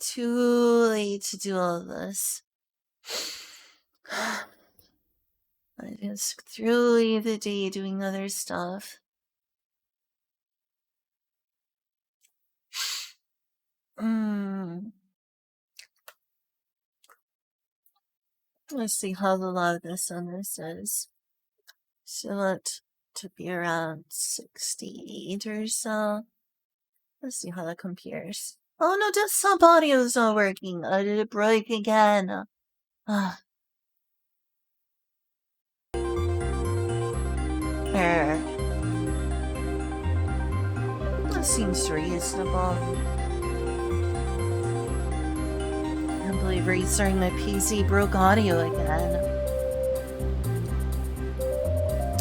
too late to do all this. I just threw away the day doing other stuff. Let's see how the loudness on this is. So it to be around 68 or so. Let's see how that compares. Oh no, desktop audio is not working. Did it break again? There. That seems reasonable. I can't believe restarting my PC broke audio again.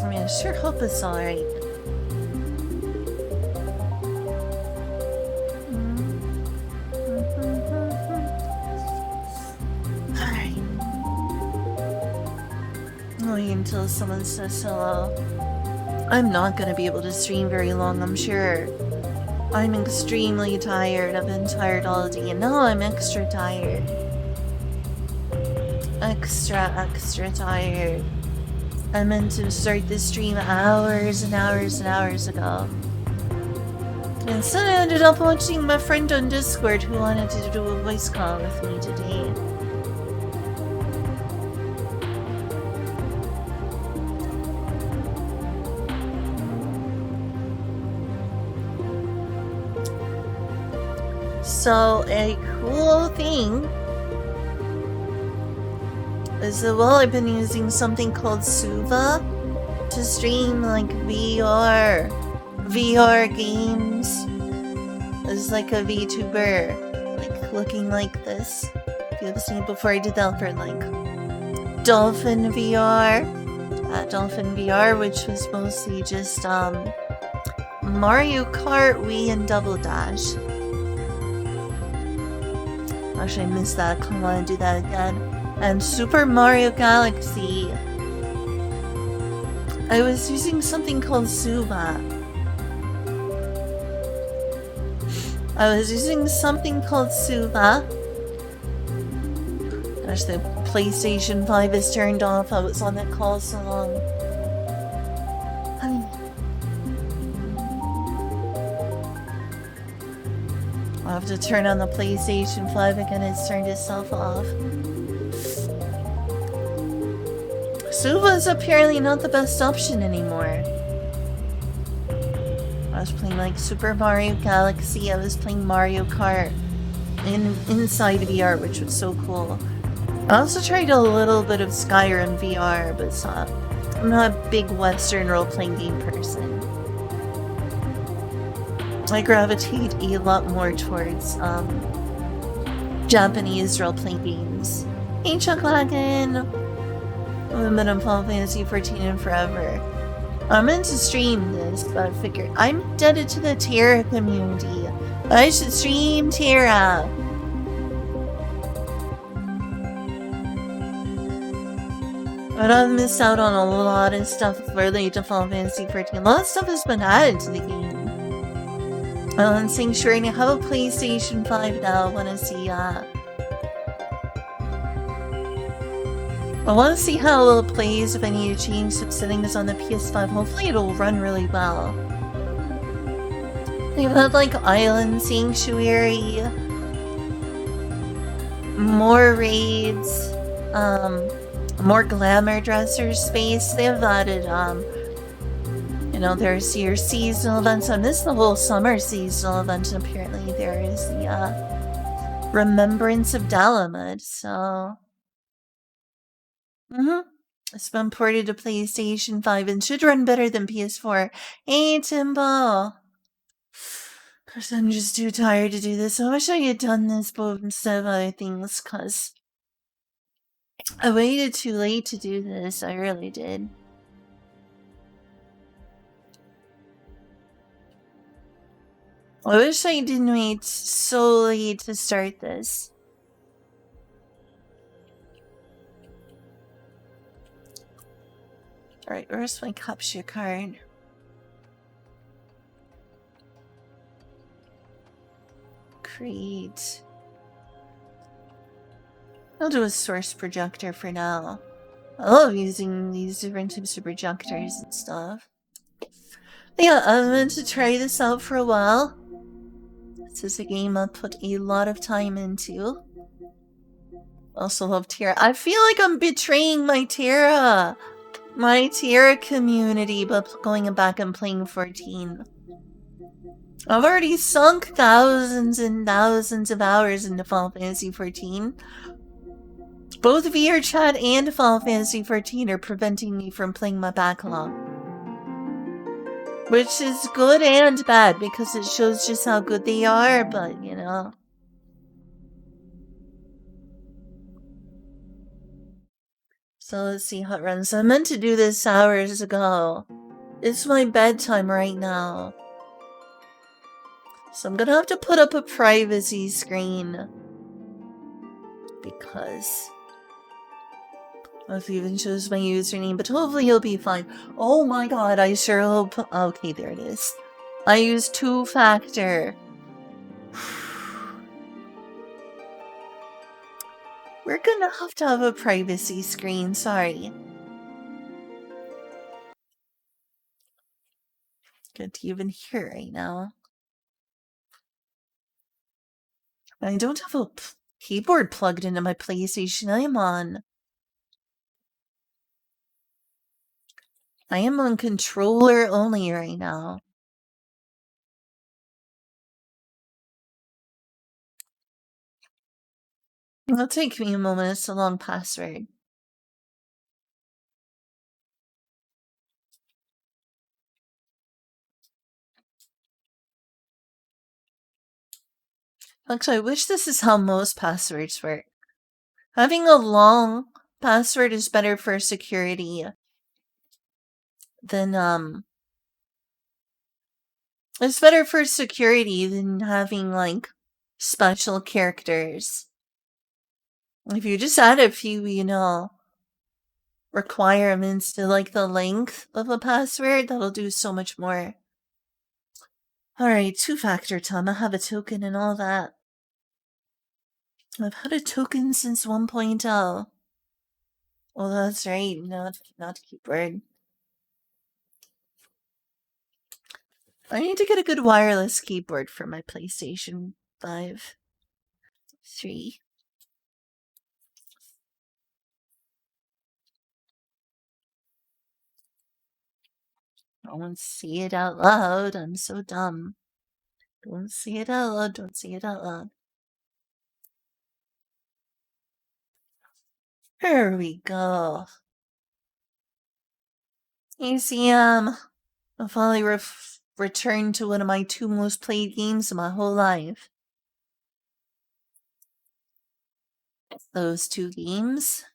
I mean, I sure hope it's alright. Alright. Wait until someone says hello. I'm not gonna be able to stream very long, I'm sure. I'm extremely tired. I've been tired all day, and now I'm extra tired. Extra tired. I meant to start this stream hours and hours and hours ago. Instead, I ended up watching my friend on Discord who wanted to do a voice call with me today. So, a cool thing is that, well, I've been using something called Suva to stream, like, VR games. As, like, a VTuber, like, looking like this. If you have seen it before, I did that for, like, Dolphin VR. Dolphin VR, which was mostly just, Mario Kart, Wii, and Double Dash. Actually, I missed that. Come on, do that again. And Super Mario Galaxy. I was using something called Suva. Gosh, the PlayStation 5 is turned off. I was on that call so long. I'll have to turn on the PlayStation 5 again. It's turned itself off. Suva's apparently not the best option anymore. I was playing like Super Mario Galaxy. I was playing Mario Kart inside VR, which was so cool. I also tried a little bit of Skyrim VR, but it's not. I'm not a big Western role-playing game person. I gravitate a lot more towards Japanese role-playing games. Hey, Chucklagon! I haven't been on Final Fantasy XIV in forever. I meant to stream this, but I figured I'm indebted to the Terra community. I should stream Terra. But I've missed out on a lot of stuff related to Final Fantasy XIV. A lot of stuff has been added to the game. I'm saying sure, I have a PlayStation 5 now. I want to see how it plays if I need to change some settings on the PS5. Hopefully it'll run really well. They've had like Island Sanctuary, more raids, more glamour dresser space. They've added, you know, there's your seasonal events. I missed the whole summer seasonal event, and apparently there is the Remembrance of Dalamud, so... It's been ported to PlayStation 5 and should run better than PS4. Hey, Timbo! Cause I'm just too tired to do this. I wish I had done this instead of other things, cause I waited too late to do this. I really did. I wish I didn't wait so late to start this. Alright, where's my capture card? Create. I'll do a source projector for now. I love using these different types of projectors and stuff. Yeah, I meant to try this out for a while. This is a game I've put a lot of time into. Also love Terra. I feel like I'm betraying my Terra community by going back and playing 14. I've already sunk thousands and thousands of hours into Final Fantasy XIV. Both VR Chat and Final Fantasy XIV are preventing me from playing my backlog. Which is good and bad, because it shows just how good they are, but, you know. So let's see how it runs. I meant to do this hours ago. It's my bedtime right now. So I'm gonna have to put up a privacy screen. Because... if it even shows my username, but hopefully you'll be fine. Oh my god, I sure hope... okay, there it is. I use two-factor. We're gonna have to have a privacy screen, sorry. Good to even hear right now. I don't have a keyboard plugged into my PlayStation. I am on controller only right now. It'll take me a moment. It's a long password. Actually, I wish this is how most passwords work. Having a long password is better for security than, it's better for security than having, like, special characters. If you just add a few, you know, requirements to, like, the length of a password, that'll do so much more. Alright, two-factor time. I have a token and all that. I've had a token since 1.0. Well, that's right, not keyboard. I need to get a good wireless keyboard for my PlayStation 5. 3. Don't say it out loud. I'm so dumb. Don't say it out loud. Don't say it out loud. Here we go. Easy, I finally returned to one of my 2 most played games in my whole life. Those 2 games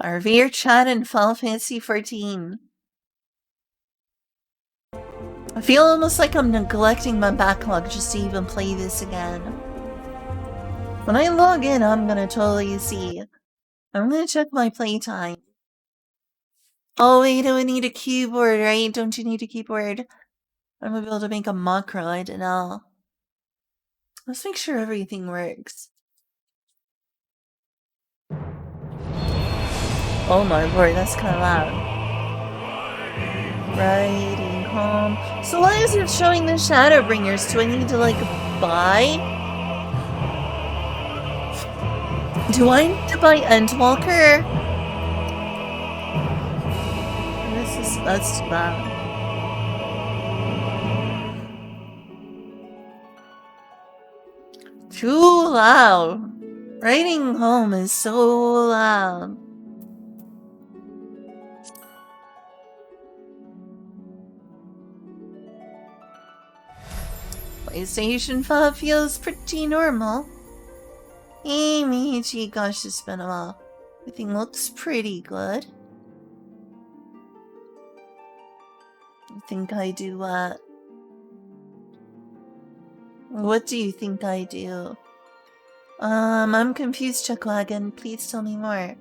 are VR Chat and Final Fantasy XIV. I feel almost like I'm neglecting my backlog just to even play this again. When I log in, I'm gonna totally see. I'm gonna check my playtime. Oh wait, do I need a keyboard, right? Don't you need a keyboard? I'm gonna be able to make a macro, I don't know. Let's make sure everything works. Oh my lord, that's kind of loud. Riding home. So why is it showing the Shadowbringers? Do I need to, like, buy? Do I need to buy Endwalker? That's too loud. Too loud. Riding home is so loud. PlayStation 5 feels pretty normal. Hey, Michi, gosh, it's been a while. Everything looks pretty good. I think I do what? What do you think I do? I'm confused, Chuckwagon. Please tell me more.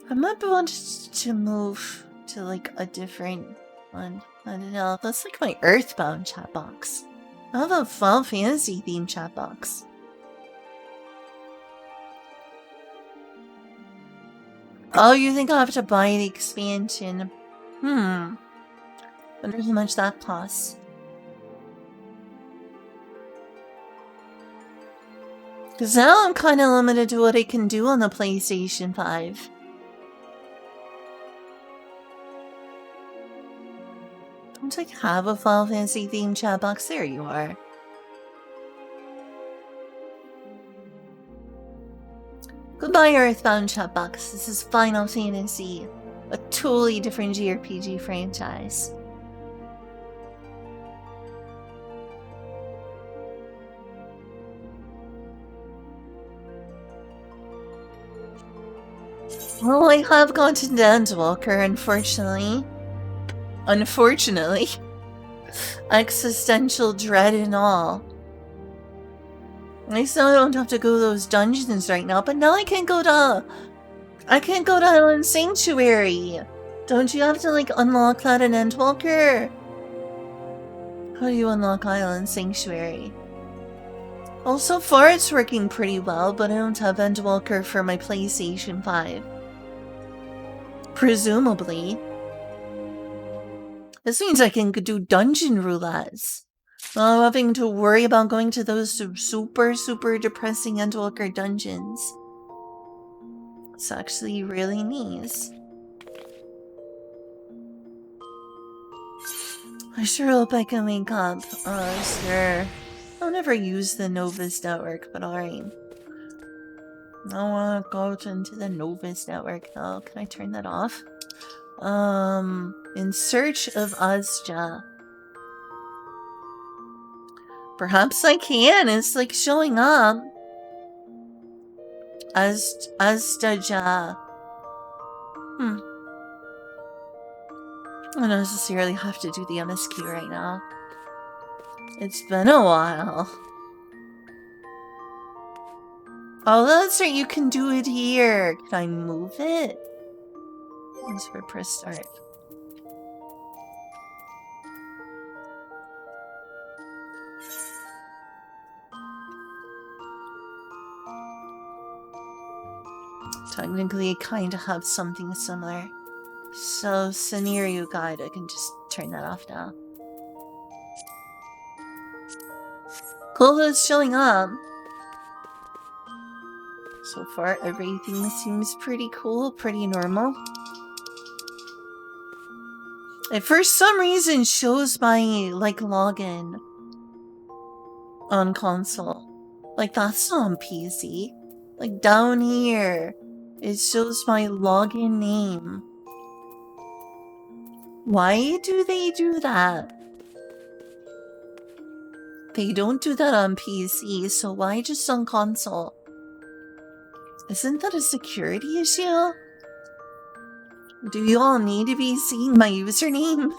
I might want to move to, like, a different I don't know. That's like my Earthbound chat box. I have a Final Fantasy themed chat box. Oh, you think I'll have to buy the expansion? Wonder how much that costs. Because now I'm kind of limited to what I can do on the PlayStation 5. Don't I have a Final Fantasy themed chat box? There you are. Goodbye, Earthbound chat box. This is Final Fantasy, a totally different JRPG franchise. Well, I have gone to Endwalker, unfortunately. Unfortunately. Existential dread and all. I still don't have to go to those dungeons right now, but now I can't go to Island Sanctuary. Don't you have to like unlock that in Endwalker? How do you unlock Island Sanctuary? Well, so far it's working pretty well, but I don't have Endwalker for my PlayStation 5. Presumably. This means I can do dungeon roulettes. Well, having to worry about going to those super, super depressing Endwalker dungeons. It's actually really nice. I sure hope I can wake up. Oh, sure. I'll never use the Novus network, but alright. I don't want to go into the Novus network though. Can I turn that off? In search of Azja. Perhaps I can. It's like showing up. Azja. I don't necessarily have to do the MSQ right now. It's been a while. Oh, that's right. You can do it here. Can I move it? Let's press start. Technically, I kind of have something similar. So, scenario guide, I can just turn that off now. Cool that it's showing up. So far, everything seems pretty cool, pretty normal. It for some reason shows my, like, login on console. Like, that's not on PC. Like, down here, it shows my login name. Why do they do that? They don't do that on PC, so why just on console? Isn't that a security issue? Do you all need to be seeing my username?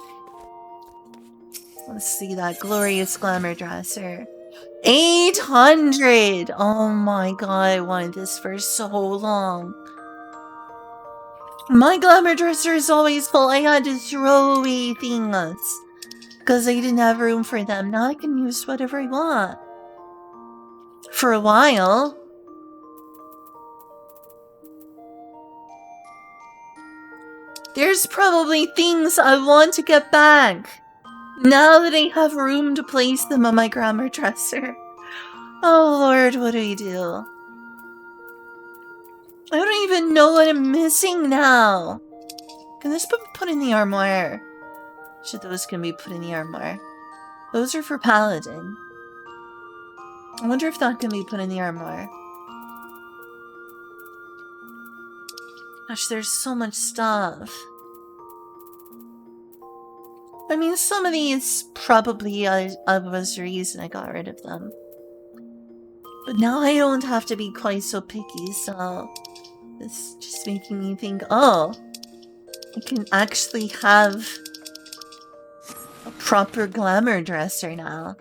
Let's see that glorious glamour dresser. 800! Oh my god, I wanted this for so long. My glamour dresser is always full. I had to throw away things because I didn't have room for them. Now I can use whatever I want. For a while. There's probably things I want to get back now that I have room to place them on my glamour dresser. Oh lord, what do we do? I don't even know what I'm missing now. Can this be put in the armoire? Shit, those can be put in the armoire. Those are for Paladin. I wonder if that can be put in the armoire. Gosh, there's so much stuff. I mean, some of these probably was the reason I got rid of them. But now I don't have to be quite so picky, so it's just making me think, oh, I can actually have a proper glamour dresser now.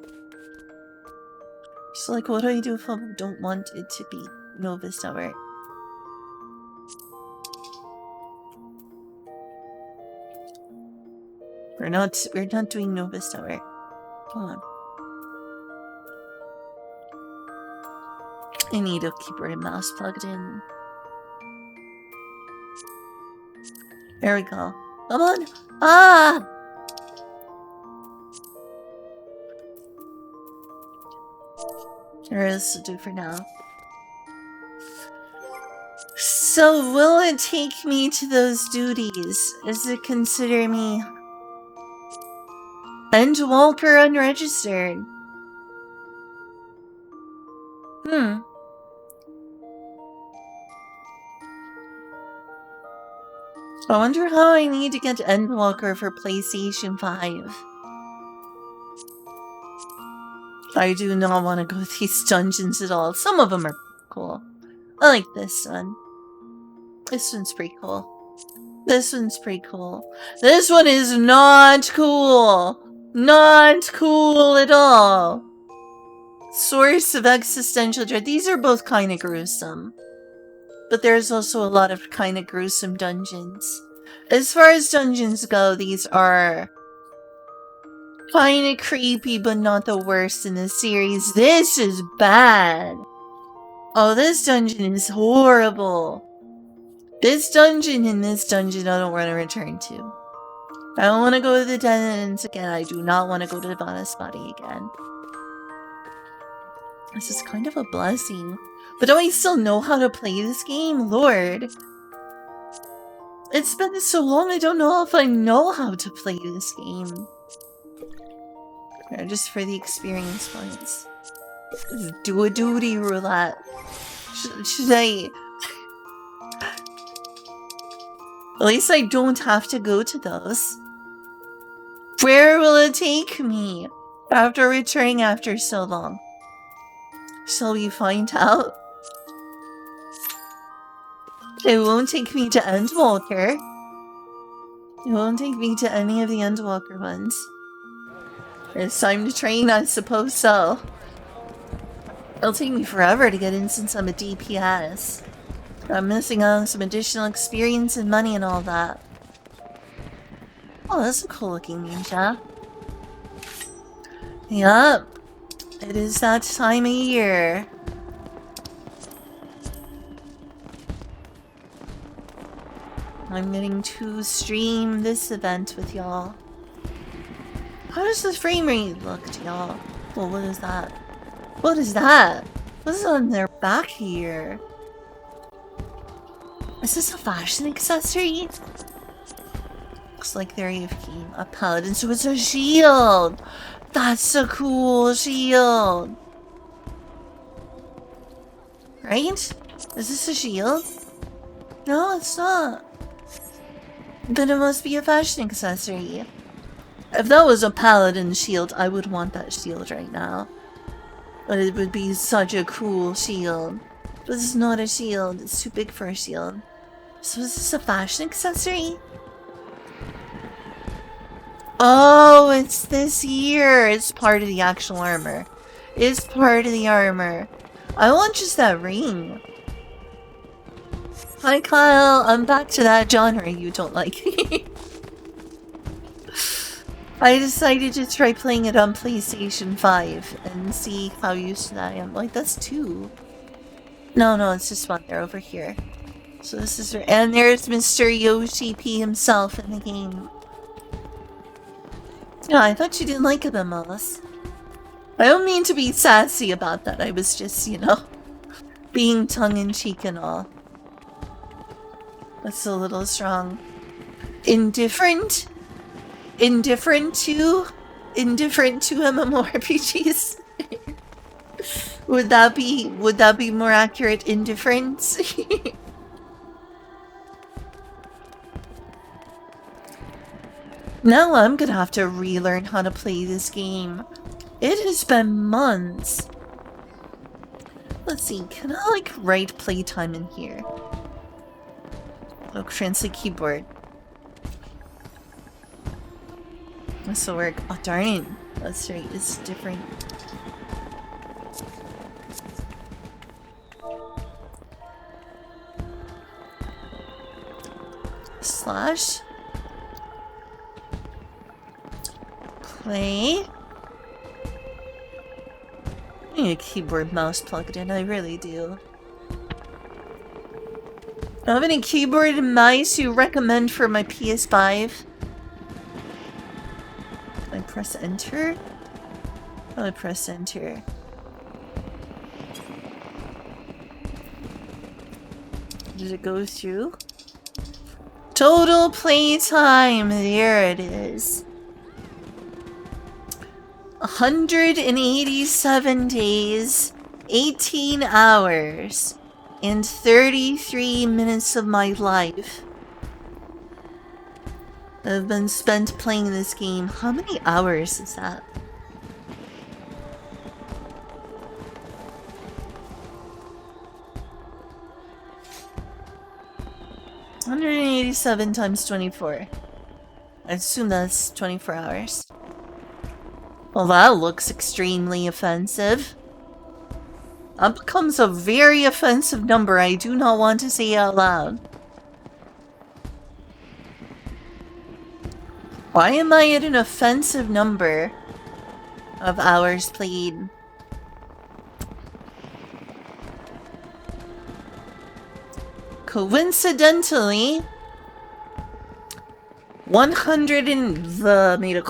So like, what do I do if I don't want it to be Novus Network? We're not doing Novus Tower. Hold on. I need a keyboard and mouse plugged in. There we go. Come on! Ah! Sure, this will do for now. So, will it take me to those duties? Does it consider me Endwalker unregistered? I wonder how I need to get Endwalker for PlayStation 5. I do not want to go these dungeons at all. Some of them are cool. I like this one. This one's pretty cool. This one's pretty cool. This one is not cool. Not cool at all. Source of existential dread. These are both kind of gruesome. But there's also a lot of kind of gruesome dungeons. As far as dungeons go, these are kind of creepy, but not the worst in the series. This is bad. Oh, this dungeon is horrible. This dungeon and this dungeon I don't want to return to. I don't want to go to the Denons again. I do not want to go to the Vanaspati again. This is kind of a blessing. But do I still know how to play this game? Lord. It's been so long I don't know if I know how to play this game. Or just for the experience points. Let's do a duty roulette. Should I... At least I don't have to go to those. Where will it take me? After returning after so long. Shall we find out? It won't take me to Endwalker. It won't take me to any of the Endwalker ones. It's time to train, I suppose so. It'll take me forever to get in since I'm a DPS. I'm missing out on some additional experience and money and all that. Oh, that's a cool looking ninja. Yup. It is that time of year. I'm getting to stream this event with y'all. How does the frame rate look to y'all? Well, what is that? What is that? What's on their back here? Is this a fashion accessory? Looks like they're AFK. A paladin, so it's a shield! That's a cool shield! Right? Is this a shield? No, it's not. Then it must be a fashion accessory. If that was a paladin shield, I would want that shield right now. But it would be such a cool shield. But this is not a shield. It's too big for a shield. So is this a fashion accessory? Oh, it's this here. It's part of the actual armor. It's part of the armor. I want just that ring. Hi Kyle, I'm back to that genre you don't like. I decided to try playing it on PlayStation 5 and see how used to that I am. Like, that's two. No, it's just one. They're over here. So this is... And there's Mr. Yoshi P himself in the game. Yeah, I thought you didn't like them, Alice. I don't mean to be sassy about that. I was just, you know, being tongue-in-cheek and all. That's a little strong. Indifferent? Indifferent to MMORPGs? Would that be more accurate? Indifference? Now I'm gonna have to relearn how to play this game. It has been months. Let's see, can I like write playtime in here? Oh, translate keyboard. This will work. Oh, darn it. That's right, it's different. Slash. Play. I need a keyboard mouse plugged in, I really do. Do you have any keyboard and mice you recommend for my PS5? Can I press enter? How do I press enter? Does it go through? Total playtime! There it is. 187 days, 18 hours, and 33 minutes of my life have been spent playing this game. How many hours is that? $187 times 24. I assume that's 24 hours. Well, that looks extremely offensive. That becomes a very offensive number I do not want to say out loud. Why am I at an offensive number of hours played? Coincidentally, 100 and the made a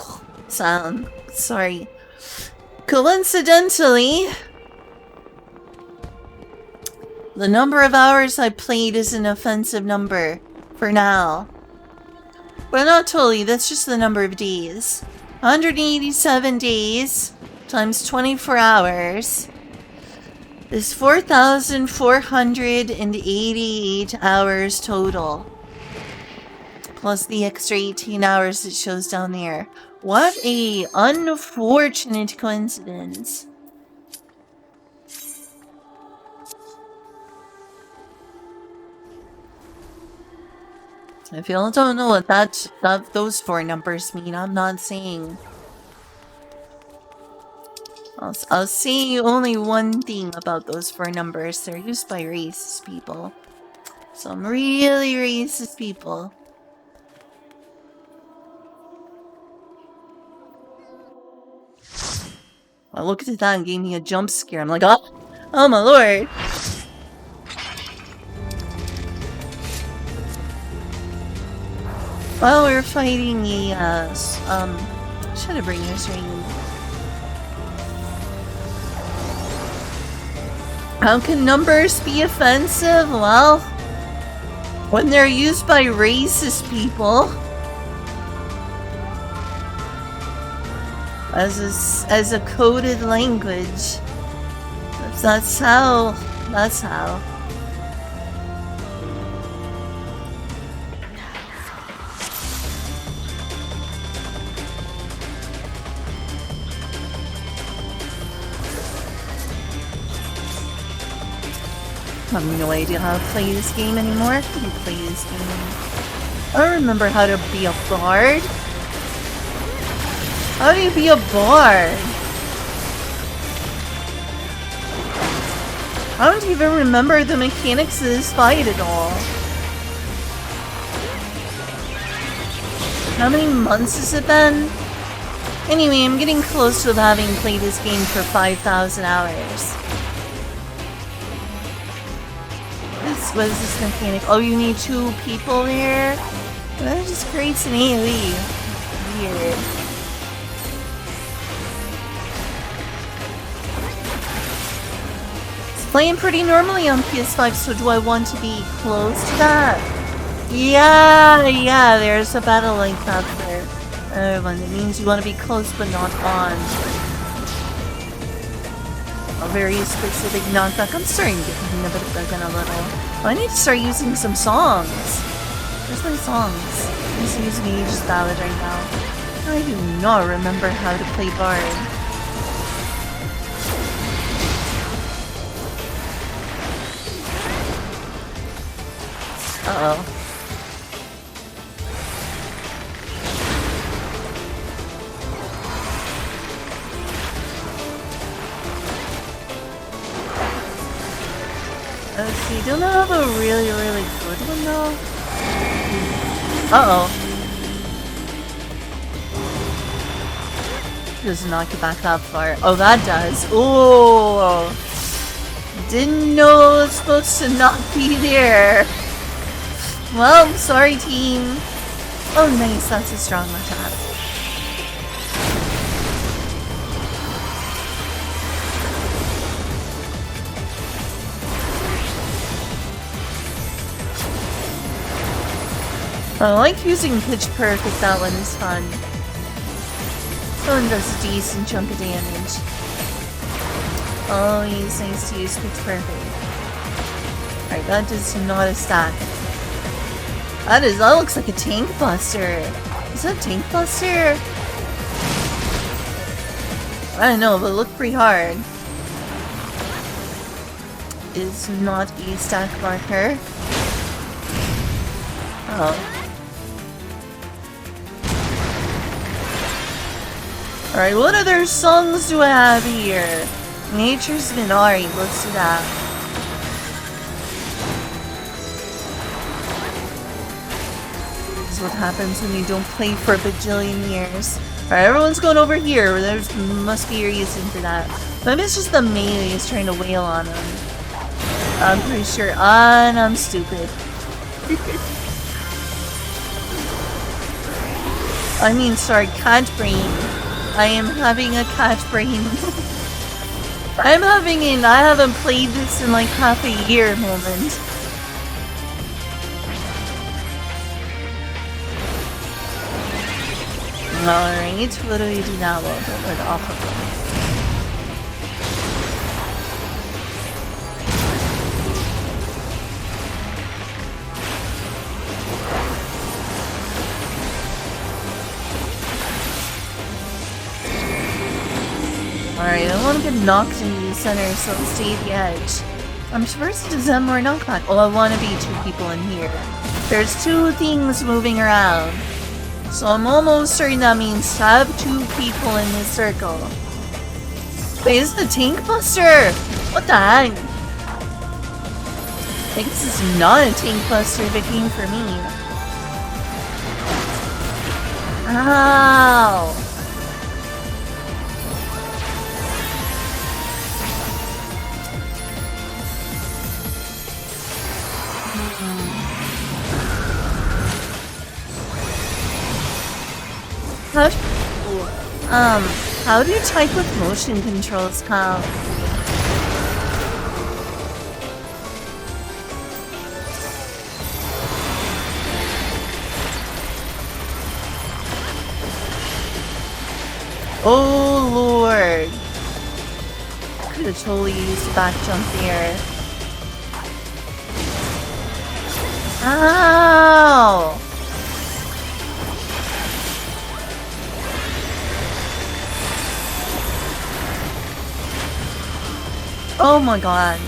sound. Sorry. Coincidentally, the number of hours I played is an offensive number for now. But not totally, that's just the number of days. 187 days times 24 hours is 4,488 hours total. Plus the extra 18 hours it shows down there. What a unfortunate coincidence. If y'all don't know what those four numbers mean, I'm not saying. I'll say only one thing about those four numbers. They're used by racist people. Some really racist people. I looked at that and gave me a jump scare. I'm like, oh my lord. While we're fighting a, should have bring this ring. How can numbers be offensive? Well, when they're used by racist people. As a coded language. That's how. I have no idea how to play this game anymore. I couldn't play this game. I don't remember how to be a bard. How do you be a bard? I don't even remember the mechanics of this fight at all. How many months has it been? Anyway, I'm getting close to having played this game for 5,000 hours. What is this mechanic? Oh, you need 2 people there? That just creates an AoE. Weird. It's playing pretty normally on PS5, so do I want to be close to that? Yeah, there's a battle like that there. It means you want to be close but not on. A very specific knockback. I'm starting to get a bit of a little. I need to start using some songs. Where's my songs? I'm just using Aegis Ballad right now. I do not remember how to play Bard. Uh-oh. Let's see, don't I have a really good one though? Uh-oh. Does knock it back up far. Oh, that does. Oh, didn't know it's supposed to not be there. Well, sorry, team. Oh, nice. That's a strong attack. I like using Pitch Perfect. That one is fun. That one does a decent chunk of damage. Always nice to use Pitch Perfect. Alright, that does not a stack. That looks like a Tank Buster. Is that a Tank Buster? I don't know, but it looked pretty hard. Is not a stack marker. Oh. Alright, what other songs do I have here? Nature's Minari, let's do that. This is what happens when you don't play for a bajillion years. Alright, everyone's going over here. There must be a reason for that. Maybe it's just the melee is trying to wail on him. I'm pretty sure. And I'm stupid. I mean, sorry, cat brain. I am having a cat brain. I'm having an I haven't played this in like half a year moment. Alright, what do we do now? We'll get rid off of them. Alright, I don't want to get knocked into the center, so I'll stay at the edge. I'm supposed to do more knockback. Oh, I want to be two people in here. There's two things moving around. So I'm almost certain that means to have two people in this circle. Wait, is the Tank Buster? What the heck? I think this is not a Tank Buster if it came for me. Ow! How do you type with motion controls, Kyle? Oh lord! Could have totally used a back jump there. Ow! Oh my god.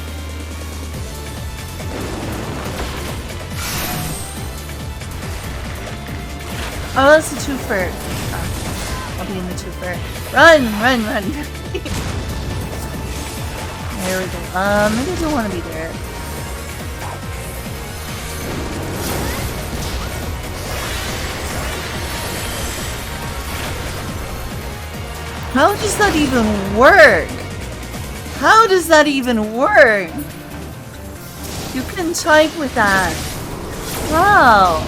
Oh, that's a twofer. Oh, I'll be in the twofer. Run, run, run. There we go. Maybe I don't want to be there. How does that even work? How does that even work? You can type with that. Wow.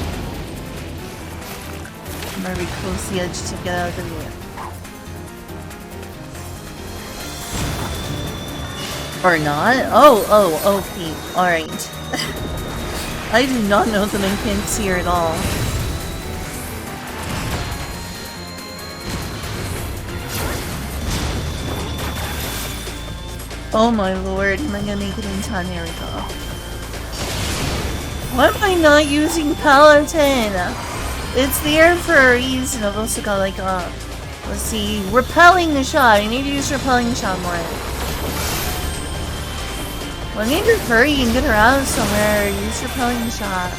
I'm very close to the edge to get out of the way. Or not? Oh, okay. Alright. I do not know the mechanics here at all. Oh my lord, am I gonna make it in time? There we go. Why am I not using Paladin? It's there for a reason. I've also got like let's see, repelling the shot. I need to use repelling the shot more. Well, I need to hurry and get around somewhere. Use repelling the shot.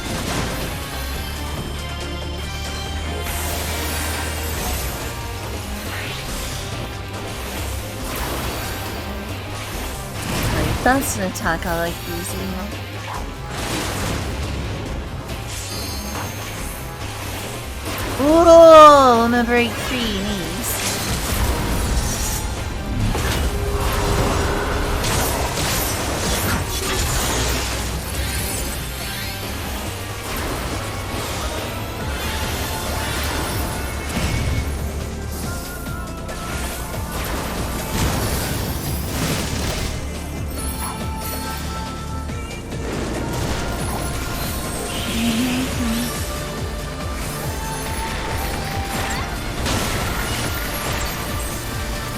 That's an attack I like using. Ooh, I'm gonna break 3 knees.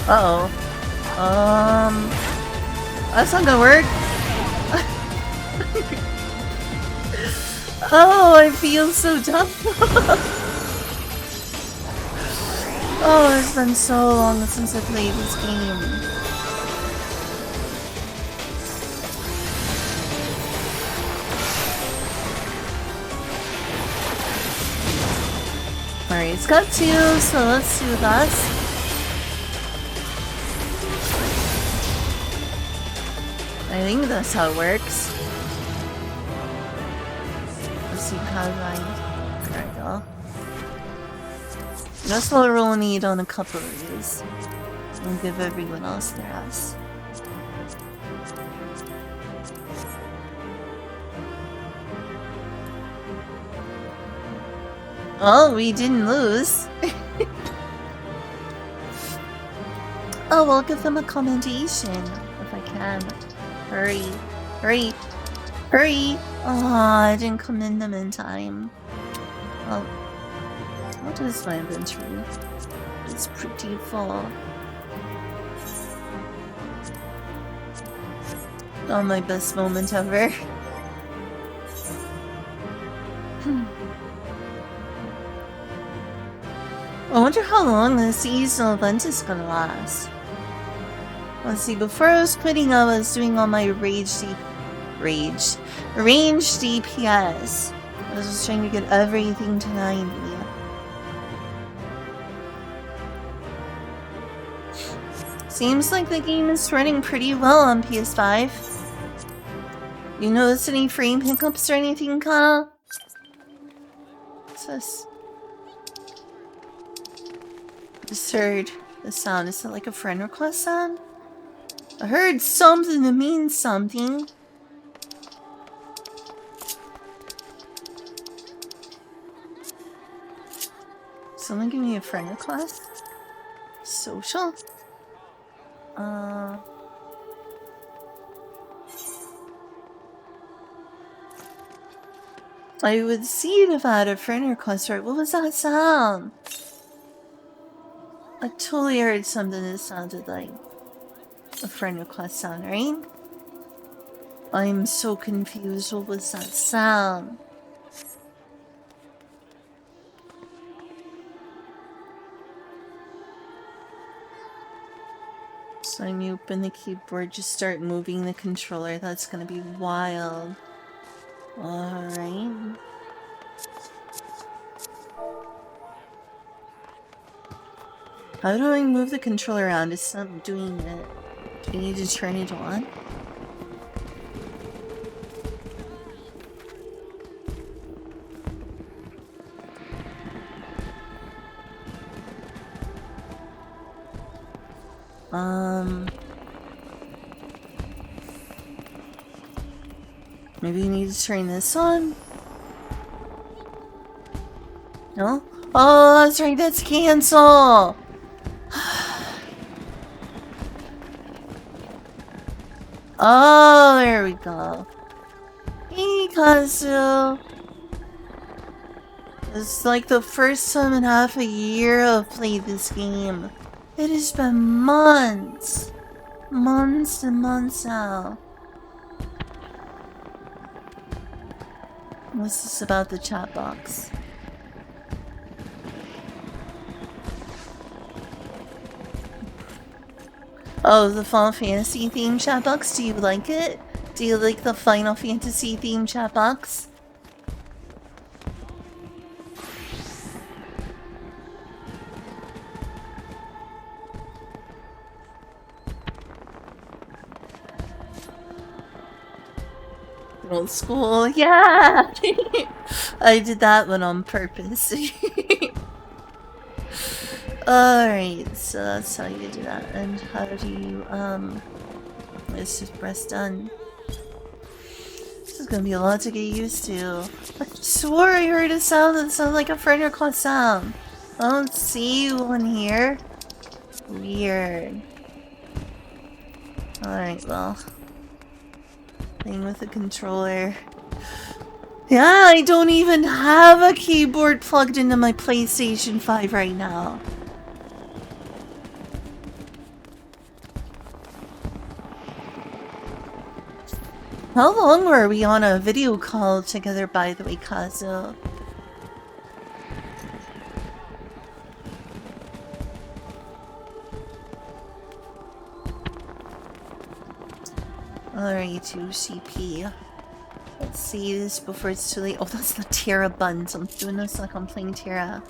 Uh-oh. That's not gonna work. Oh, I feel so dumb. Oh, it's been so long since I played this game. Alright, it's got 2, so let's do that. I think that's how it works. Let's see how do I... There we go. That's what we'll need on a couple of these. We'll give everyone else their ass. Oh, we didn't lose. Oh, we'll give them a commendation if I can. Hurry. Hurry. Hurry! Oh, I didn't commend them in time. Well, what is my inventory? It's pretty full. Oh, my best moment ever. I wonder how long this seasonal event is gonna last. Let's see, before I was quitting, I was doing all my ranged DPS. I was just trying to get everything to 90. Seems like the game is running pretty well on PS5. You notice any frame hiccups or anything, Kyle? What's this? I just heard the sound. Is it like a friend request sound? I heard something that means something. Someone give me a friend request? Social? I would see it if I had a friend request, right? What was that sound? I totally heard something that sounded like a friend request sound, right? I'm so confused. What was that sound? So when you open the keyboard, just start moving the controller. That's gonna be wild. Alright. How do I move the controller around? It's not doing it. Do you need to turn it on? Maybe you need to turn this on? No? Oh, that's right, that's cancel! Oh, there we go. Hey, Kazu. It's like the first time in half a year I've played this game. It has been months. Months and months now. What's this about the chat box? Oh, the Final Fantasy theme chat box? Do you like it? Do you like the Final Fantasy theme chat box? Old school, yeah! I did that one on purpose. Alright, so that's how you do that. And how do you, let's just press done. This is gonna be a lot to get used to. I swore I heard a sound that sounded like a friend request sound. I don't see one here. Weird. Alright, well. Playing with the controller. Yeah, I don't even have a keyboard plugged into my PlayStation 5 right now. How long were we on a video call together, by the way, Kazu? Alright, UCP. Let's see this before it's too late. Oh, that's the Tira buns. I'm doing this like I'm playing Tira.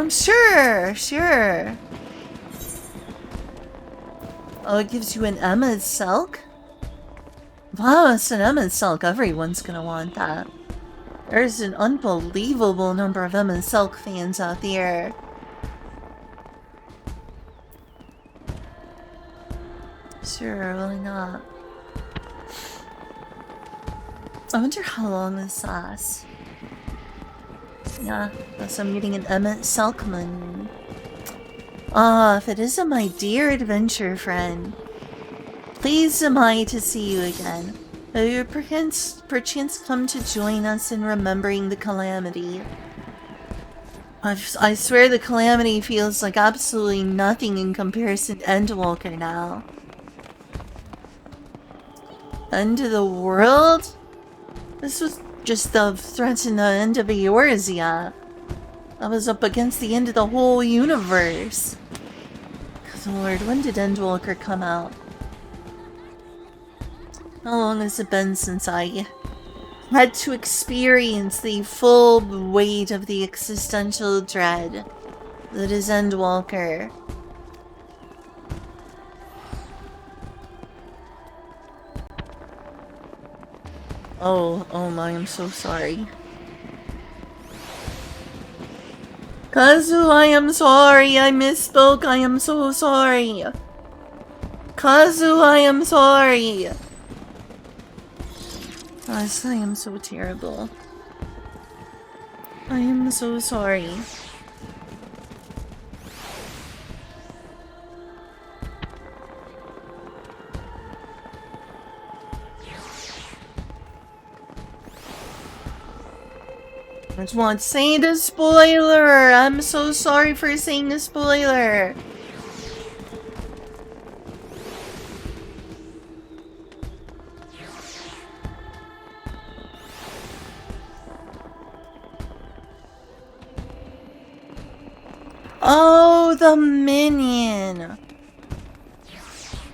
Sure. Oh, it gives you an Emma Silk? Wow, it's an Emma Silk. Everyone's gonna want that. There's an unbelievable number of Emma Silk fans out there. Sure, why not? I wonder how long this lasts. Yeah, guess I'm getting an Emmett Selkman. Ah, if it isn't my dear adventure friend. Pleased am I to see you again. Will you perchance come to join us in remembering the calamity? I swear the calamity feels like absolutely nothing in comparison to Endwalker now. End of the world? This was just the threat in the end of Eorzea. I was up against the end of the whole universe. Good lord, when did Endwalker come out? How long has it been since I had to experience the full weight of the existential dread that is Endwalker? Oh my, I'm so sorry. Kazu, I am sorry, I misspoke, I am so sorry. Kazu, I am sorry. Gosh, I am so terrible. I am so sorry. I just want to say the spoiler! I'm so sorry for saying the spoiler! Oh, the minion!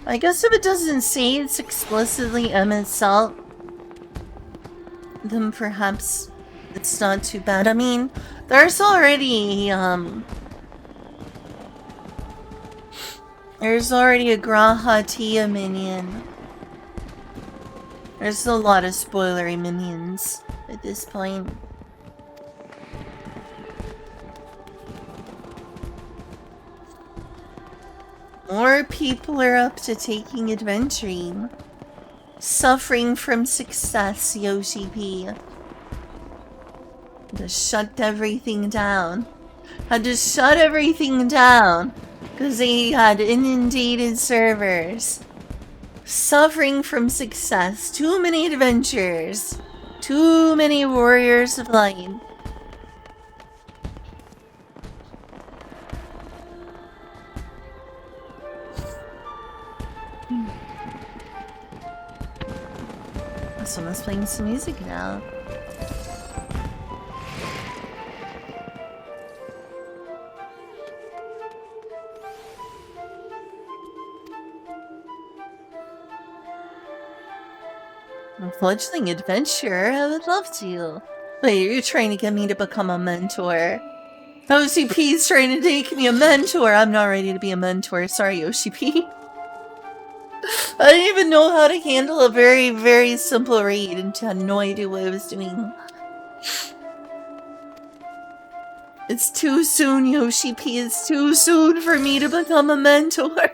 I guess if it doesn't say it's explicitly Emma Salt, then perhaps it's not too bad. I mean, there's already a Grahatia minion. There's a lot of spoilery minions at this point. More people are up to taking adventuring. Suffering from success, Yoshi P. Just shut everything down. Had to shut everything down because they had inundated servers. Suffering from success. Too many adventures. Too many warriors of light. Someone's playing some music now. A fledgling adventurer? I would love to. Wait, you're trying to get me to become a mentor. OCP's trying to make me a mentor. I'm not ready to be a mentor. Sorry, OCP. I didn't even know how to handle a very, very simple raid and had no idea what I was doing. It's too soon, Yoshi P. It's too soon for me to become a mentor.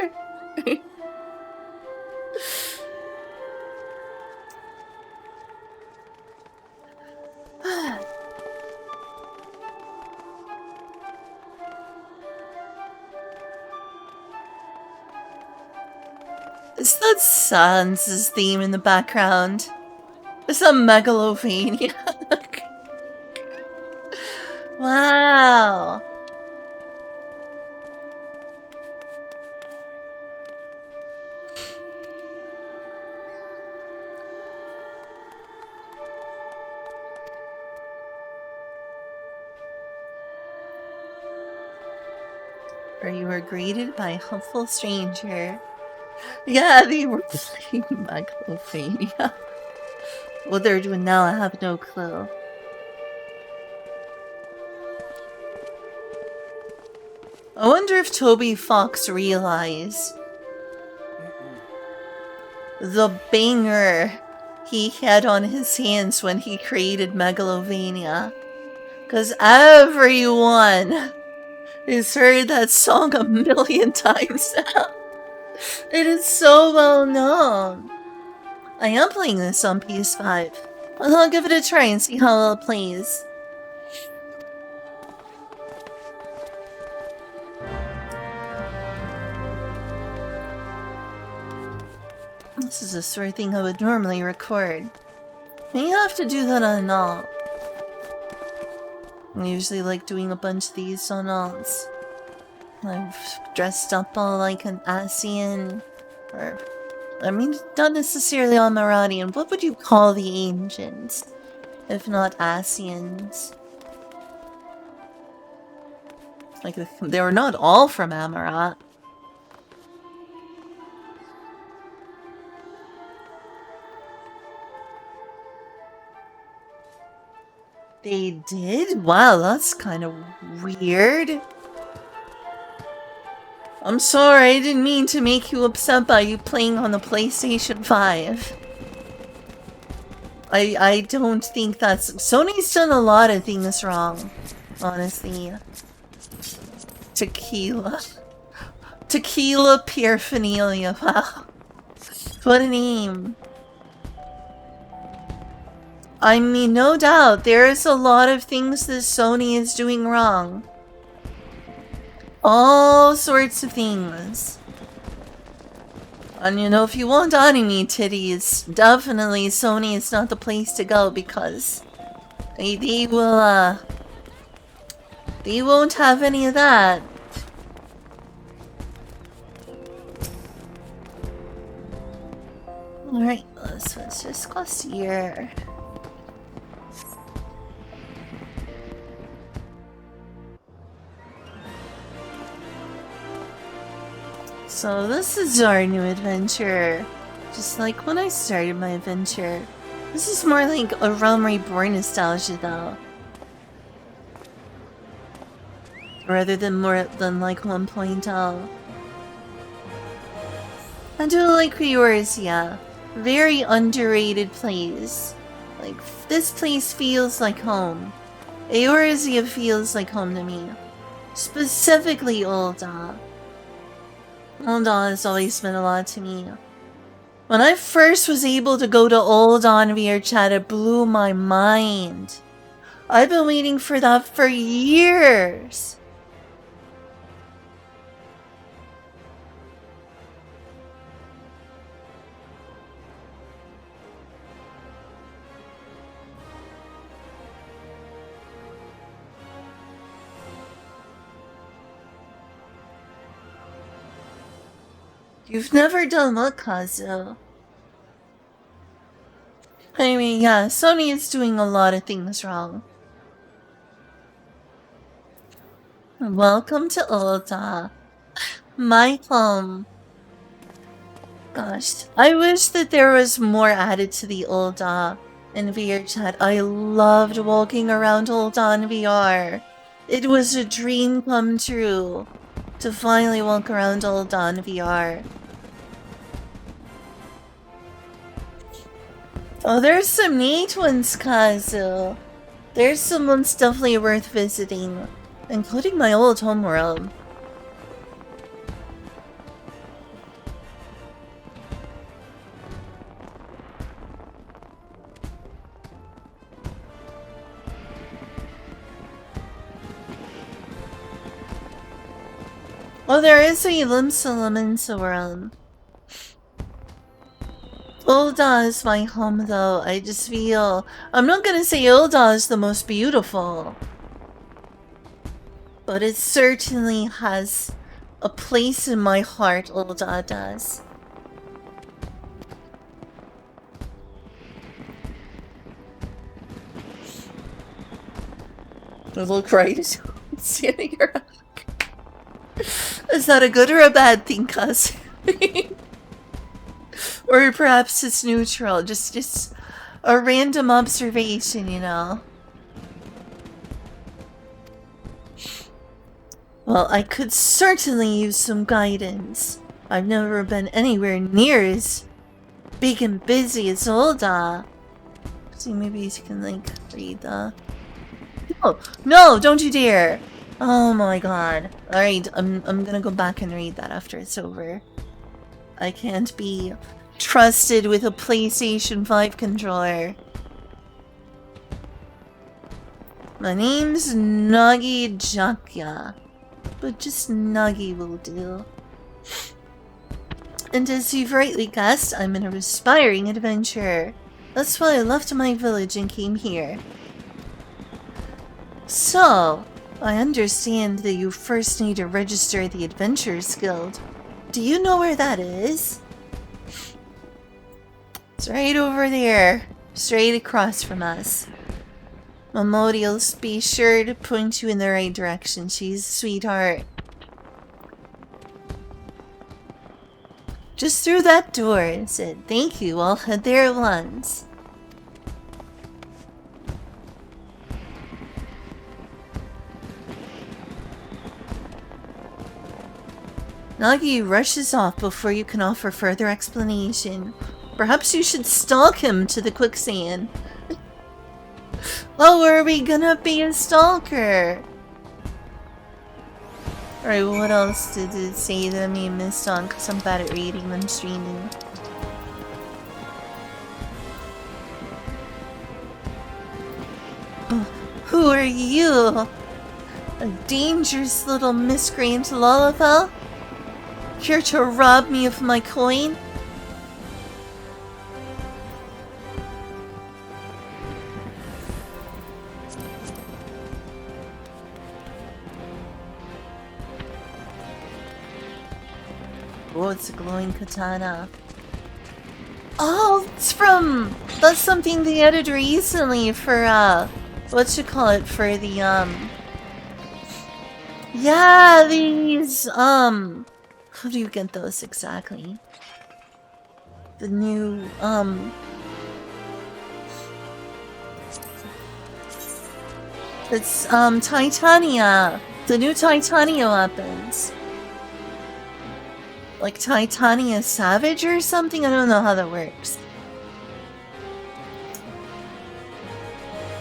Is that Sans' theme in the background? Is that Megalovania? Wow. where you were greeted by a helpful stranger. Yeah, they were playing Megalovania. What they're doing now, I have no clue. I wonder if Toby Fox realized the banger he had on his hands when he created Megalovania. Because everyone has heard that song a million times now. It is so well known. I am playing this on PS5. I'll give it a try and see how well it plays. This is the sort of thing I would normally record. May have to do that on alt. I usually like doing a bunch of these on alts. I've dressed up all like an Asian, or I mean, not necessarily Almiradian. What would you call the ancients, if not Asians? Like, they were not all from Amarat. They did? Wow, that's kind of weird. I'm sorry, I didn't mean to make you upset by you playing on the PlayStation 5. I don't think that's... Sony's done a lot of things wrong, honestly. Tequila. Tequila Paraphernalia, wow. What a name. I mean, no doubt, there's a lot of things that Sony is doing wrong. All sorts of things. And you know, if you want anime titties, definitely Sony is not the place to go because they will, they won't have any of that. Alright, let's just go here. So this is our new adventure. Just like when I started my adventure. This is more like a Realm Reborn nostalgia though. Rather than more than like 1.0. I do like Eorzea. Very underrated place. Like, this place feels like home. Eorzea feels like home to me. Specifically Ul'dah. Ul'dah has always meant a lot to me. When I first was able to go to Ul'dah in VRChat, it blew my mind. I've been waiting for that for years. You've never done what, Kazu? I mean, yeah, Sony is doing a lot of things wrong. Welcome to Ul'dah. My home. Gosh, I wish that there was more added to the Ul'dah in VRChat. I loved walking around Ul'dah in VR. It was a dream come true to finally walk around Ul'dah in VR. Oh, there's some neat ones, Kazu. There's some ones definitely worth visiting, including my old homeworld. Oh, there is a Limsa world. Ul'dah is my home though. I just feel... I'm not gonna say Ul'dah is the most beautiful. But it certainly has a place in my heart, Ul'dah does. Look right, standing around. Is that a good or a bad thing, cuz? Or perhaps it's neutral, just a random observation, you know? Well, I could certainly use some guidance. I've never been anywhere near as big and busy as Olda. See, maybe you can, like, read the... Oh, no, don't you dare! Oh my god. Alright, I'm gonna go back and read that after it's over. I can't be trusted with a PlayStation 5 controller. My name's Nagi Jakya, but just Nagi will do. And as you've rightly guessed, I'm an aspiring adventurer. That's why I left my village and came here. So, I understand that you first need to register the Adventurers Guild. Do you know where that is? It's right over there, straight across from us. Momodi'll be sure to point you in the right direction. She's a sweetheart. Just through that door, and said, "Thank you, I'll head there at once." Nagi rushes off before you can offer further explanation. Perhaps you should stalk him to the quicksand. Oh, are we gonna be a stalker? Alright, what else did it say that I may have missed on? Because I'm bad at reading when streaming. Oh, who are you? A dangerous little miscreant Lullaby? Here to rob me of my coin? Oh, it's a glowing katana. Oh, that's something they added recently for, for the, yeah, these, how do you get those exactly? The new, it's, Titania. The new Titania weapons. Like Titania Savage or something? I don't know how that works.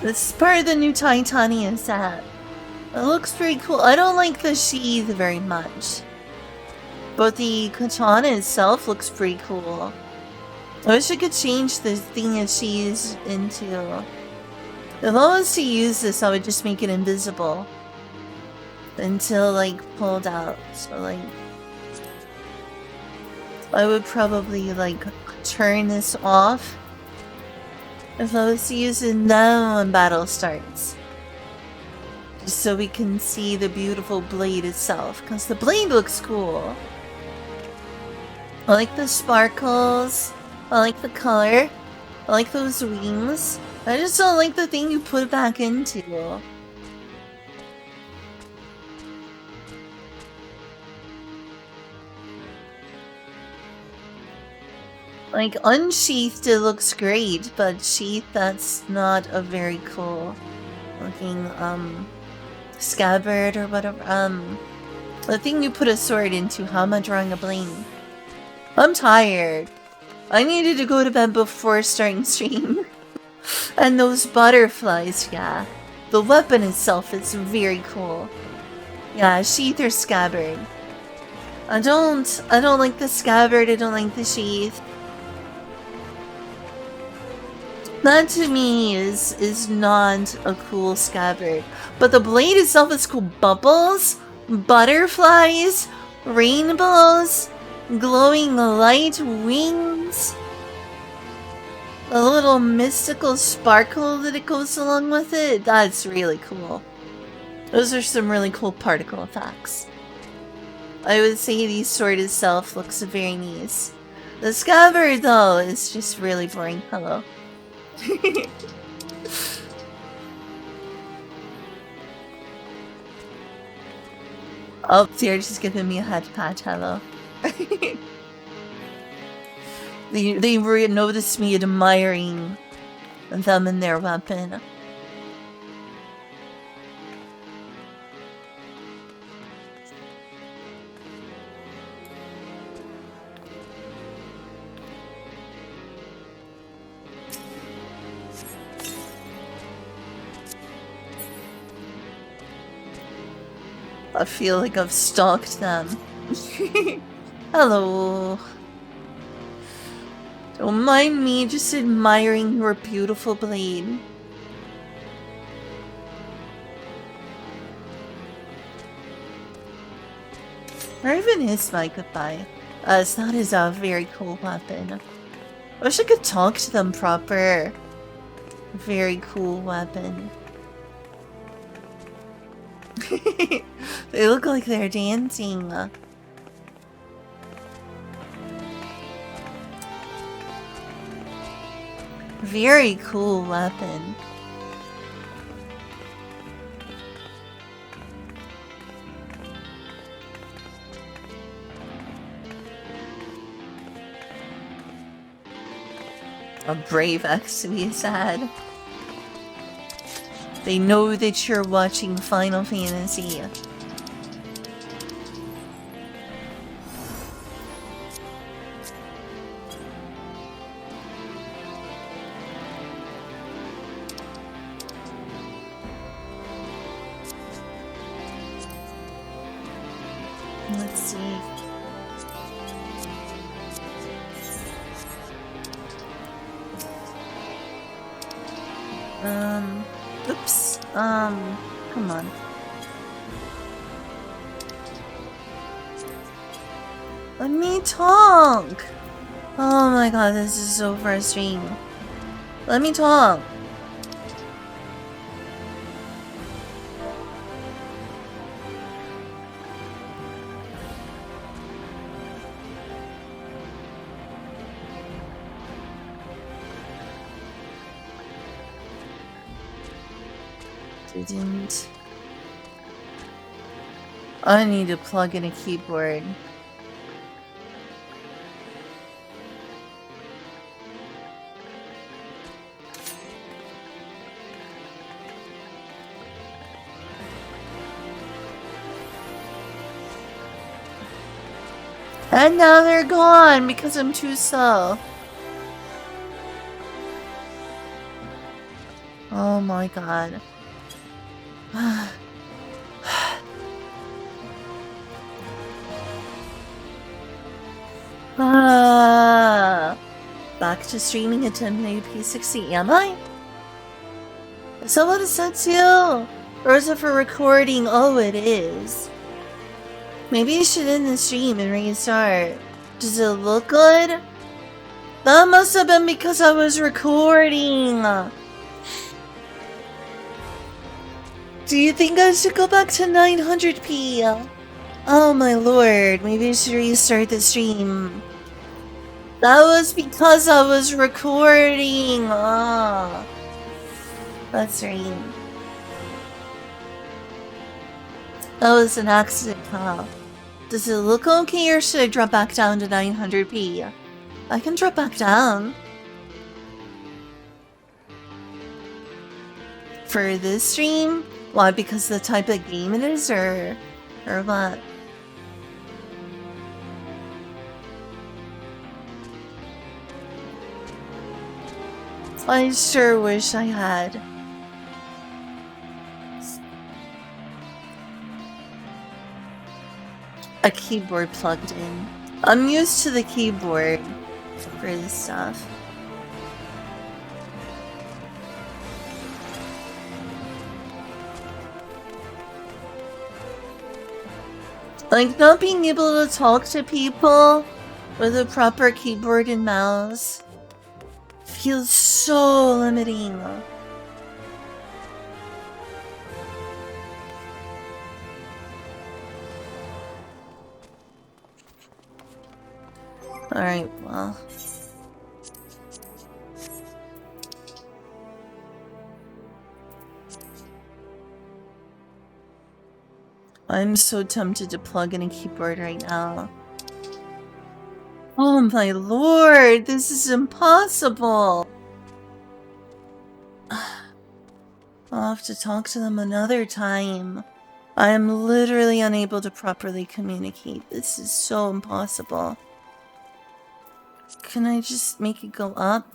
This is part of the new Titania set. It looks pretty cool. I don't like the sheath very much. But the katana itself looks pretty cool. I wish I could change the thing that she is into. If I was to use this, I would just make it invisible. Until, like, pulled out. So, like... I would probably, like, turn this off. If I was to use it now when battle starts. Just so we can see the beautiful blade itself. Because the blade looks cool. I like the sparkles. I like the color. I like those wings. I just don't like the thing you put back into. Like, unsheathed it looks great, but sheath, that's not a very cool looking, scabbard or whatever. The thing you put a sword into, how am I drawing a bling? I'm tired. I needed to go to bed before starting stream. And those butterflies, yeah. The weapon itself is very cool. Yeah, sheath or scabbard. I don't like the scabbard, I don't like the sheath. That to me is not a cool scabbard. But the blade itself is cool. Bubbles, butterflies, rainbows, glowing light, wings. A little mystical sparkle that it goes along with it. That's really cool. Those are some really cool particle effects. I would say the sword itself looks very nice. The scabbard though is just really boring. Hello. Oh, they're just giving me a head pat, hello. They noticed me admiring them and their weapon. I feel like I've stalked them. Hello. Don't mind me just admiring your beautiful blade. Where even is my goodbye? It's not his very cool weapon. I wish I could talk to them proper. Very cool weapon. They look like they're dancing. Very cool weapon. A brave X to be sad. They know that you're watching Final Fantasy. Let's see. Oops. Come on. Let me talk! Oh my god, this is so frustrating. Let me talk. Didn't. I need to plug in a keyboard. And now they're gone because I'm too slow. Oh my god. Back to streaming at 1080p60, am I? Is that what it said too? Or is it for recording? Oh, it is. Maybe you should end the stream and restart. Does it look good? That must have been because I was recording. Do you think I should go back to 900p? Oh my lord, maybe I should restart the stream. That was because I was recording. Ah, that's right. That was an accident, huh? Does it look okay or should I drop back down to 900p? I can drop back down. For this stream? Why, because the type of game it is, or what? I sure wish I had. A keyboard plugged in. I'm used to the keyboard for this stuff. Like, not being able to talk to people with a proper keyboard and mouse feels so limiting. Alright, well. I'm so tempted to plug in a keyboard right now. Oh my lord, this is impossible. I'll have to talk to them another time. I am literally unable to properly communicate. This is so impossible. Can I just make it go up?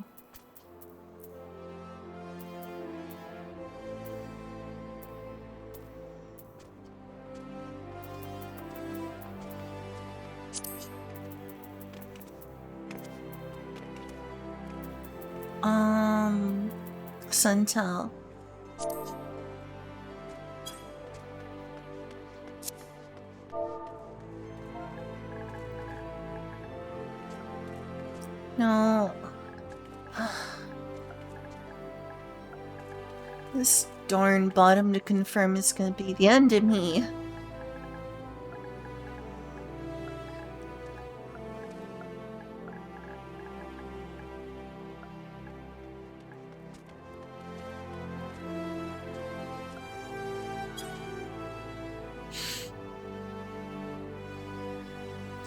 Suntel. No. This darn bottom to confirm is gonna be the end of me.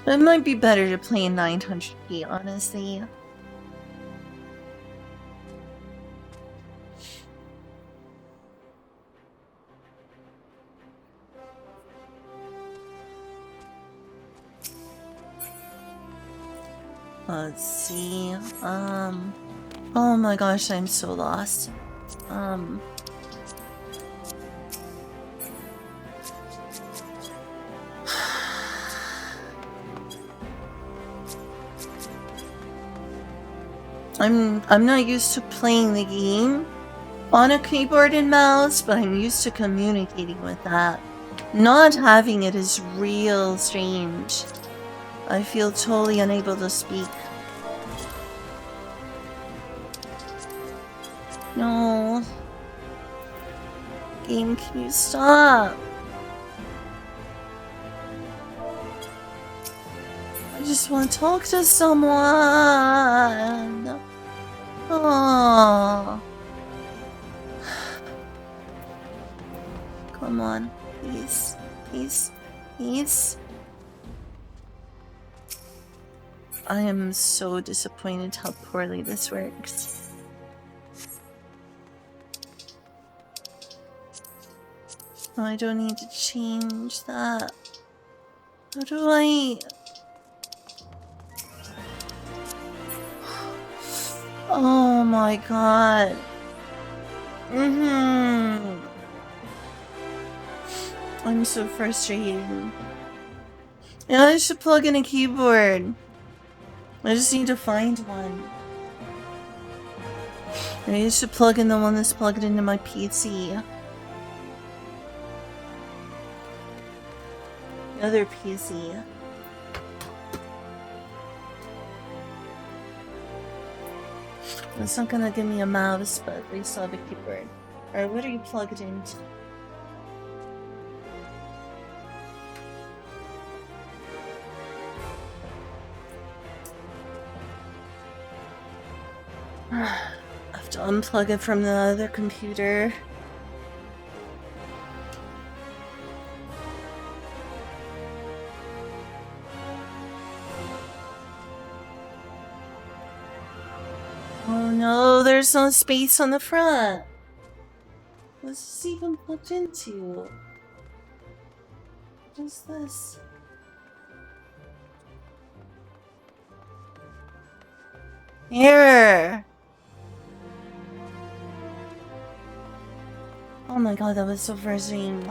It might be better to play in 900p, honestly. Let's see. Oh my gosh, I'm so lost. I'm not used to playing the game on a keyboard and mouse, but I'm used to communicating with that. Not having it is real strange. I feel totally unable to speak. No. Game, can you stop? I just want to talk to someone. Oh. Come on, please, please, please. I am so disappointed how poorly this works. Oh, I don't need to change that. How do I... Oh my god. I'm so frustrated. Yeah, I should plug in a keyboard. I just need to find one. I should plug in the one that's plugged into my PC. The other PC. It's not gonna give me a mouse, but at least I'll have a keyboard. Alright, what are you plugged into? I have to unplug it from the other computer. Oh no, there's no space on the front. What's this even plugged into? What is this? Error! Oh my god, that was so frustrating.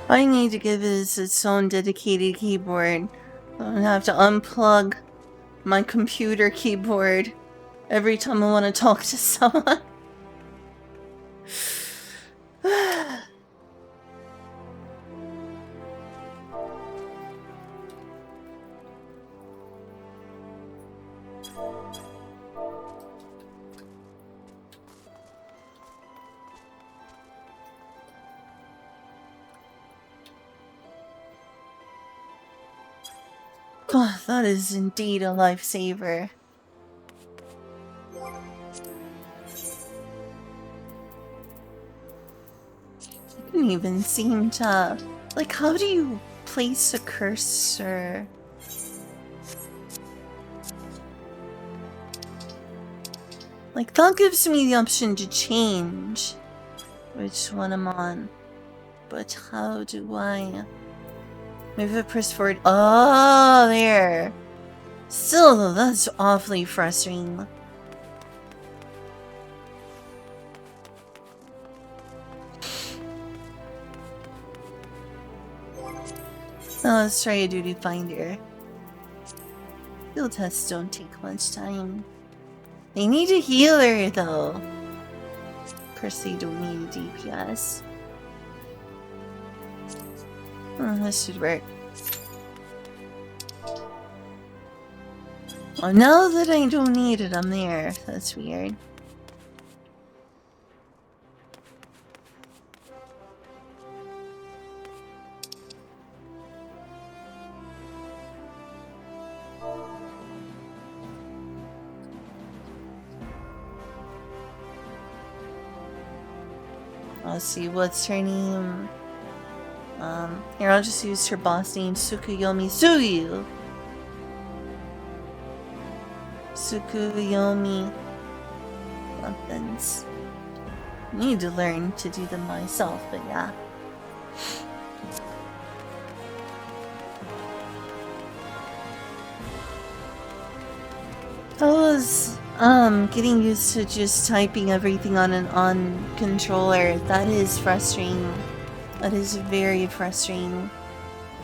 I need to give it its own dedicated keyboard. I'm gonna have to unplug my computer keyboard every time I want to talk to someone. Oh, that is indeed a lifesaver. I didn't even seem to... Like, how do you place a cursor? Like, that gives me the option to change which one I'm on. But how do I... Maybe I press forward. Oh, there. Still, though, that's awfully frustrating. Oh, let's try a duty finder. Field tests don't take much time. They need a healer, though. Of course, they don't need a DPS. Oh, this should work. Oh, now that I don't need it, I'm there. That's weird. Let's see, what's her name? Here, I'll just use her boss name, Tsukuyomi Suyu. Tsukuyomi weapons. I need to learn to do them myself, but yeah. I was getting used to just typing everything on an controller. That is frustrating. That is very frustrating.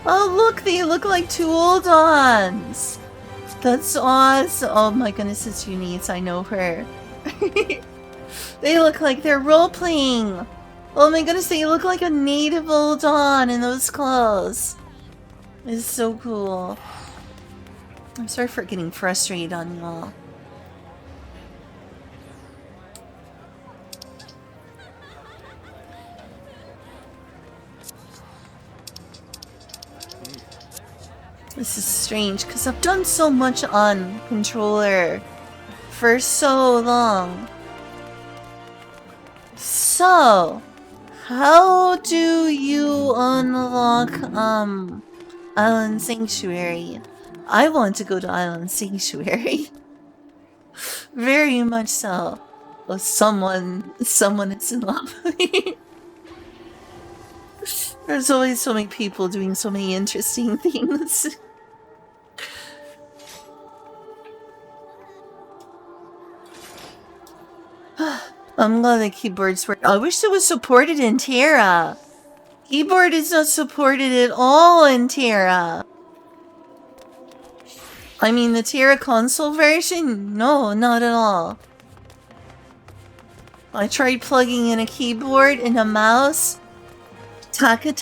Oh look, they look like two old ones. That's awesome. Oh my goodness, it's Eunice. I know her. They look like they're role-playing. Oh my goodness, they look like a native Uldan in those clothes. It's so cool. I'm sorry for getting frustrated on y'all. This is strange, because I've done so much on controller for so long. So, how do you unlock, Island Sanctuary? I want to go to Island Sanctuary. Very much so. Oh, someone is in love with me. There's always so many people doing so many interesting things. I'm glad the keyboards work. I wish it was supported in Terra. Keyboard is not supported at all in Terra. I mean, the Terra console version? No, not at all. I tried plugging in a keyboard and a mouse. Taka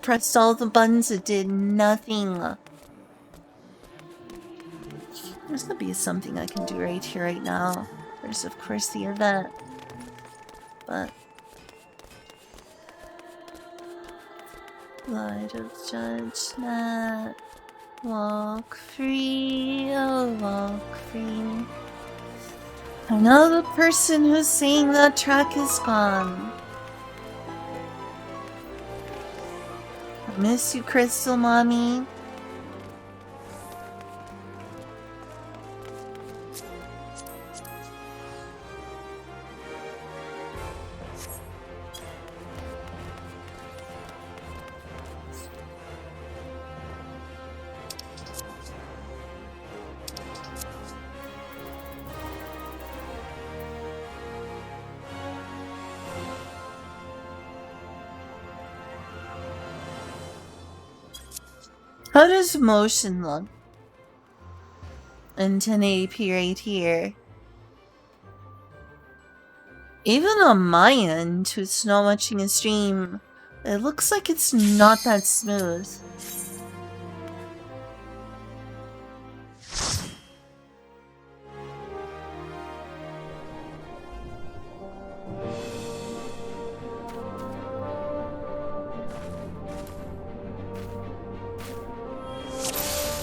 pressed all the buttons, it did nothing. There's gonna be something I can do right here, right now. There's, of course, the event. But... Light of judgment. Walk free, oh walk free. I know the person who's saying that track is gone. I miss you, Crystal Mommy. How does motion look? In 1080p right here. Even on my end, who's not watching a stream, it looks like it's not that smooth.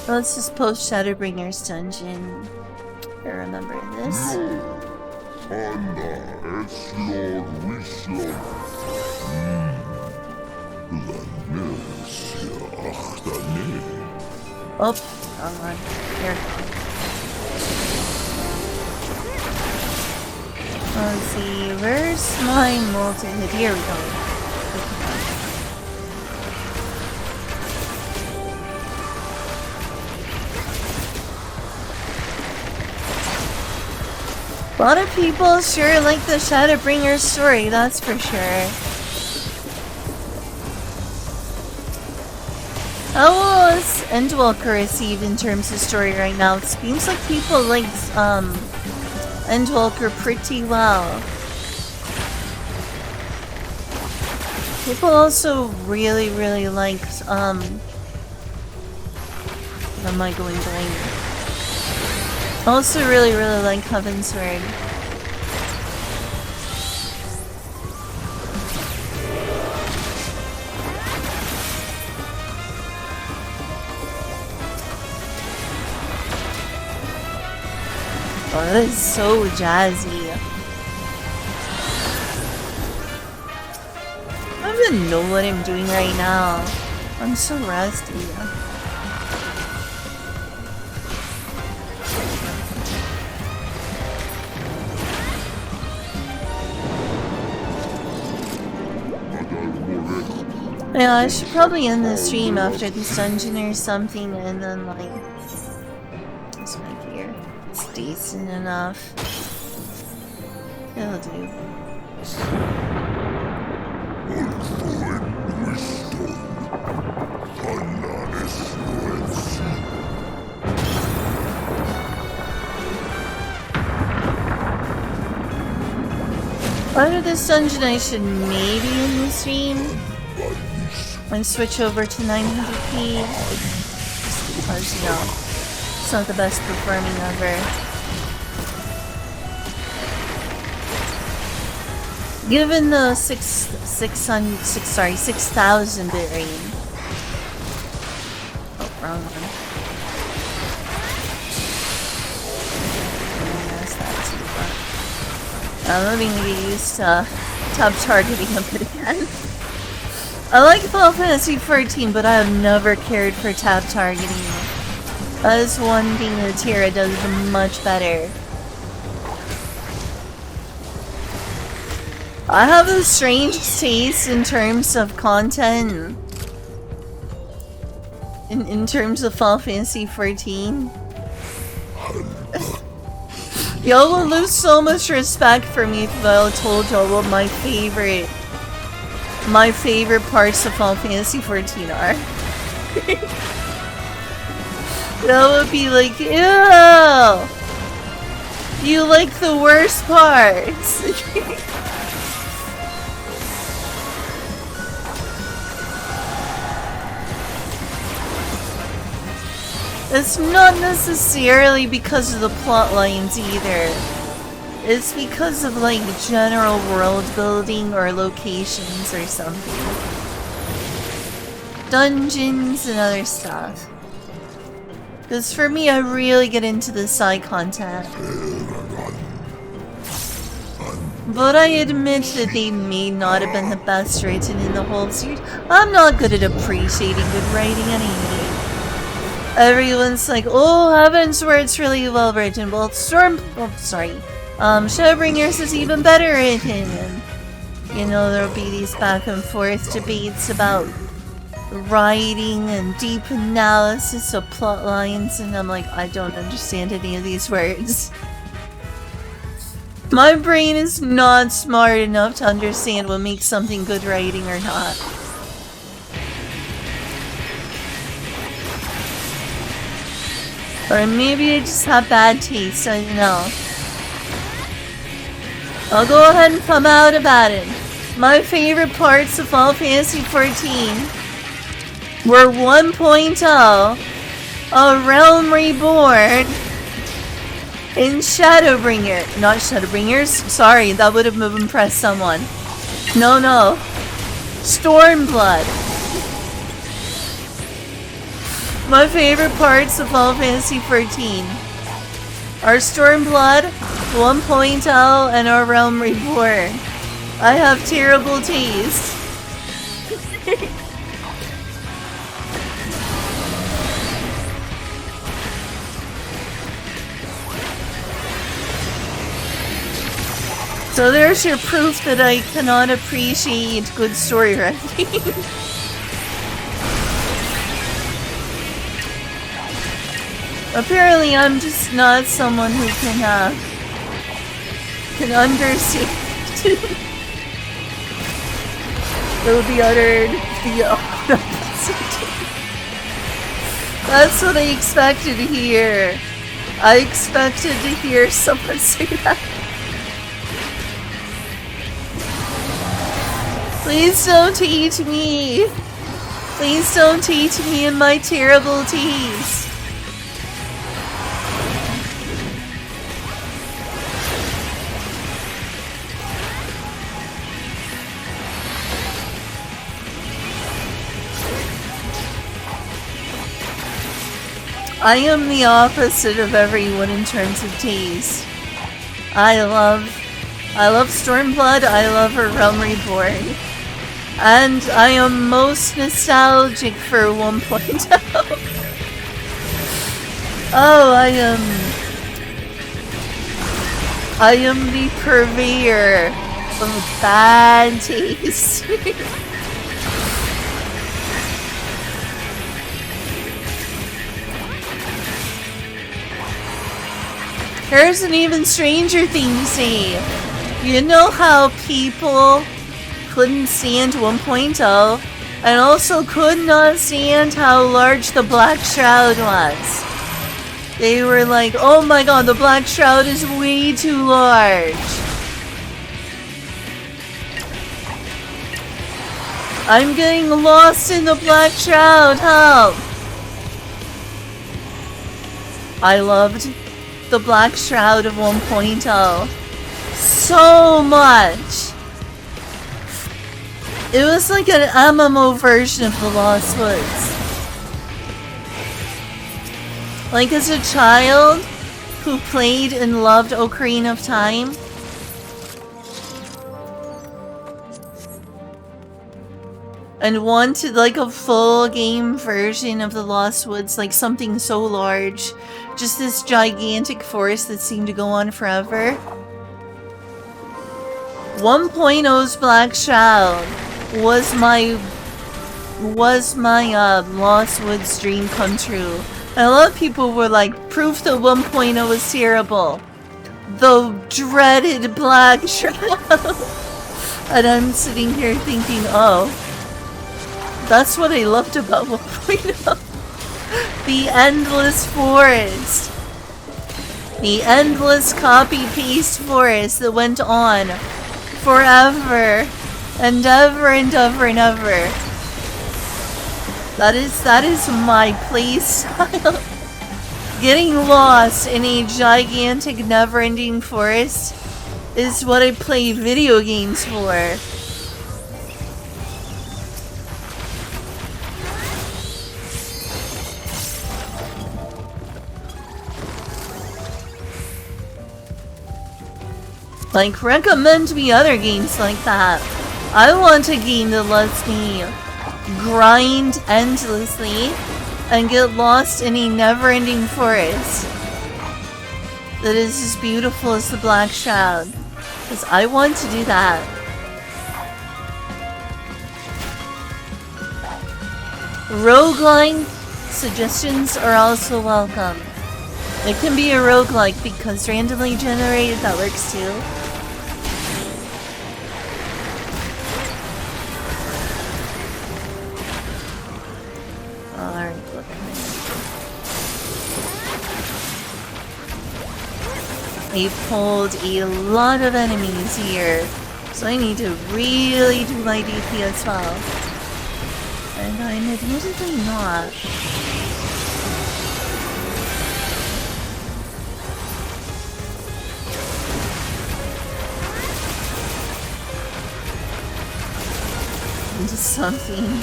Let's just post Shadowbringer's dungeon. I remember this. Oh, wrong one. Here. Let's see, where's my multi-hit? Here we go. A lot of people sure like the Shadowbringer story, that's for sure. How was Endwalker received in terms of story right now? It seems like people liked Endwalker pretty well. People also really liked am I going blank? Also really like Heavensward. Oh, that is so jazzy. I don't even know what I'm doing right now. I'm so rusty. Yeah, I should probably end the stream after this dungeon or something, and then like... What's my gear? It's decent enough. It'll do. After this dungeon, I should maybe end the stream and switch over to 900p. Just because, you know, it's not the best performing ever. Given the 6,000 bit range. Oh, wrong one. That's that too, but I'm not even gonna get used to tab targeting a bit again. I like Final Fantasy XIV, but I have never cared for tab targeting. That is one thing that Tira does much better. I have a strange taste in terms of content. In terms of Final Fantasy XIV. Y'all will lose so much respect for me if I told y'all what my favorite parts of Final Fantasy XIV are. That would be like, ew! You like the worst parts! It's not necessarily because of the plot lines either. It's because of like general world building or locations or something. Dungeons and other stuff. Because for me, I really get into the side content. But I admit that they may not have been the best written in the whole series. I'm not good at appreciating good writing anyway. Everyone's like, oh, Heavensward's really well written. Well, Shadowbringers is even better written. And, you know, there'll be these back and forth debates about writing and deep analysis of plot lines, and I'm like, I don't understand any of these words. My brain is not smart enough to understand what makes something good writing or not. Or maybe I just have bad taste, I don't know. I'll go ahead and come out about it. My favorite parts of Final Fantasy XIV were 1.0, A Realm Reborn, and Shadowbringer. Not Shadowbringers. Sorry, that would have impressed someone. No. Stormblood. My favorite parts of Final Fantasy XIV are Stormblood, 1.0, and A Realm Reborn. I have terrible taste. So there's your proof that I cannot appreciate good story writing. Apparently I'm just not someone who can understand the uttered That's what I expected to hear. I expected to hear someone say that. Please don't eat me. Please don't eat me in my terrible taste. I am the opposite of everyone in terms of taste. I love Stormblood, I love A Realm Reborn. And I am most nostalgic for 1.0. Oh, I am the purveyor of bad taste. Here's an even stranger thing to say. You know how people couldn't stand 1.0 and also could not stand how large the Black Shroud was? They were like, oh my god, the Black Shroud is way too large. I'm getting lost in the Black Shroud, help! I loved the Black Shroud of 1.0 so much. It was like an MMO version of the Lost Woods. Like as a child who played and loved Ocarina of Time, and wanted like a full game version of the Lost Woods, like something so large, just this gigantic forest that seemed to go on forever. 1.0's Black Shroud was my Lost Woods dream come true. And a lot of people were like, proof that 1.0 was terrible. The dreaded Black Shroud. And I'm sitting here thinking, oh, that's what I loved about 1.0. The endless forest. The endless copy-paste forest that went on forever and ever and ever and ever. That is my play style. Getting lost in a gigantic never-ending forest is what I play video games for. Like, recommend me other games like that. I want a game that lets me grind endlessly and get lost in a never-ending forest that is as beautiful as the Black Shroud. Because I want to do that. Roguelike suggestions are also welcome. It can be a roguelike because randomly generated, that works too. Alright, look. I pulled a lot of enemies here, so I need to really do my DPS well. And I'm admittedly not. Into something.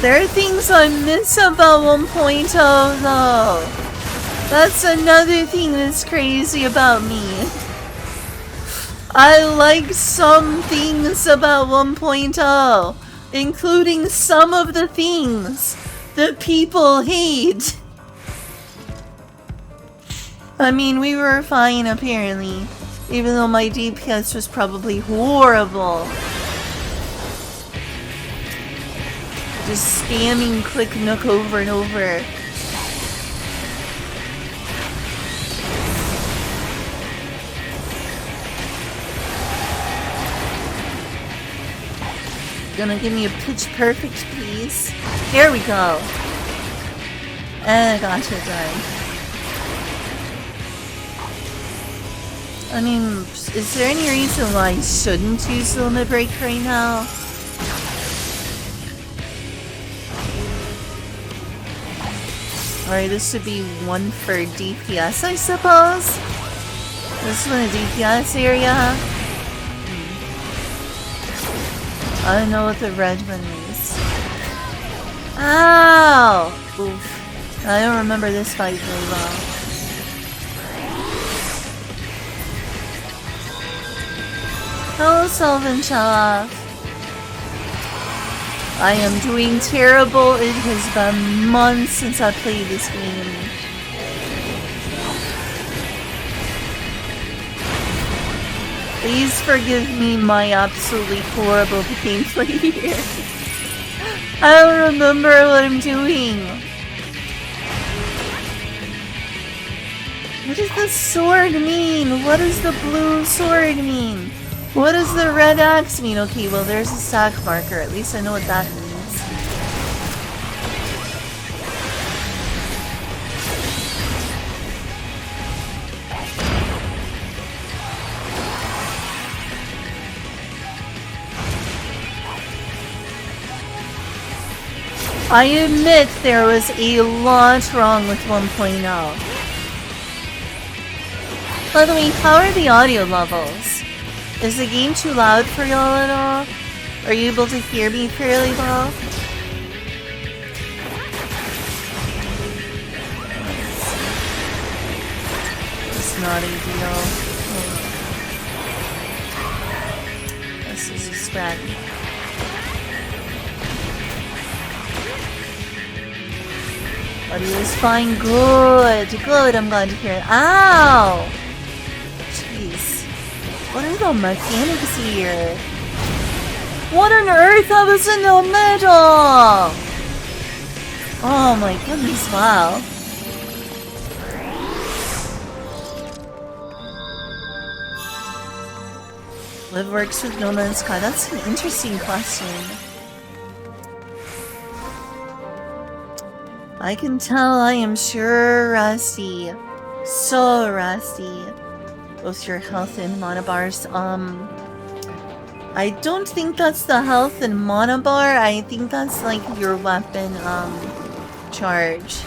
There are things I miss about 1.0 though. That's another thing that's crazy about me. I like some things about 1.0, including some of the things that people hate. I mean, we were fine apparently, even though my DPS was probably horrible. Just spamming Click Nook over and over. Gonna give me a pitch perfect, please. There we go. And I got it done. I mean, is there any reason why I shouldn't use the limit break right now? Alright, this should be one for DPS, I suppose? This one a DPS area? I don't know what the red one is. Ow! Oof. I don't remember this fight very well. Hello, Sylvan Shelf. I am doing terrible. It has been months since I played this game. Please forgive me my absolutely horrible gameplay here. I don't remember what I'm doing. What does the sword mean? What does the blue sword mean? What does the red axe mean? Okay, well there's a stack marker. At least I know what that means. I admit there was a lot wrong with 1.0. By the way, how are the audio levels? Is the game too loud for y'all at all? Are you able to hear me fairly well? It's not ideal. This is a spread. Audio is fine. Good. Good. I'm glad to hear it. Ow! Jeez. What are the mechanics here? What on earth? I was in the middle! Oh my goodness, wow. Live works with No Man's Sky. That's an interesting question. I can tell I am sure rusty. So rusty. Both your health and mana bars. I don't think that's the health and mana bar. I think that's like your weapon charge.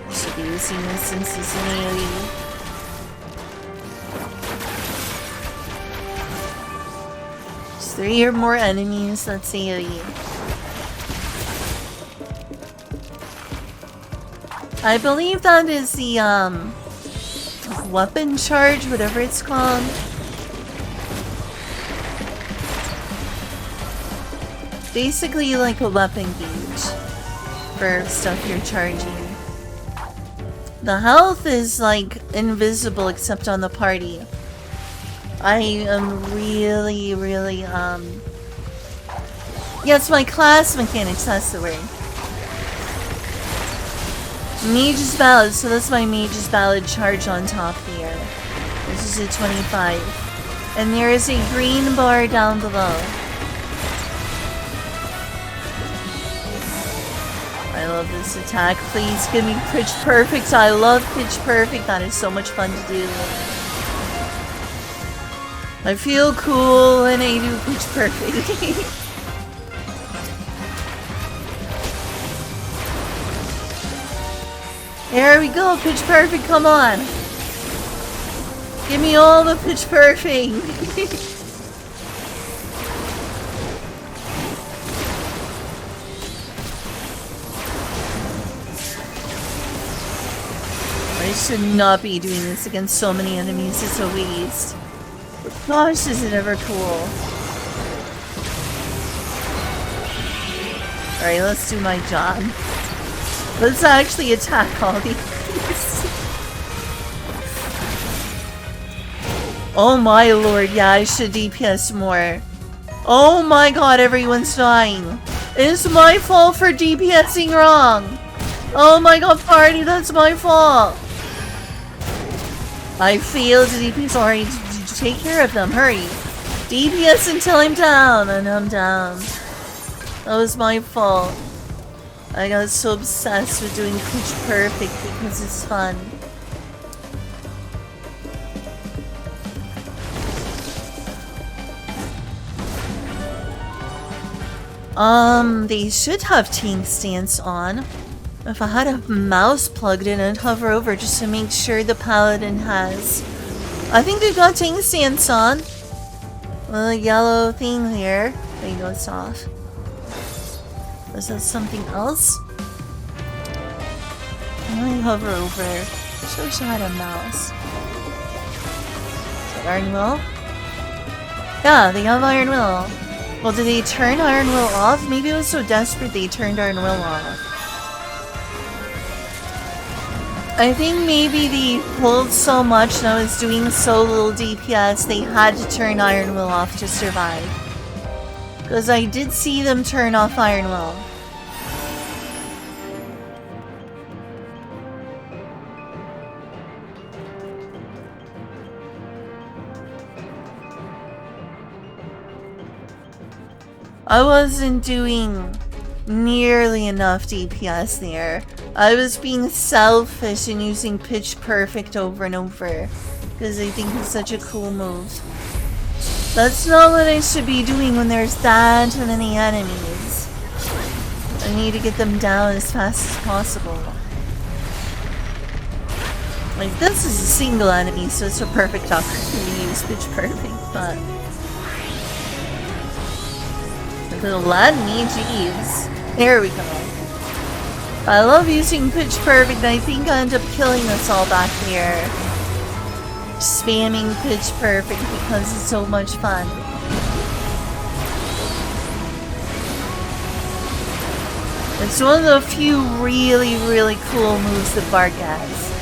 You should be using this since it's an AoE. Just 3 or more enemies, that's AoE. I believe that is the weapon charge, whatever it's called. Basically like a weapon gauge for stuff you're charging. The health is like invisible except on the party. I am really yes, my class mechanics, that's the word. Mage's Ballad, so that's my Mage's Ballad charge on top here. This is a 25. And there is a green bar down below. I love this attack. Please give me pitch perfect. I love pitch perfect. That is so much fun to do. I feel cool when I do pitch perfect. There we go, pitch perfect, come on. Give me all the pitch perfect. I should not be doing this against so many enemies, it's a waste. Gosh, is it ever cool. Alright, let's do my job. Let's actually attack all these. Oh my lord, yeah, I should DPS more. Oh my god, everyone's dying. It's my fault for DPSing wrong. Oh my god, party, that's my fault. I failed to DPS. Alright, take care of them, hurry. DPS until I'm down, and I'm down. That was my fault. I got so obsessed with doing pitch perfect because it's fun. They should have tank stance on. If I had a mouse plugged in, I'd hover over just to make sure the paladin has. I think they've got tank stance on. The yellow thing there. There you go, it's off. Is that something else? Let me hover over. I wish I had a mouse. Is that Iron Will? Yeah, they have Iron Will. Well, did they turn Iron Will off? Maybe it was so desperate they turned Iron Will off. I think maybe they pulled so much and I was doing so little DPS they had to turn Iron Will off to survive. Because I did see them turn off Iron Will. I wasn't doing nearly enough DPS there. I was being selfish and using pitch perfect over and over. Because I think it's such a cool move. That's not what I should be doing when there's that many enemies. I need to get them down as fast as possible. Like, this is a single enemy, so it's a perfect opportunity to use pitch perfect, but... It'll let me, jeez. There we go. I love using pitch perfect, I think I end up killing us all back here. Spamming pitch perfect because it's so much fun. It's one of the few really cool moves that Bart has.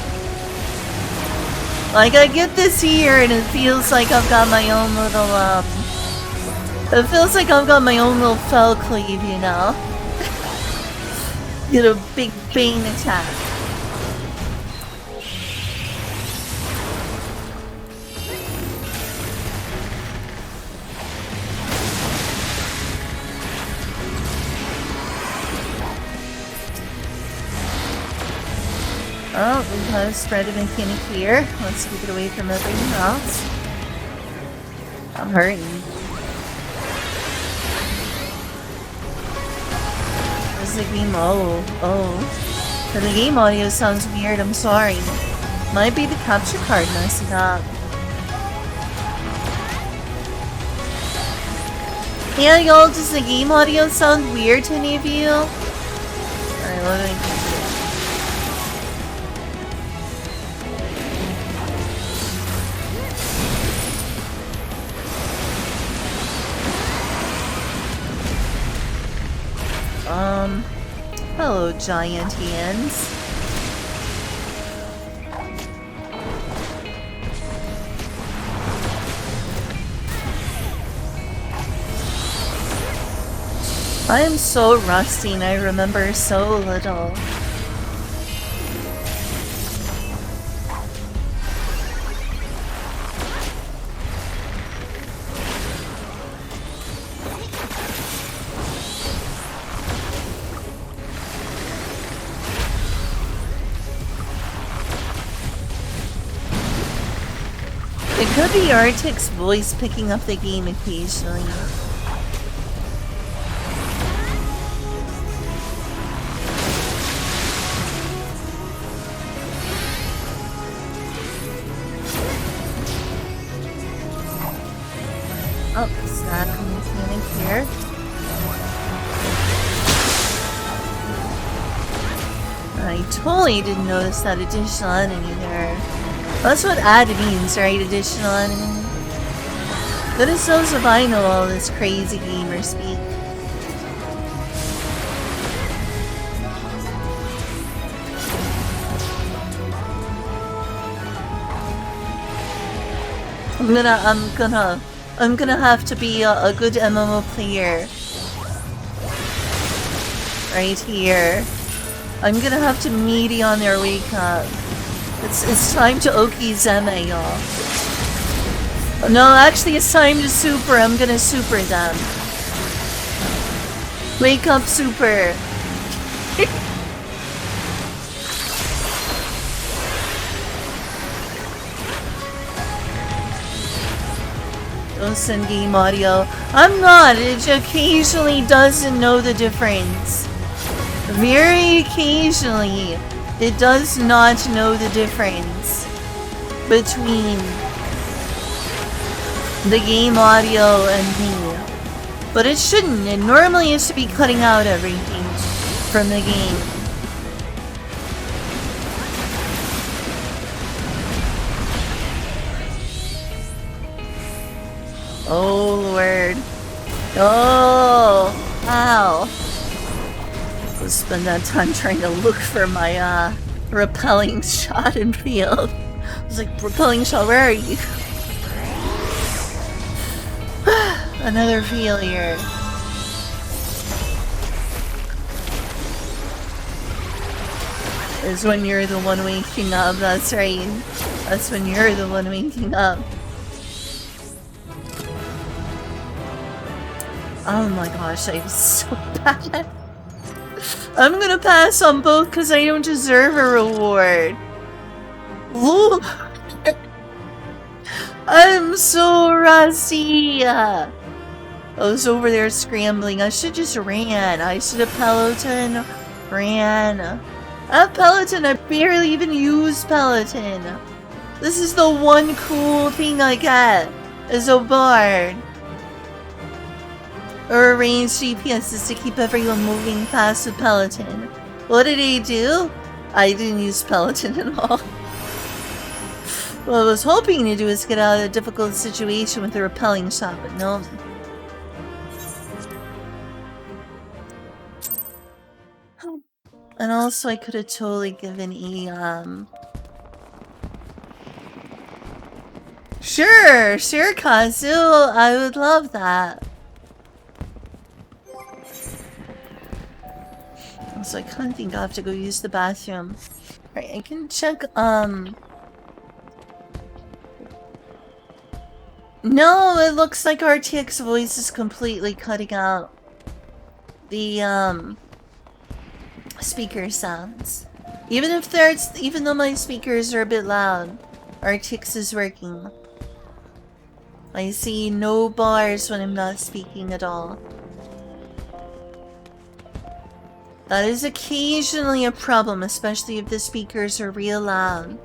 Like, I get this here and it feels like I've got my own little, it feels like I've got my own little fell cleave, you know? Get a big bane attack. Oh, we got a spread of mechanic here. Let's keep it away from everything else. I'm hurting. The game, the game audio sounds weird, I'm sorry. Might be the capture card messing up. Yeah, y'all, does the game audio sound weird to any of you? Alright, let me... Hello, giant hands. I am so rusty and I remember so little. Could be Arctic's voice picking up the game occasionally. Oh, snack mechanic here. I totally didn't notice that additional enemy there. That's what add means, right? Additional enemy. Goodness knows if I know all this crazy gamer speak. I'm gonna have to be a good MMO player. Right here. I'm gonna have to meaty on their wake up. It's time to Oki Zeme, y'all. No, actually it's time to super. I'm gonna super them. Wake up, super. Don't send game audio. I'm not. It occasionally doesn't know the difference. Very occasionally, it does not know the difference between the game audio and me. But it shouldn't. It normally is to be cutting out everything from the game. Oh, Lord. Oh, ow. I'll spend that time trying to look for my, repelling shot in field. I was like, repelling shot, where are you? Another failure. Is when you're the one waking up, that's right. That's when you're the one waking up. Oh my gosh, I'm so bad. I'm gonna pass on both because I don't deserve a reward. Ooh. I'm so rusty. I was over there scrambling. I should just ran. I should have Peloton. Ran. I have Peloton. I barely even use Peloton. This is the one cool thing I get. Is a bard. Or a ranged GPS is to keep everyone moving fast with Peloton. What did he do? I didn't use Peloton at all. What I was hoping to do is get out of a difficult situation with a repelling shot, but no. And also I could have totally given a, Sure, Kazu, I would love that. So I kind of think I'll have to go use the bathroom. Right, I can check, No, it looks like RTX voice is completely cutting out the, speaker sounds. Even though my speakers are a bit loud, RTX is working. I see no bars when I'm not speaking at all. That is occasionally a problem, especially if the speakers are real loud.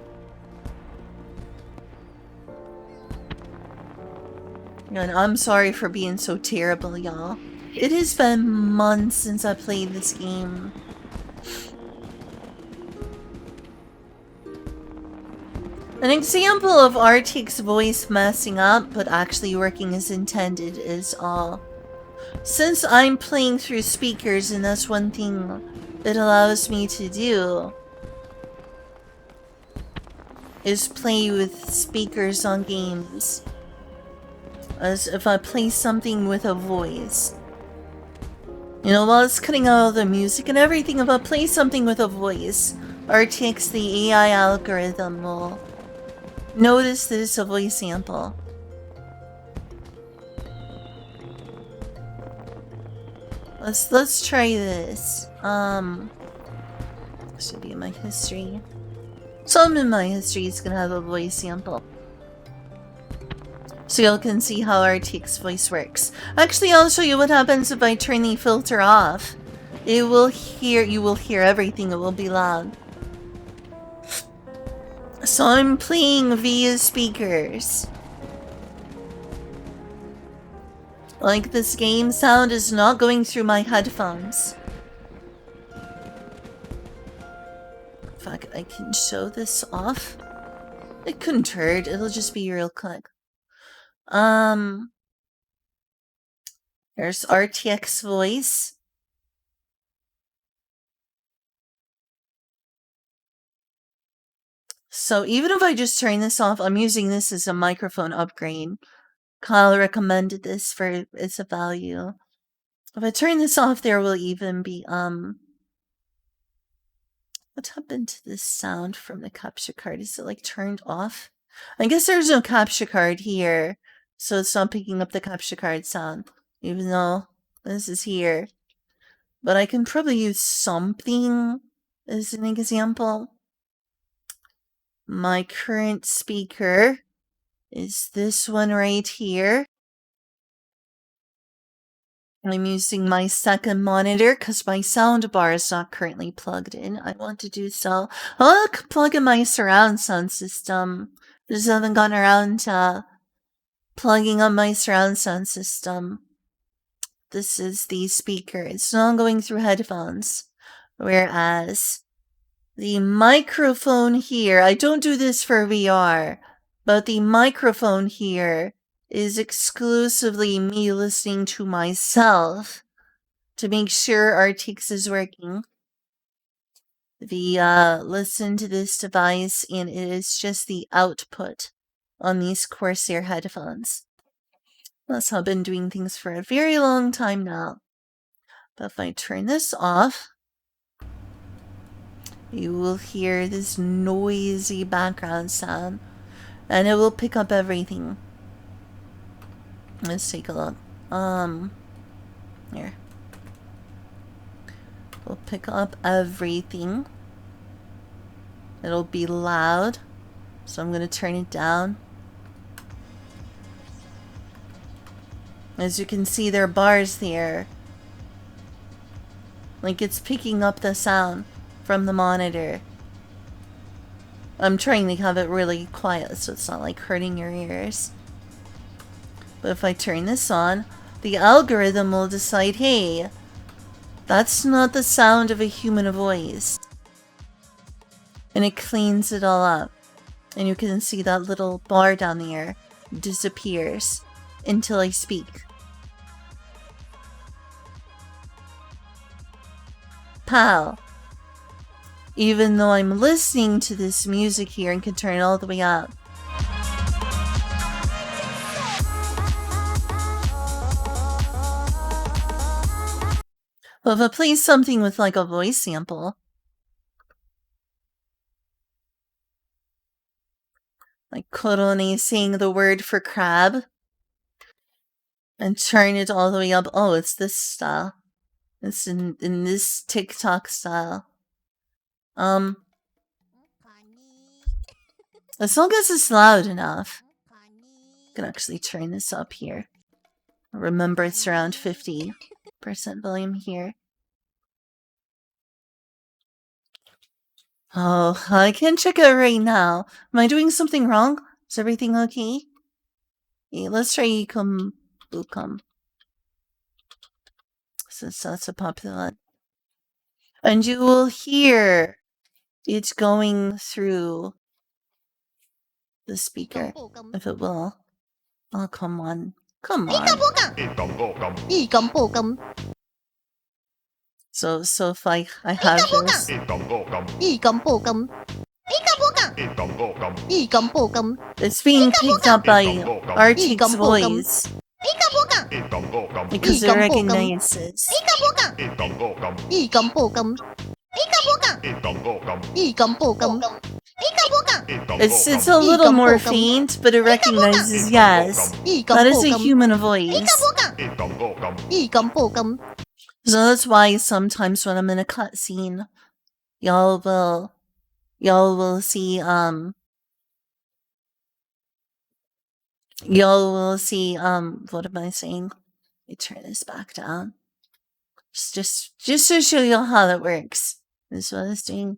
And I'm sorry for being so terrible, y'all. It has been months since I played this game. An example of RTX voice messing up, but actually working as intended is since I'm playing through speakers, and that's one thing it allows me to do, is play with speakers on games. As if I play something with a voice. You know, while it's cutting out all the music and everything, if I play something with a voice, RTX, the AI algorithm, will notice that it's a voice sample. Let's try this. Should be in my history. Some in my history is gonna have a voice sample. so y'all can see how RTX voice works. Actually, I'll show you what happens if I turn the filter off. You will hear everything. It will be loud. So I'm playing via speakers. Like, this game sound is not going through my headphones. Fuck, I can show this off. It couldn't hurt. It'll just be real quick. There's RTX voice. So even if I just turn this off, I'm using this as a microphone upgrade. Kyle recommended this for its value. If I turn this off, there will even be, what happened to this sound from the capture card? Is it, like, turned off? I guess there's no capture card here, so it's not picking up the capture card sound, even though this is here. But I can probably use something as an example. My current speaker is this one right here. I'm using my second monitor because my sound bar is not currently plugged in. I want to do so. I'll plug in my surround sound system. I just haven't gotten around to plugging up my surround sound system. This is the speaker. It's not going through headphones. Whereas the microphone here, I don't do this for VR, but the microphone here is exclusively me listening to myself to make sure RTX is working. Listen to this device, and it is just the output on these Corsair headphones. That's how I've been doing things for a very long time now. But if I turn this off, you will hear this noisy background sound, and it will pick up everything. Let's take a look. Here. We'll pick up everything. It'll be loud, so I'm going to turn it down. As you can see, there are bars there. Like, it's picking up the sound from the monitor. I'm trying to have it really quiet so it's not like hurting your ears. But if I turn this on, the algorithm will decide, hey, that's not the sound of a human voice. And it cleans it all up. And you can see that little bar down there disappears until I speak. Pow. Even though I'm listening to this music here and can turn it all the way up. But if I play something with like a voice sample, like Korone saying the word for crab, and turn it all the way up, oh, it's this style. It's in this TikTok style. As long as it's loud enough. I can actually turn this up here. Remember, it's around 50% volume here. Oh, I can check it right now. Am I doing something wrong? Is everything okay? Yeah, let's try Ikum Bukum. Since that's a popular one. And you will hear it going through the speaker, if it will. Oh, come on. Come on. So if I have this. It's being picked up by RTX voice. Because it recognizes. It's a little more faint, but it recognizes, yes, that is a human voice. So that's why sometimes when I'm in a cutscene, y'all will see Y'all will see, what am I saying? Let me turn this back down. Just to show y'all how that works. This is what I was doing.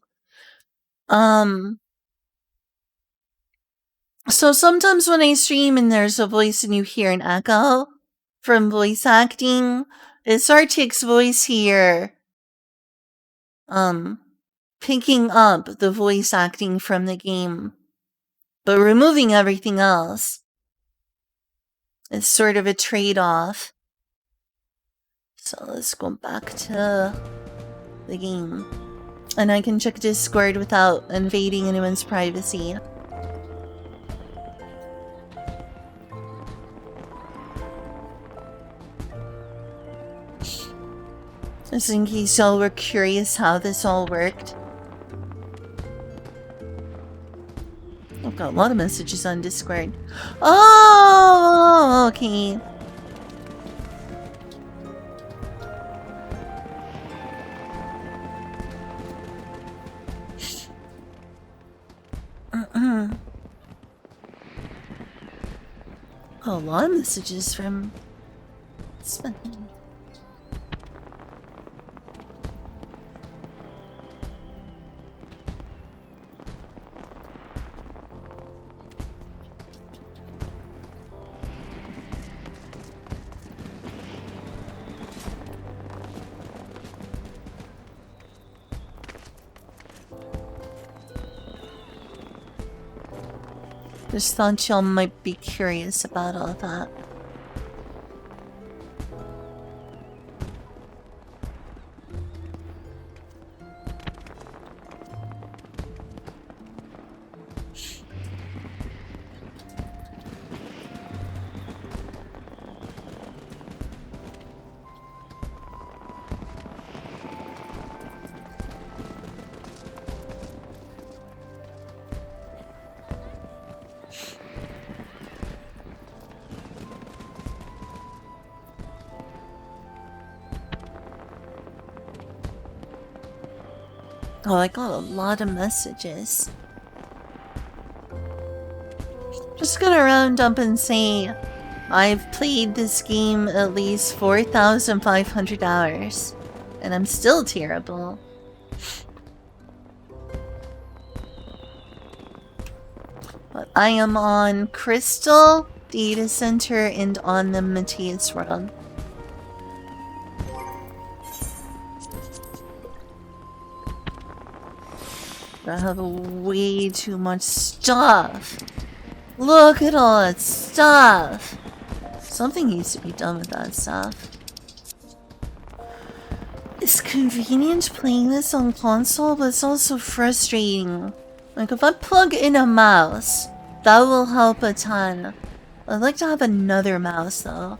So sometimes when I stream and there's a voice and you hear an echo from voice acting, it's Arctic's voice here, picking up the voice acting from the game, but removing everything else. It's sort of a trade-off. So let's go back to the game. And I can check Discord without invading anyone's privacy. Just in case y'all were curious how this all worked. I've got a lot of messages on Discord. Oh, okay. A lot of messages from Sven. Just thought y'all might be curious about all that. Oh, I got a lot of messages. Just gonna round up and say I've played this game at least 4,500 hours, and I'm still terrible. But I am on Crystal Data Center and on the Matthias Run. I have way too much stuff. Look at all that stuff. Something needs to be done with that stuff. It's convenient playing this on console, but it's also frustrating. Like, if I plug in a mouse, that will help a ton. I'd like to have another mouse, though.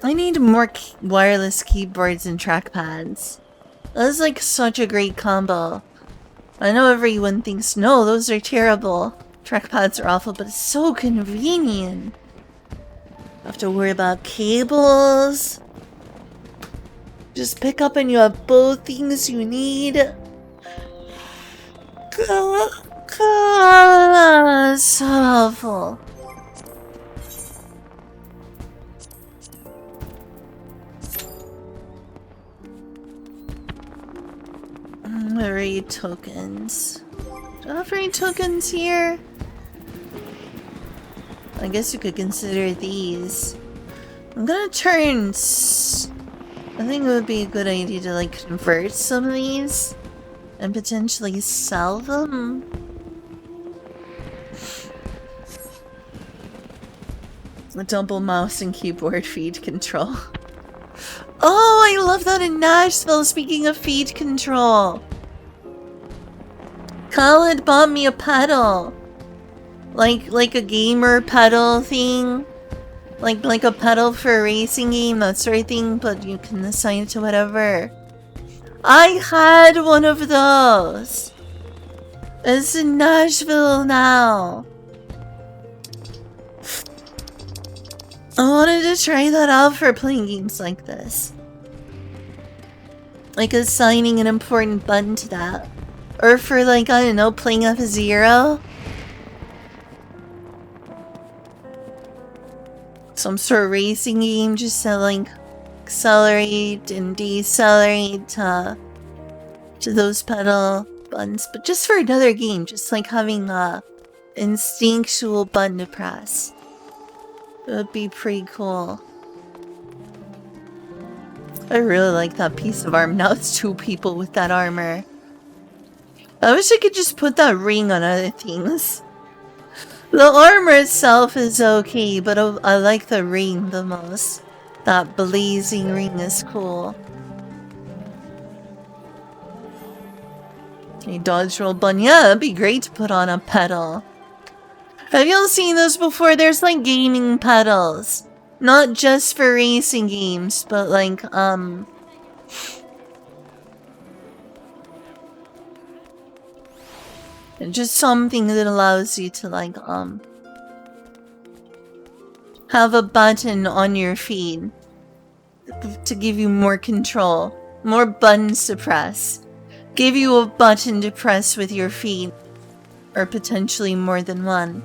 I need more wireless keyboards and trackpads. That's like such a great combo. I know everyone thinks, no, those are terrible. Trackpads are awful, but it's so convenient. Don't have to worry about cables. Just pick up and you have both things you need. So helpful. Raid tokens. Do I have raid tokens here? I guess you could consider these. I'm gonna turn. I think it would be a good idea to like convert some of these and potentially sell them. A double mouse and keyboard feed control. Oh, I love that in Nashville, speaking of feed control. Khaled bought me a pedal. Like a gamer pedal thing. Like a pedal for a racing game, that sort of thing, but you can assign it to whatever. I had one of those. It's in Nashville now. I wanted to try that out for playing games like this. Like assigning an important button to that. Or for like, I don't know, playing F-Zero. some sort of racing game just to like accelerate and decelerate to those pedal buttons, but just for another game, just like having a instinctual button to press. It would be pretty cool. I really like that piece of armor. Now it's 2 people with that armor. I wish I could just put that ring on other things. The armor itself is okay, but I like the ring the most. That blazing ring is cool. A dodge roll button. Yeah, that'd be great to put on a pedal. Have you all seen those before? There's like gaming pedals. Not just for racing games, but like, and just something that allows you to like, have a button on your feet to give you more control, more buttons to press. Give you a button to press with your feet, or potentially more than one.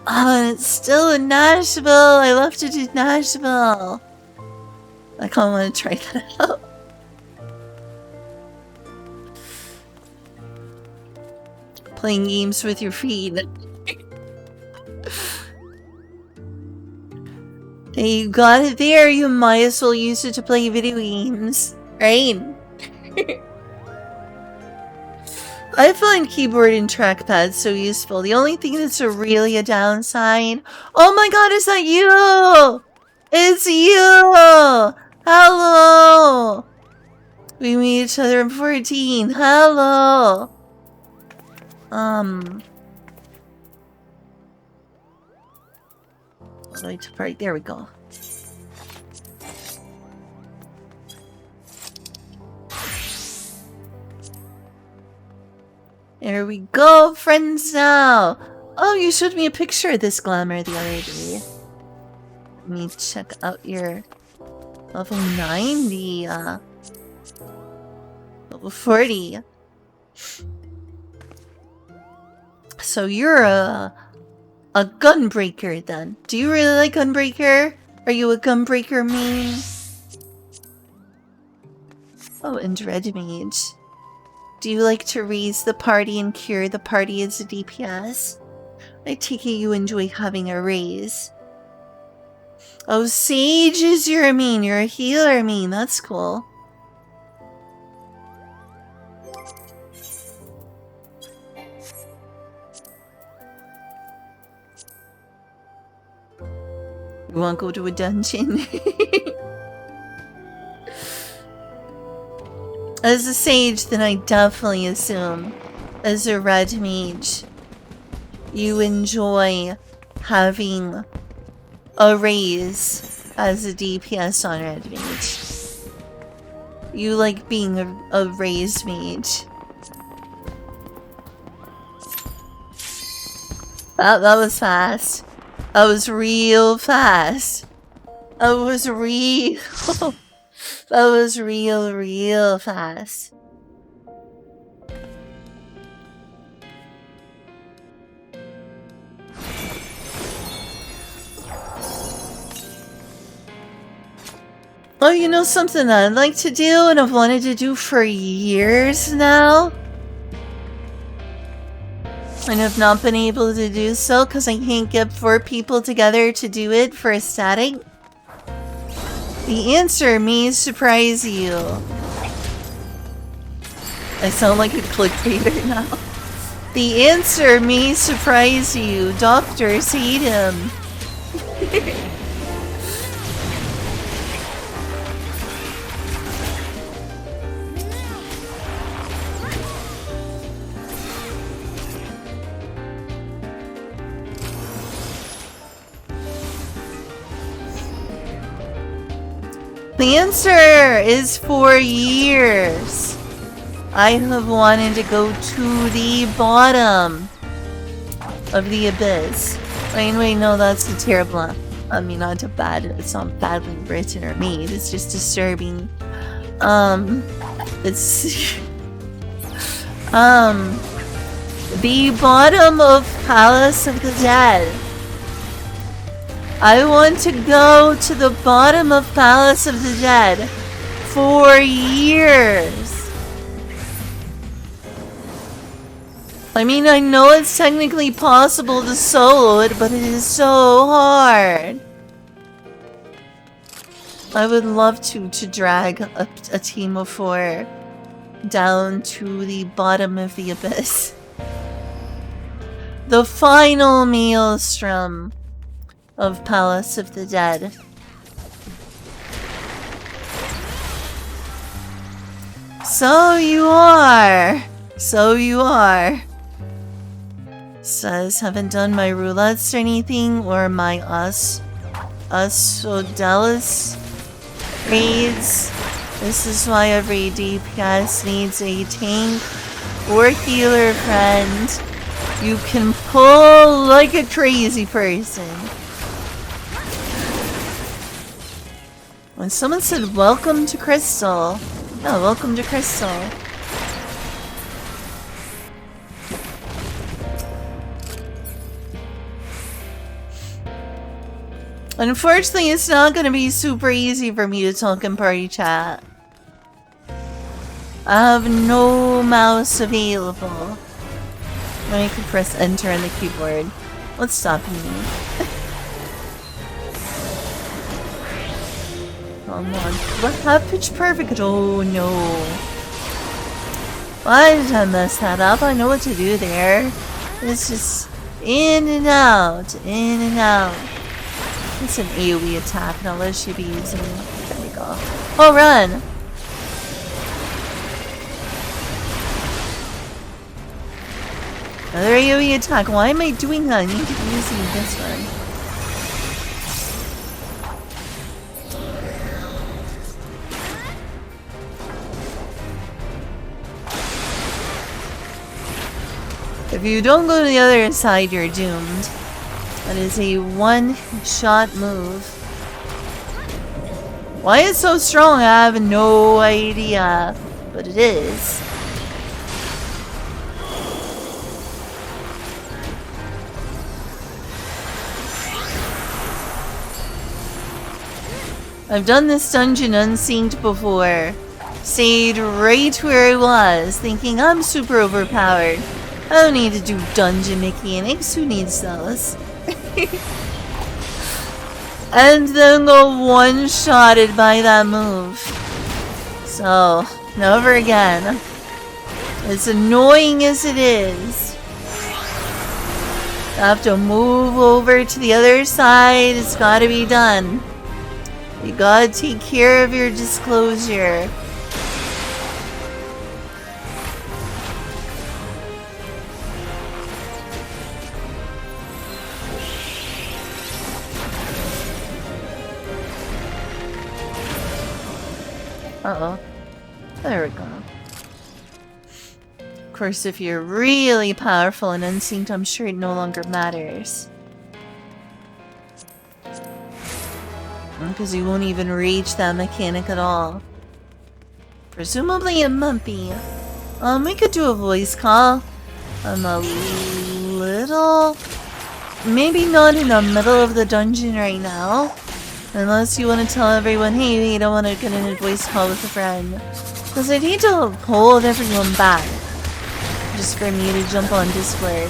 Oh, and it's still in Nashville. I love to do Nashville. I kind of want to try that out. Playing games with your feet. Hey, you got it there. You might as well use it to play video games, right? I find keyboard and trackpad so useful. The only thing that's really a downside... Oh my god, is that you? It's you! Hello! We meet each other in 14. Hello! Wait to break. There we go. There we go, friends now! Oh, you showed me a picture of this glamour the other day. Let me check out your level 90, level 40. So you're a gunbreaker then. Do you really like Gunbreaker? Are you a Gunbreaker main? Oh, and Red Mage. Do you like to raise the party and cure the party as a DPS? I take it you enjoy having a raise. Oh, Sage is your main. You're a healer main. That's cool. You want to go to a dungeon? As a sage, then I definitely assume, as a red mage, you enjoy having a raise as a DPS on red mage. You like being a raised mage. That was fast. That was real fast. That was real... That was real fast. Oh, you know something that I'd like to do and I've wanted to do for years now? And have not been able to do so because I can't get 4 people together to do it for a static? The answer may surprise you. I sound like a clickbaiter now. The answer may surprise you. Doctors hate him. The answer is for years. I have wanted to go to the bottom of the abyss. Wait, no, that's a terrible... I mean, not a bad... It's not badly written or made. It's just disturbing. It's... the bottom of Palace of the Dead. I want to go to the bottom of Palace of the Dead for years. I mean, I know it's technically possible to solo it, but it is so hard. I would love to drag a team of 4 down to the bottom of the abyss. The final maelstrom of Palace of the Dead. So you are. So you are. Says, haven't done my roulettes or anything, or my Odalis raids. This is why every DPS needs a tank or healer friend. You can pull like a crazy person. When someone said, welcome to Crystal. Oh, welcome to Crystal. Unfortunately, it's not going to be super easy for me to talk in party chat. I have no mouse available. I can press enter on the keyboard. What's stopping me? Come on. What happened? Pitch perfect. Oh no. Why did I mess that up? I know what to do there. It's just in and out. In and out. It's an AoE attack. Now what should be using? There we go. Oh, run! Another AoE attack. Why am I doing that? I need to be using this one. If you don't go to the other side, you're doomed. That is a one-shot move. Why it's so strong, I have no idea. But it is. I've done this dungeon unsynced before. Stayed right where I was, thinking I'm super overpowered. I don't need to do dungeon mechanics. Who needs those? And then go one-shotted by that move. So, never again. As annoying as it is. I have to move over to the other side. It's gotta be done. You gotta take care of your disclosure. Uh-oh. There we go. Of course, if you're really powerful and unsynced, I'm sure it no longer matters. Because you won't even reach that mechanic at all. Presumably it might be. We could do a voice call. I'm a little... Maybe not in the middle of the dungeon right now. Unless you want to tell everyone, hey, wait, I want to get in a voice call with a friend. Because I need to hold everyone back. Just for me to jump on Discord.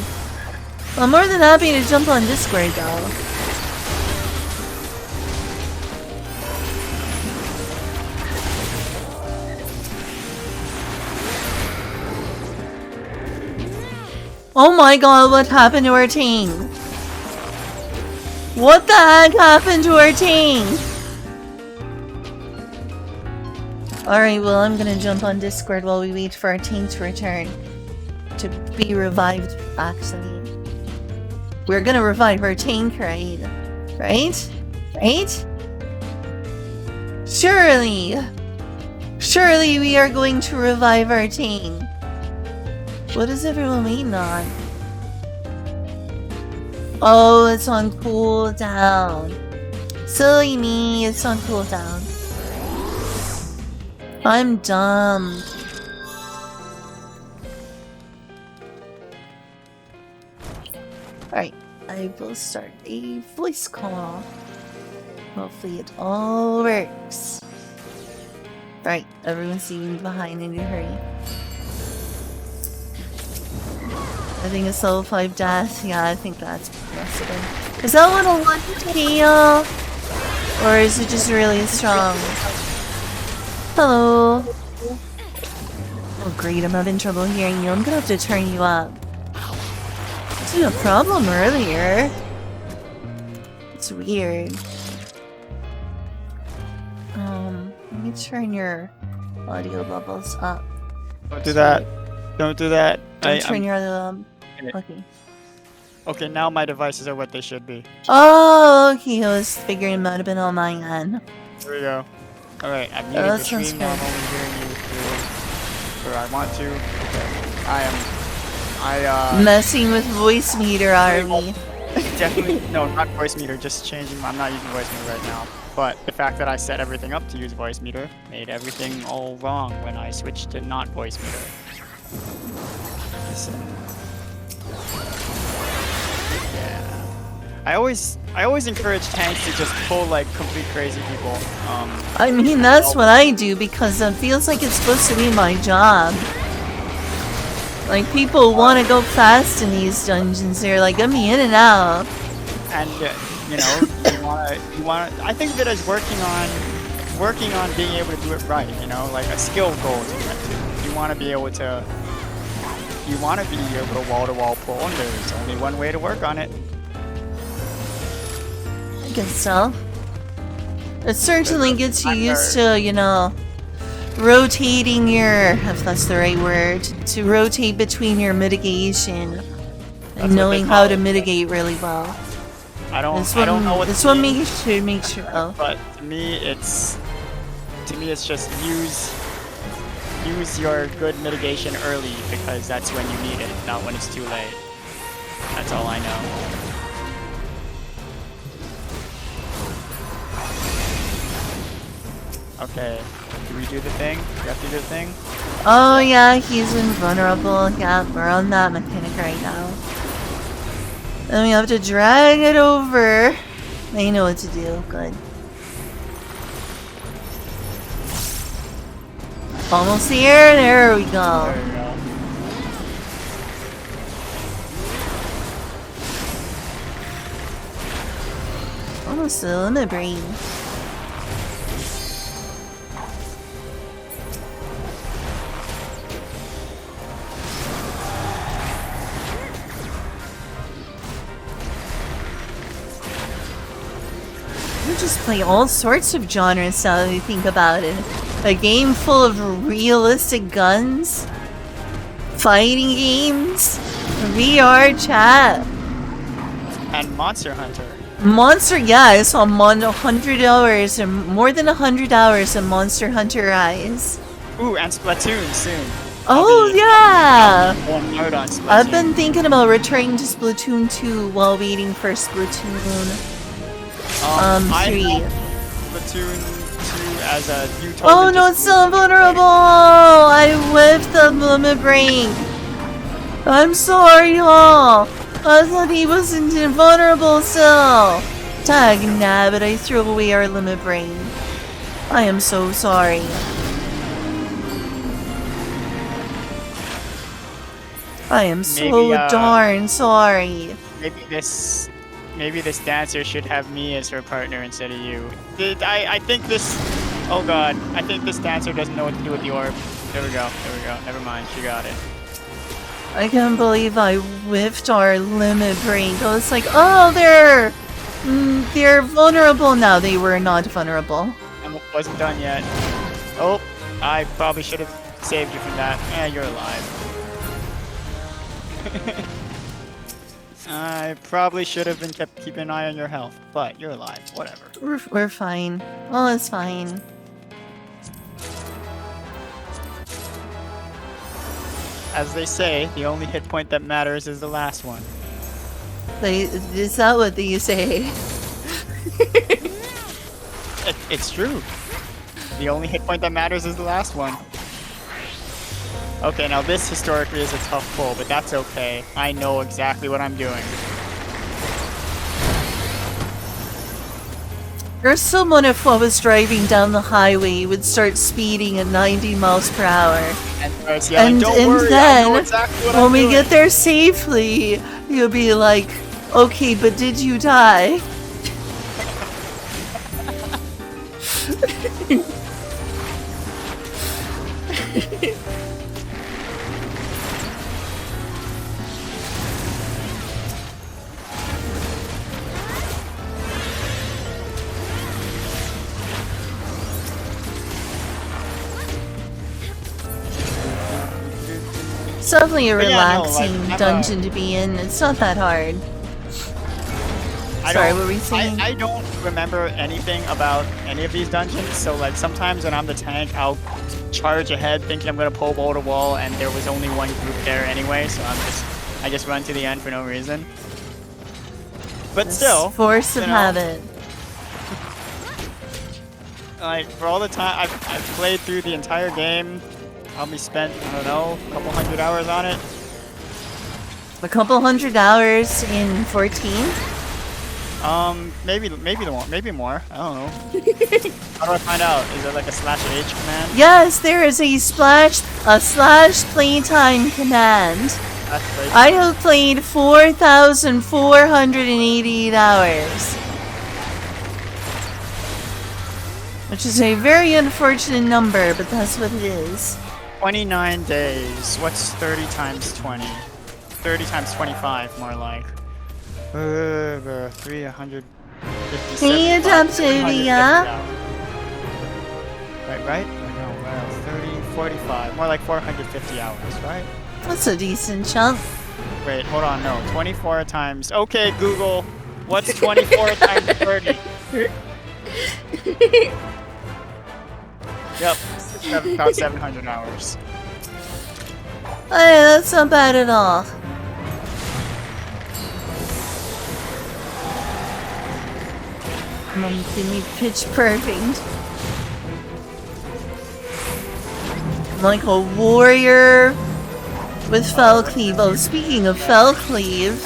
Well, I'm more than happy to jump on Discord though. Oh my god, what happened to our team? What the heck happened to our team? Alright, well, I'm gonna jump on Discord while we wait for our team to return. To be revived, actually. We're gonna revive our tank, right? Right? Right? Surely! Surely we are going to revive our tank. What is everyone waiting on? Oh, it's on cooldown. Silly me, it's on cooldown. I'm dumb. Alright, I I will start a voice call. Hopefully it all works. Right, everyone's leaving behind in a hurry. I think it's level 5 death. Yeah, I think that's possible. Is that one a one tail? Or is it just really strong? Hello. Oh great, I'm having trouble hearing you. I'm gonna have to turn you up. This was a problem earlier. It's weird. Let me turn your audio levels up. Don't do that. Don't do that. Don't turn your okay. Okay, now my devices are what they should be. Oh, okay. I was figuring it might have been on my end. There we go. Alright, I've muted the stream. Now I'm only hearing you through where I want to. Okay. Messing with voice meter, are we? Definitely, no, not voice meter, just changing. I'm not using voice meter right now. But the fact that I set everything up to use voice meter made everything all wrong when I switched to not voice meter. Listen. Yeah. I always encourage tanks to just pull like complete crazy people. I mean, that's what I do because it feels like it's supposed to be my job. Like, people want to go fast in these dungeons. They're like, get me in and out. And you know, you want. I think of it as working on being able to do it right. You know, like a skill goal to get to. You want to be able to wall-to-wall pull, and there's only one way to work on it. I guess so. It certainly gets you used to, you know, rotating your, if that's the right word, to rotate between your mitigation and knowing how to mitigate really well. I don't know what this one makes sure. Oh. But to me it's just use your good mitigation early because that's when you need it, not when it's too late. That's all I know. Okay, do we do the thing? We have to do the thing? Oh yeah, he's invulnerable. Yeah, we're on that mechanic right now. Then we have to drag it over. They know what to do. Good. Almost here. There we go. There we go. Almost the limit brain. You just play all sorts of genres now that you think about it. A game full of realistic guns, fighting games, VR chat, And Monster Hunter. Yeah, I saw 100 hours or more than 100 hours of Monster Hunter Rise. Ooh, and Splatoon soon. Oh yeah! One note on Splatoon. I've been thinking about returning to Splatoon 2 while waiting for Splatoon 3. I Splatoon 2 as a you told Oh me no, just- it's still vulnerable! I whiffed the limit break. I'm sorry, y'all. I thought he wasn't invulnerable still. Tag nabbit, I threw away our limit brain. I am so sorry. I am so darn sorry. Maybe this dancer should have me as her partner instead of you. I think this. Oh god, I think this dancer doesn't know what to do with the orb. There we go. Never mind, she got it. I can't believe I whiffed our limit break. I was like, oh, they're vulnerable now. They were not vulnerable. I wasn't done yet. Oh, I probably should have saved you from that. You're alive. I probably should have been keeping an eye on your health, but you're alive. Whatever. We're fine. All is fine. As they say, the only hit point that matters is the last one. Is that what they say? It's true. The only hit point that matters is the last one. Okay, now this historically is a tough pull, but that's okay. I know exactly what I'm doing. Or someone, if I was driving down the highway, would start speeding at 90 miles per hour. And starts yelling, "Don't worry, I know exactly what when I'm we doing." get there safely, you'll be like, okay, but did you die? It's definitely a relaxing dungeon to be in. It's not that hard. Sorry, what were you saying? I don't remember anything about any of these dungeons, so like sometimes when I'm the tank, I'll charge ahead thinking I'm gonna pull the wall, and there was only one group there anyway, so I just run to the end for no reason. But still, force of habit. Like for all the time I've played through the entire game, probably spent, I don't know, a couple hundred hours on it. A couple hundred hours in 14? Maybe more. I don't know. How do I find out? Is there like a /H command? Yes, there is a slash playtime command. I have played 4,488 hours. Which is a very unfortunate number, but that's what it is. 29 days. What's 30 times 20? 30 times 25, more like. 357. Hey, Adaptivia. Right? No, 30, 45. More like 450 hours, right? That's a decent chunk. Wait, hold on, no. 24 times... Okay, Google. What's 24 times 30? Yep, about 700 hours. Hey, that's not bad at all. Give me pitch perfect. I'm like a warrior with fell cleave. Oh, speaking of fell cleave,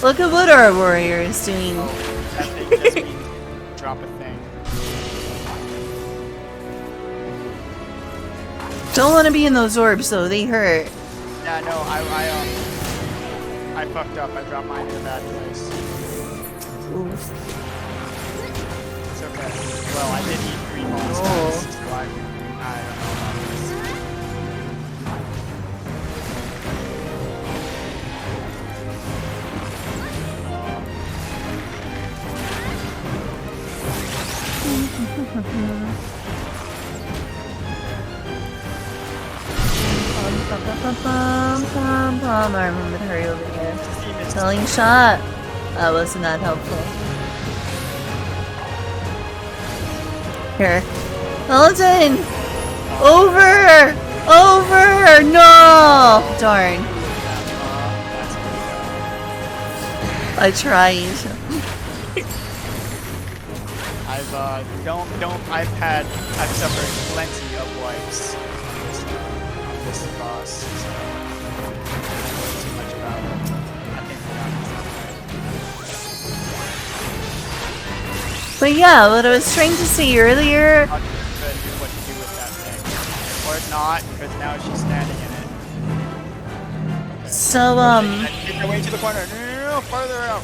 look at what our warrior is doing. That thing just means drop a thing. Don't want to be in those orbs though, they hurt. Yeah, no, I fucked up. I dropped mine in a bad place. Oof. It's okay. Well, I did eat 3 monsters, so I don't know about this. I remember to hurry over here. Selling shot. That wasn't that helpful. Here. Paladin! Over! Over! No! Darn. I tried. I've suffered plenty of wipes on this boss, so I don't know too much about it. I think we're But yeah, what I was trying to say earlier. not sure what to do with that thing. Or not, because now she's standing in it. So, Take her way to the corner. No, farther out.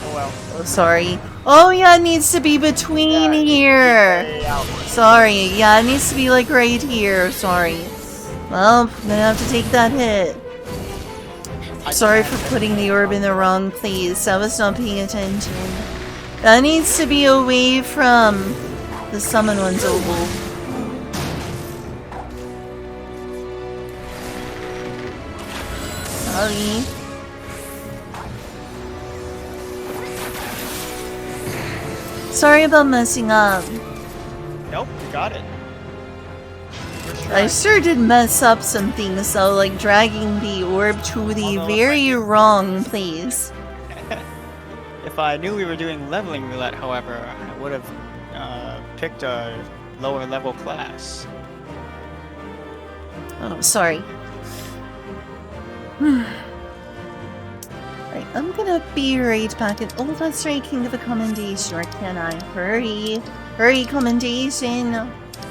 Oh well. Oh, sorry. Oh yeah, it needs to be between here. Sorry. Yeah, it needs to be like right here. Sorry. Well, I'm gonna have to take that hit. Sorry for putting the orb in the wrong place. I was not paying attention. That needs to be away from the summon one's oval. Sorry. Sorry about messing up. Nope, you got it. I sure did mess up some things though, like dragging the orb to the very wrong place. If I knew we were doing leveling roulette, however, I would have picked a lower level class. Oh, sorry. Right, I'm gonna be right back. And oh, that's right, King of a Commendation, or can I? Hurry. Hurry, Commendation.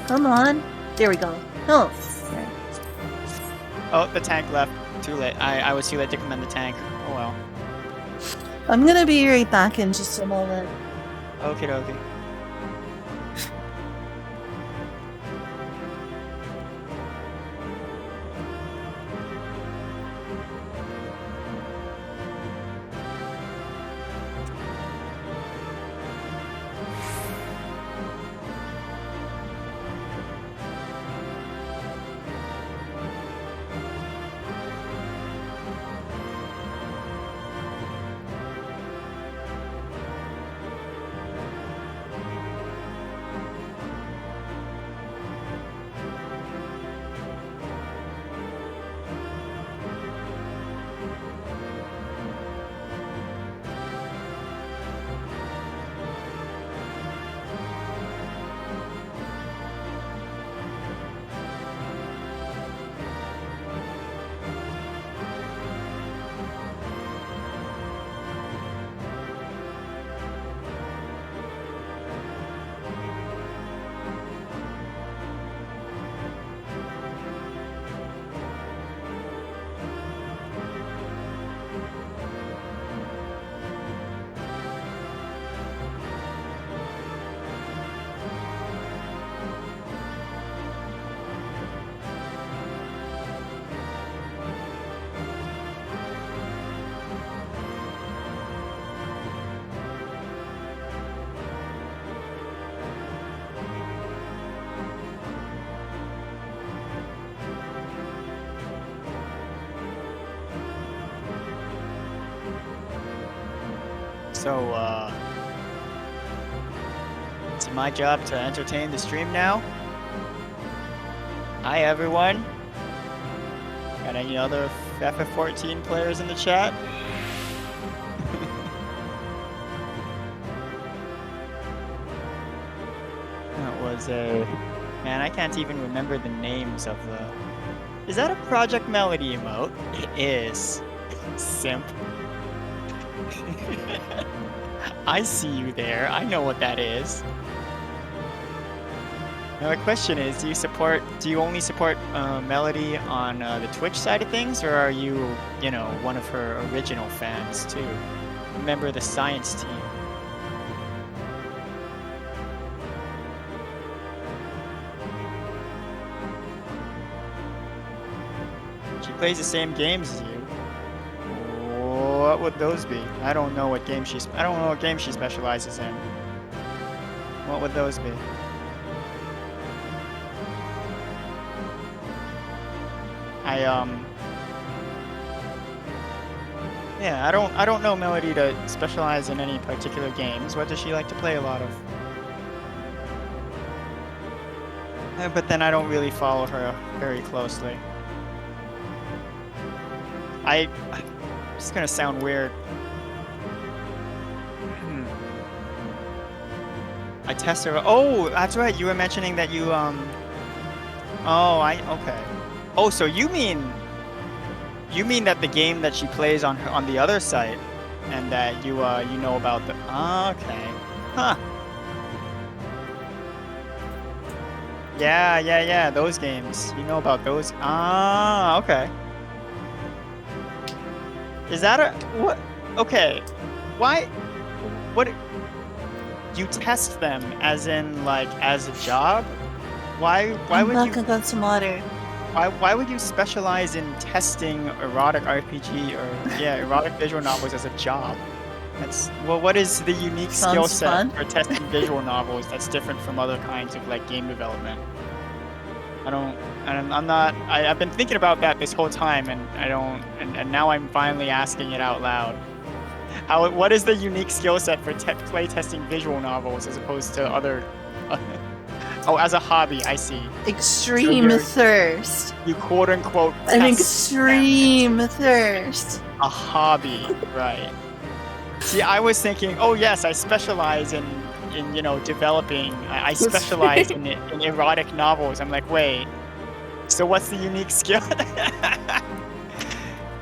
Come on. There we go. Oh, there. Oh, the tank left. Too late. I was too late to commend the tank. Oh well. I'm gonna be right back in just a moment. Okie dokie. So, it's my job to entertain the stream now. Hi, everyone. Got any other FF14 players in the chat? That was a... Man, I can't even remember the names of the... Is that a Project Melody emote? It is. Simp. I see you there. I know what that is. Now the question is, do you only support Melody on the Twitch side of things, or are you, one of her original fans too? Member of the science team. She plays the same games as you. What would those be? I don't know what game she specializes in. What would those be? Yeah, I don't know Melody to specialize in any particular games. What does she like to play a lot of? But then I don't really follow her very closely. It's gonna sound weird. I test her. Oh, that's right. You were mentioning that you okay. Oh, so you mean that the game that she plays on the other site, and that you know about the... Okay. Huh. Yeah, those games. You know about those. Okay. Is that what? Okay. Why? What? You test them as in, like, as a job? Why would you... I'm gonna get some water. Why would you specialize in testing erotic RPG or erotic visual novels as a job? What is the unique skill set for testing visual novels that's different from other kinds of, like, game development? I've been thinking about that this whole time, and now I'm finally asking it out loud. What is the unique skill set for play testing visual novels as opposed to other? Oh, as a hobby, I see. Extreme thirst. You quote unquote. An extreme thirst. A hobby, right? See, I was thinking, oh yes, I specialize in developing. I specialize in erotic novels. I'm like, wait. So what's the unique skill?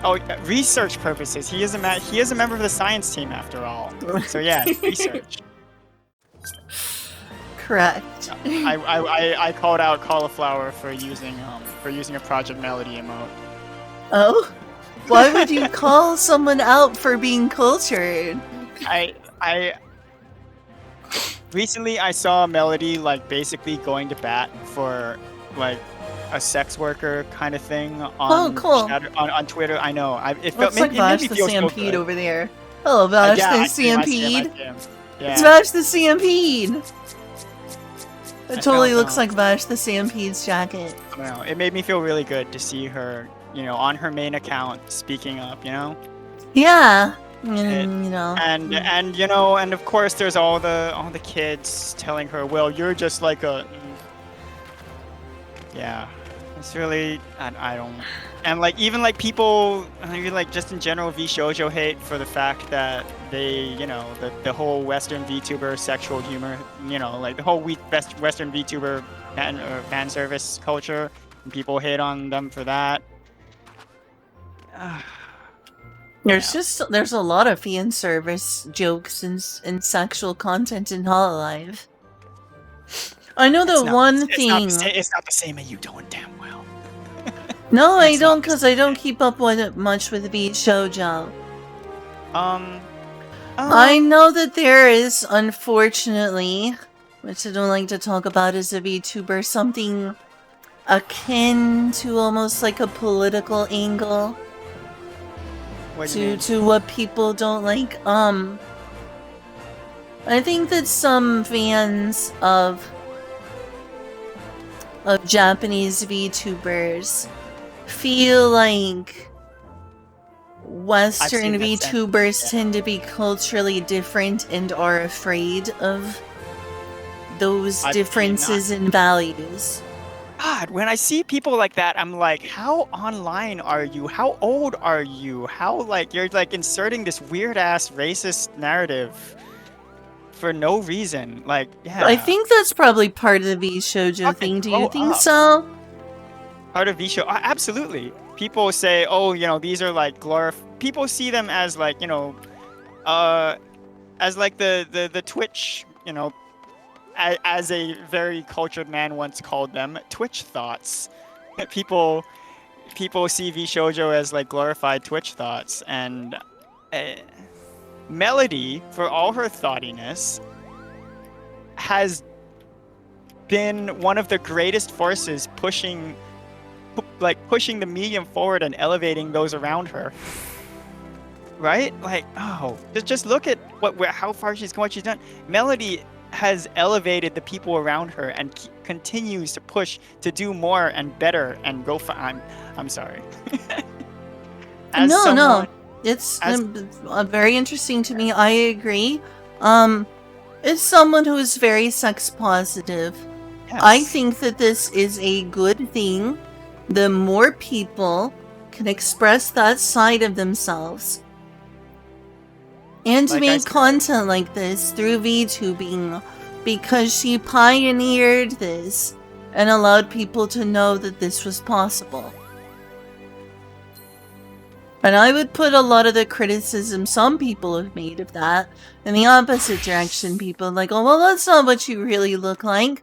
Oh, research purposes. He is a member of the science team after all. So yeah, research. Correct. I called out Cauliflower for using a Project Melody emote. Oh? Why would you call someone out for being cultured? Recently I saw Melody like basically going to bat for like a sex worker kind of thing on cool. on Twitter. I know. It Looks like Vash the Stampede over there. Hello, Vash the Stampede. It's Vash the Stampede. It totally looks like Vash the Stampede's jacket. I don't know. It made me feel really good to see her, on her main account speaking up, Yeah. And of course there's all the kids telling her, well, you're just like a yeah. It's really I don't, and like even like people, maybe like just in general VShojo hate for the fact that they, the whole Western VTuber sexual humor, like the whole Western VTuber fan service culture, and people hate on them for that. There's a lot of fan service jokes and sexual content in Hololive. I know one thing. It's not the same, and you don't damn well. No, I don't, because I don't keep up with it much with VShojo. I know that there is, unfortunately, which I don't like to talk about as a VTuber, something akin to almost like a political angle to what people don't like. I think that some fans of Japanese VTubers feel like Western VTubers tend to be culturally different and are afraid of those differences in values. God, when I see people like that, I'm like, how online are you? How old are you? How, like, you're, like, inserting this weird-ass racist narrative for no reason. Like, yeah. I think that's probably part of the VShojo thing. Do you think so? Part of VShojo? Absolutely. People say, oh, these are, like, people see them as, like, as, like, the Twitch, as a very cultured man once called them, Twitch thoughts. People see VShojo as like glorified Twitch thoughts, and Melody, for all her thoughtiness, has been one of the greatest forces pushing the medium forward and elevating those around her. Right? Like, just look at how far she's gone. What she's done. Melody has elevated the people around her and continues to push to do more and better and go for. I'm sorry. No, it's very interesting to me. I agree. As someone who is very sex positive, yes. I think that this is a good thing. The more people can express that side of themselves and to make content like this through VTubing, because she pioneered this and allowed people to know that this was possible. And I would put a lot of the criticism some people have made of that in the opposite direction. People like, oh, well, that's not what you really look like.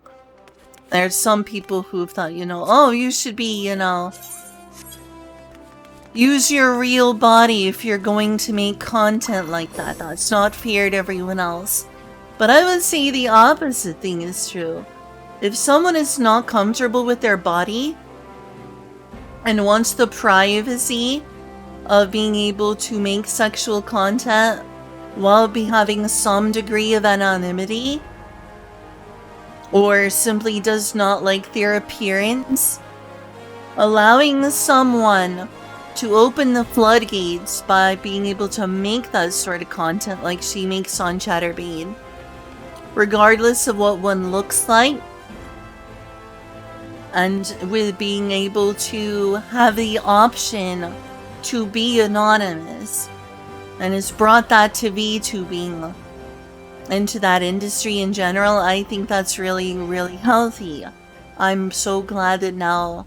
There's some people who've thought, oh, you should be, use your real body if you're going to make content like that. That's not fair to everyone else. But I would say the opposite thing is true. If someone is not comfortable with their body and wants the privacy of being able to make sexual content while having some degree of anonymity, or simply does not like their appearance, allowing someone to open the floodgates by being able to make that sort of content like she makes on Chatterbait, regardless of what one looks like, and with being able to have the option to be anonymous, and has brought that to VTubing and to that industry in general, I think that's really, really healthy. I'm so glad that now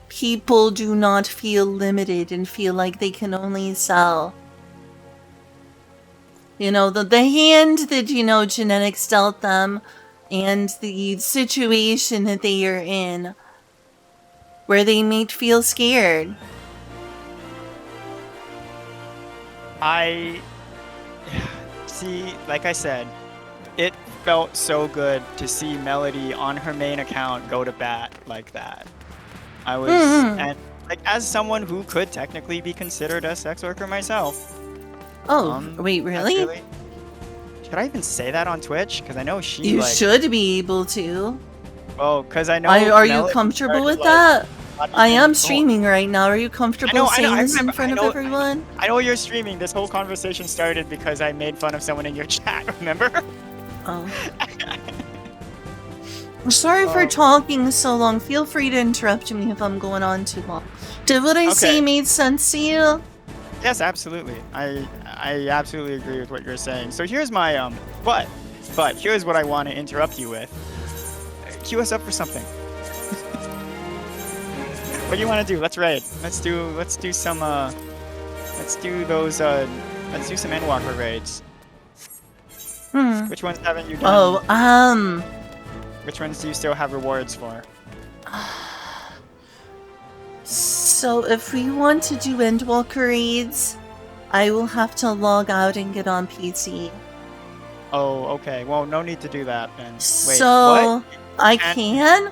people do not feel limited and feel like they can only sell. You know, the hand that, you know, genetics dealt them and the situation that they are in where they may feel scared. I see, like I said, it felt so good to see Melody on her main account go to bat like that. I was, and like as someone who could technically be considered a sex worker myself. Oh, wait, really? Should I even say that on Twitch? Because I know she. You should be able to. Oh, because I know. Are you comfortable with that? I am streaming right now. Are you comfortable saying this in front of everyone? I know you're streaming. This whole conversation started because I made fun of someone in your chat, remember? Oh. I'm sorry for talking so long. Feel free to interrupt me if I'm going on too long. Did what I say made sense to you? Yes, absolutely. I absolutely agree with what you're saying. So here's my but here's what I want to interrupt you with. Cue us up for something. What do you want to do? Let's raid. Let's do some let's do those let's do some Endwalker raids. Which ones haven't you done? Oh, which ones do you still have rewards for? So if we want to do Endwalker raids, I will have to log out and get on PC. Oh, okay. Well, no need to do that then. Wait, so what? I can,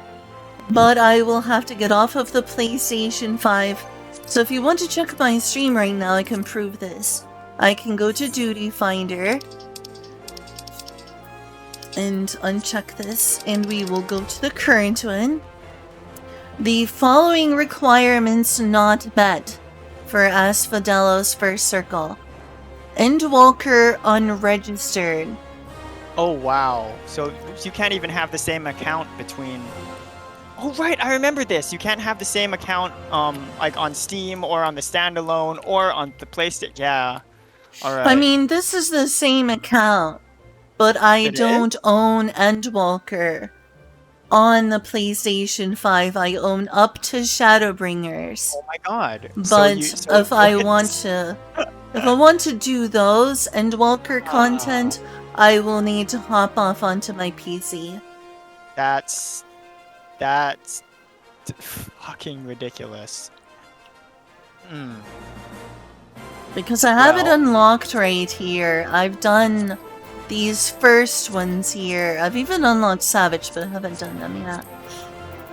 but I will have to get off of the PlayStation 5. So if you want to check my stream right now, I can prove this. I can go to Duty Finder and uncheck this, and we will go to the current one. The following requirements not met for Asphodelo's first circle. Endwalker unregistered. Oh wow. So you can't even have the same account between... Oh right, I remember this. You can't have the same account like on Steam or on the standalone or on the PlayStation. Yeah. Alright. I mean, this is the same account, but I don't own Endwalker. On the PlayStation 5, I own up to Shadowbringers. Oh my god. But if I want to do those Endwalker content, I will need to hop off onto my PC. That's fucking ridiculous. Because I have it unlocked right here. I've done these first ones here. I've even unlocked Savage, but I haven't done them yet.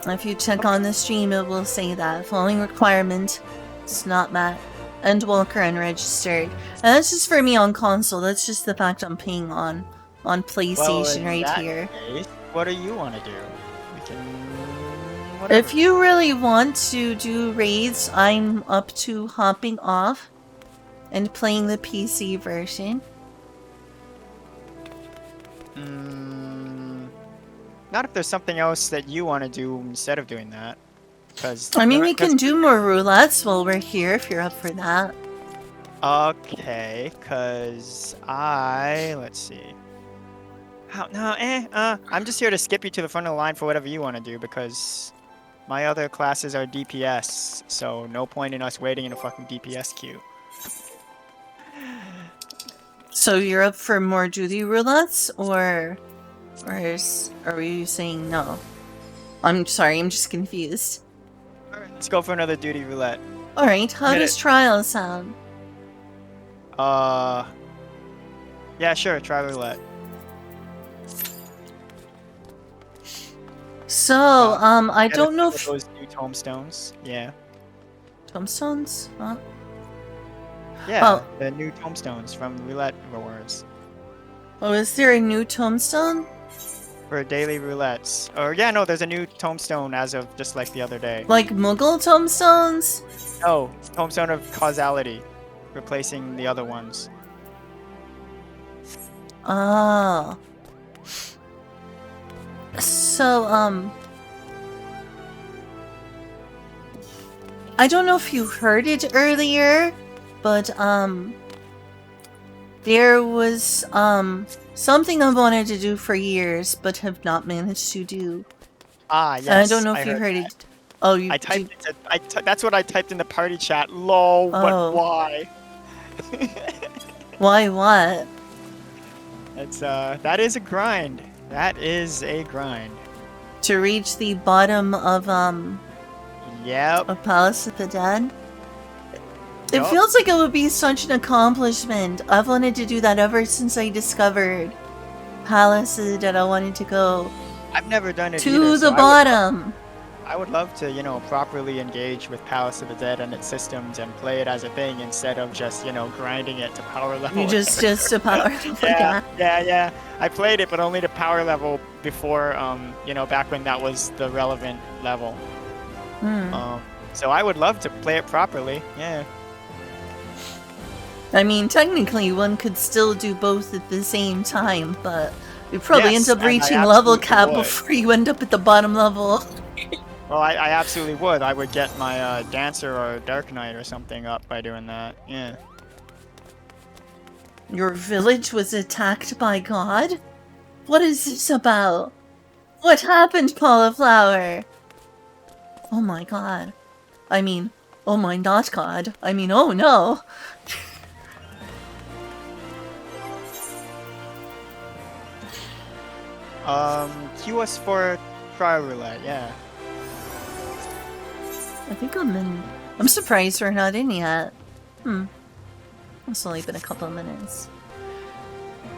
If you check on the stream, it will say that. Following requirement is not met. Endwalker unregistered. And that's just for me on console. That's just the fact I'm paying on PlayStation right here. Case, what do you want to do? We can... Whatever. If you really want to do raids, I'm up to hopping off and playing the PC version. Not if there's something else that you want to do instead of doing that. I mean, we can do more roulettes while we're here if you're up for that. Okay, because let's see. I'm just here to skip you to the front of the line for whatever you want to do because my other classes are DPS, so no point in us waiting in a fucking DPS queue. So you're up for more duty roulettes, or are you saying no? I'm sorry, I'm just confused. Alright, let's go for another duty roulette. Alright, how does trial sound? Yeah, sure, try roulette. So, I don't know if... Those new tombstones, yeah. Tombstones? Huh? Yeah, the new tombstones from roulette rewards. Oh, is there a new tombstone? For daily roulettes. Or, yeah, no, there's a new tombstone as of just like the other day. Like Muggle tombstones? No, tombstone of causality, replacing the other ones. Oh. So, I don't know if you heard it earlier, but, there was, something I wanted to do for years, but have not managed to do. Ah, yes. I don't know if you heard it. Oh, you. That's what I typed in the party chat. Lol, but Oh. why? Why what? It's that is a grind. That is a grind. To reach the bottom of Yep. of Palace of the Dead? It Yup. feels like it would be such an accomplishment. I've wanted to do that ever since I discovered Palace of the Dead. I wanted to go I've never done it to either, the so bottom. I would love to, you know, properly engage with Palace of the Dead and its systems and play it as a thing instead of just, you know, grinding it to power level. You just a power level. Yeah. I played it, but only to power level before, you know, back when that was the relevant level. So I would love to play it properly. Yeah. I mean, technically, one could still do both at the same time, but you probably Yes, end up and I reaching level absolutely cap would. before you end up at the bottom level. Well, I absolutely would. I would get my Dancer or Dark Knight or something up by doing that. Yeah. Your village was attacked by God? What is this about? What happened, Cauliflower? Oh my god. I mean, oh my not god. I mean, oh no. Cue us for trial roulette, yeah. I think I'm in. I'm surprised we're not in yet. It's only been a couple of minutes.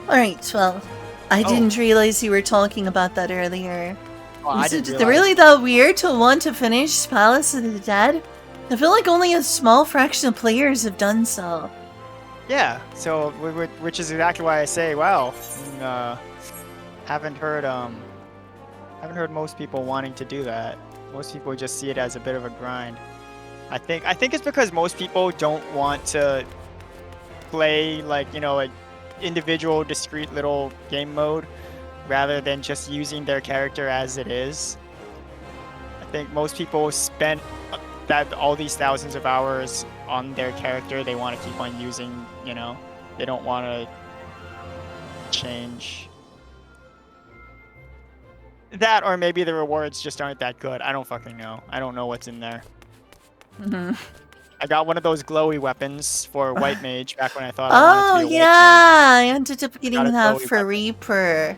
Alright, well, I didn't realize you were talking about that earlier. Oh, I Is didn't it realize. really that weird to want to finish Palace of the Dead? I feel like only a small fraction of players have done so. Yeah, so which is exactly why I say, wow, haven't heard most people wanting to do that. Most people just see it as a bit of a grind. I think it's because most people don't want to play like, you know, an individual discrete little game mode rather than just using their character as it is. I think most people spent all these thousands of hours on their character. They want to keep on using, you know, they don't want to change that, or maybe the rewards just aren't that good. I don't fucking know. I don't know what's in there. I got one of those glowy weapons for White Mage back when I thought I wanted to be a White Mage. I ended up getting Got a that glowy for weapon. Reaper.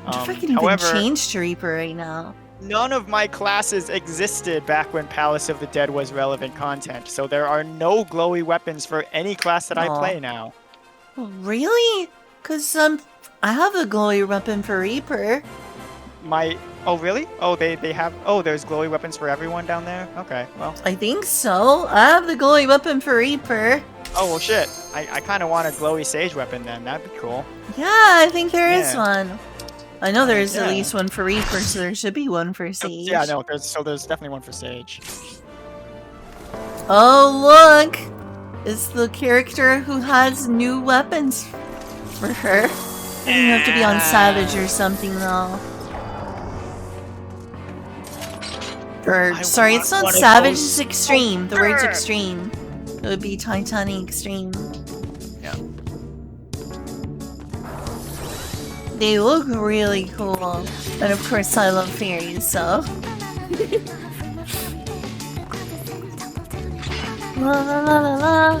I wonder if I can even However, change to Reaper right now. none of my classes existed back when Palace of the Dead was relevant content, so there are no glowy weapons for any class that I play now. Oh, really? Because I have a glowy weapon for Reaper. Oh really? Oh, they have. Oh, there's glowy weapons for everyone down there. Okay, well. I think so. I have the glowy weapon for Reaper. Oh well, shit. I kind of want a glowy sage weapon then. That'd be cool. Yeah, I think there is one. I know there's Yeah. at least one for Reaper, so there should be one for Sage. Yeah, no. There's definitely one for Sage. Oh look! It's the character who has new weapons for her. I think you have to be on Savage or something though. Or, sorry, it's not Savage, it's Extreme. The word's Extreme. It would be Titanic Extreme. Yeah. They look really cool. And of course I love fairies, so... La la la la la. I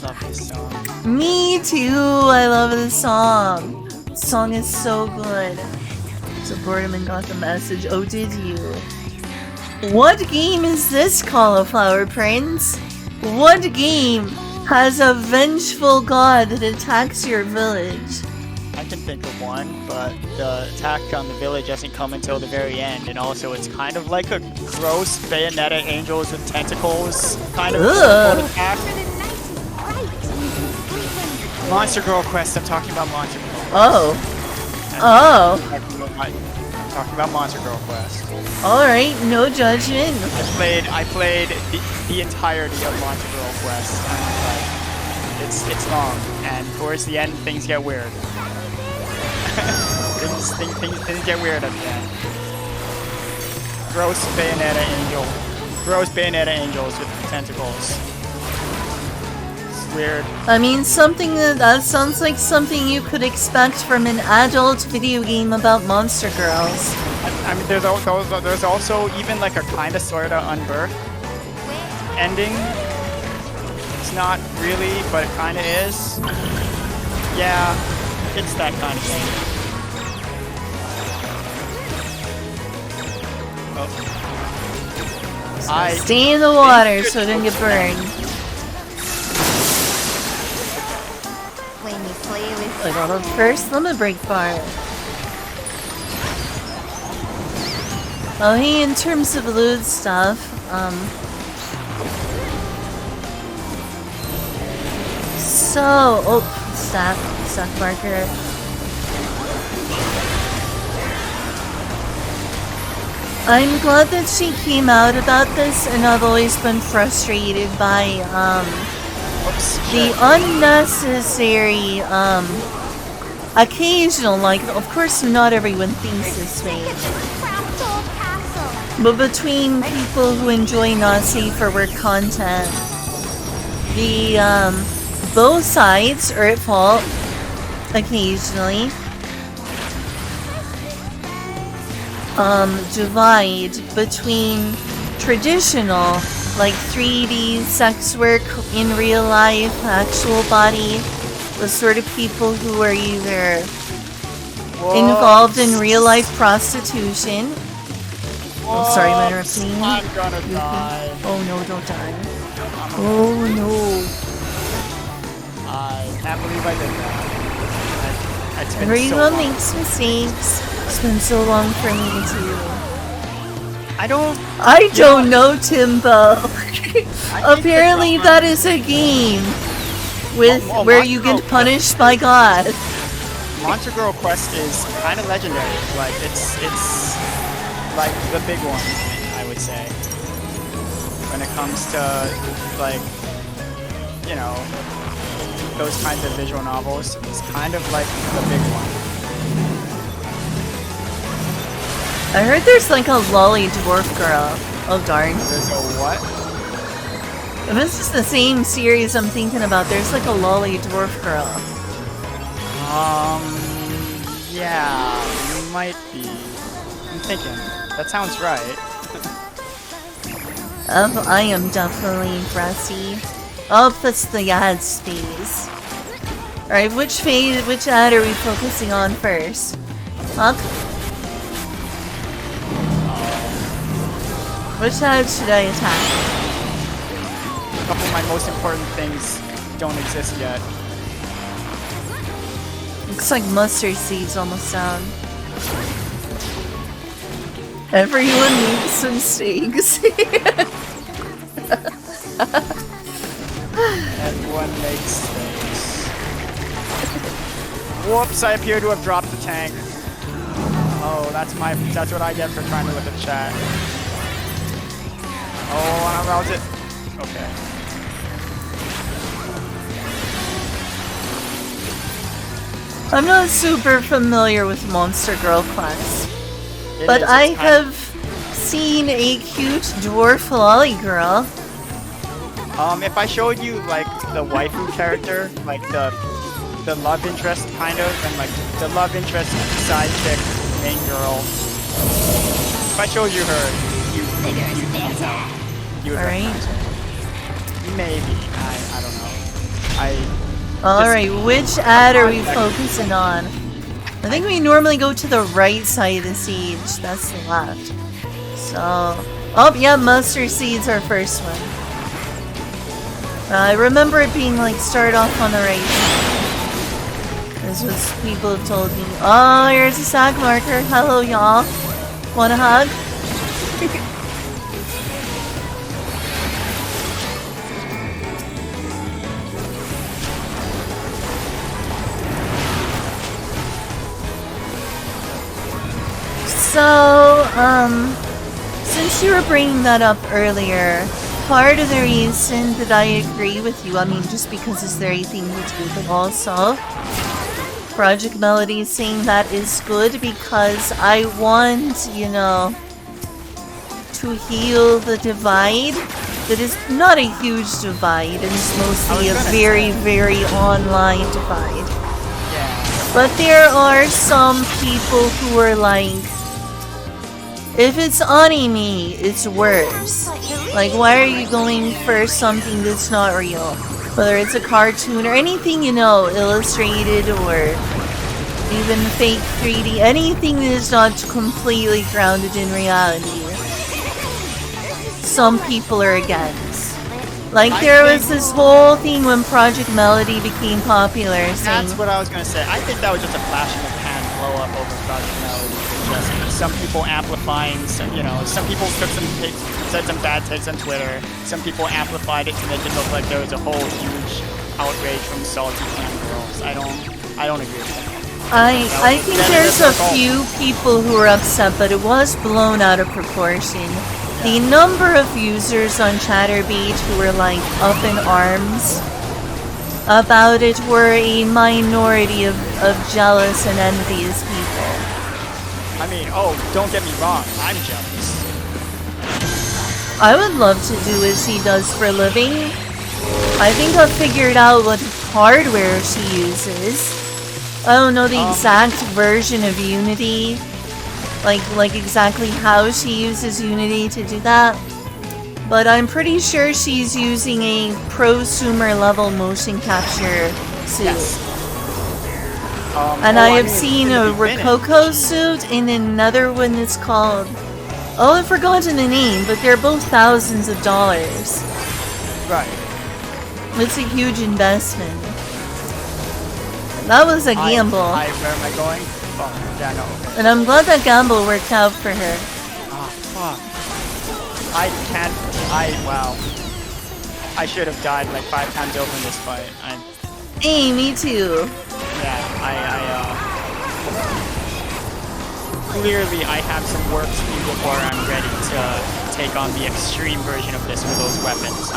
love this song. Me too! I love this song. The song is so good. So Boredaman got the message. Oh, did you? What game is this, Cauliflower Prince? What game has a vengeful god that attacks your village? I can think of one, but the attack on the village doesn't come until the very end, and also it's kind of like a gross Bayonetta angels with tentacles kind of attack. Monster Girl Quest. I'm talking about Monster Girl Quest. Oh. I'm talking about Monster Girl Quest. Alright, no judgment. I played the entirety of Monster Girl Quest. And, it's long, and towards the end things get weird. things get weird at the end. Gross Bayonetta angels with tentacles. Weird. I mean, something that sounds like something you could expect from an adult video game about monster girls. I mean, there's also even like a kind of sort of unbirth ending. It's not really, but it kind of is. Yeah, it's that kind of thing. Oh. Stay in the water so it don't get burned. When you play with I got a first limit break bar. Oh, hey, in terms of loot stuff, stack marker. I'm glad that she came out about this, and I've always been frustrated by, the unnecessary, occasional, like, of course not everyone thinks this way, but between people who enjoy not safe for work content, the, both sides are at fault, occasionally. Divide between traditional, like 3D sex work in real life, actual body, the sort of people who are either involved in real life prostitution. Oh, sorry, I'm interrupting. I'm gonna die. Oh no, don't die. Oh no. I can't believe I did that. It's been Everyone so long. makes mistakes. It's been so long for me too. I don't know, Timbo. Apparently that is a game with where you get punished by God. Monster Girl Quest is kind of legendary. Like it's like the big one, I would say. When it comes to like, you know, those kinds of visual novels, it's kind of like the big one. I heard there's like a lolly dwarf girl. Oh darn. There's a what? If this is the same series I'm thinking about, there's like a lolly dwarf girl. Yeah, might be. I'm thinking. That sounds right. I am definitely breasty. Oh, that's the ad space. Alright, which ad are we focusing on first? Huck? Which ad should I attack? A couple of my most important things don't exist yet. Looks like mustard seeds almost down. Everyone makes mistakes. Everyone makes things. Whoops, I appear to have dropped the tank. Oh, that's what I get for trying to look at chat. Oh, and I roused it. Okay. I'm not super familiar with Monster Girl Quest, but I have seen a cute dwarf lolly girl. If I showed you like the waifu character, like the love interest kind of, and like the love interest side chick, main girl. If I showed you her, you would Alright. Maybe. I don't know. Alright, which ad are we focusing on? I think we normally go to the right side of the siege. That's the left. So... Oh, yeah, mustard seeds are first one. I remember it being like start off on the right side. This is what people have told me. Oh, here's a sack marker. Hello, y'all. Want a hug? So, since you were bringing that up earlier, part of the reason that I agree with you, I mean, just because it's the right thing to do, but also, Project Melody is saying that is good because I want, you know, to heal the divide. That is not a huge divide, and it's mostly a very, very online divide. Yeah. But there are some people who are like, If it's anime, it's worse. Like, why are you going for something that's not real? Whether it's a cartoon or anything, you know, illustrated or even fake 3D, anything that is not completely grounded in reality. Some people are against. Like, there was this whole thing when Project Melody became popular saying... That's what I was gonna say. I think that was just a flash in the pan blow up over Project Melody. Just some people amplifying some, you know, some people took some takes, said some bad takes on Twitter. Some people amplified it to make it look like there was a whole huge outrage from salty cam girls. I don't agree with that. I think there's a few people who are upset, but it was blown out of proportion. The number of users on Chatterbait who were like up in arms about it were a minority of jealous and envious people. I mean, oh, don't get me wrong, I'm jealous. I would love to do as he does for a living. I think I've figured out what hardware she uses. I don't know the exact version of Unity. Like exactly how she uses Unity to do that. But I'm pretty sure she's using a prosumer level motion capture suit. Yes. And I have seen a Rococo suit and another one that's called... Oh, I've forgotten the name, but they're both thousands of dollars. Right. It's a huge investment. That was a gamble. Where am I going? Oh, yeah, no. Okay. And I'm glad that gamble worked out for her. Ah, fuck. Wow. I should have died like 5 times over in this fight. Hey, me too. Yeah, clearly I have some work to do before I'm ready to take on the extreme version of this with those weapons.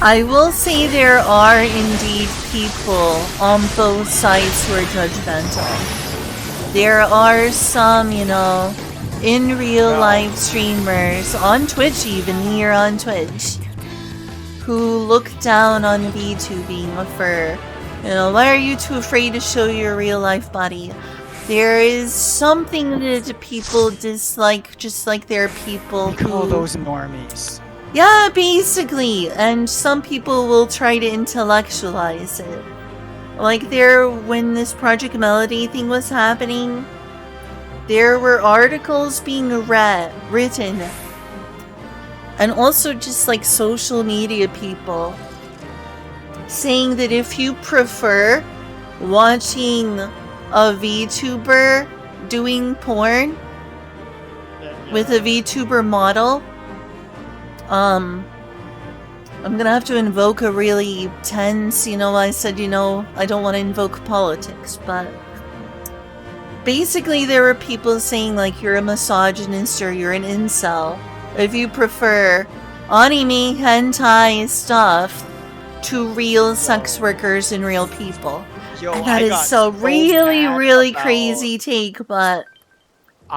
I will say there are indeed people on both sides who are judgmental. There are some, you know, in real life streamers, on Twitch even, here on Twitch, who look down on VTubing for, you know, why are you too afraid to show your real life body? There is something that people dislike, just like there are people who... call those normies. Yeah, basically, and some people will try to intellectualize it. Like when this Project Melody thing was happening, there were articles being written, and also just like social media people, saying that if you prefer watching a VTuber doing porn with a VTuber model, I'm gonna have to invoke a really tense, you know, I said, you know, I don't want to invoke politics, but basically there were people saying like you're a misogynist or you're an incel if you prefer anime hentai stuff to real sex workers and real people. Yo, and that is so really crazy take, but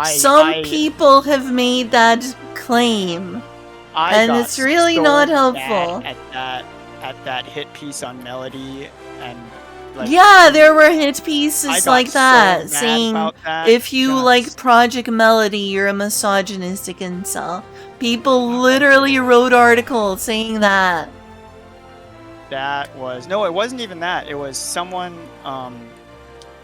some people have made that claim. And it's really not helpful. At that hit piece on Melody, and like, yeah, there were hit pieces like that, so saying that. if you like Project Melody, you're a misogynistic incel. People literally wrote articles saying that. That was no, it wasn't even that. It was someone.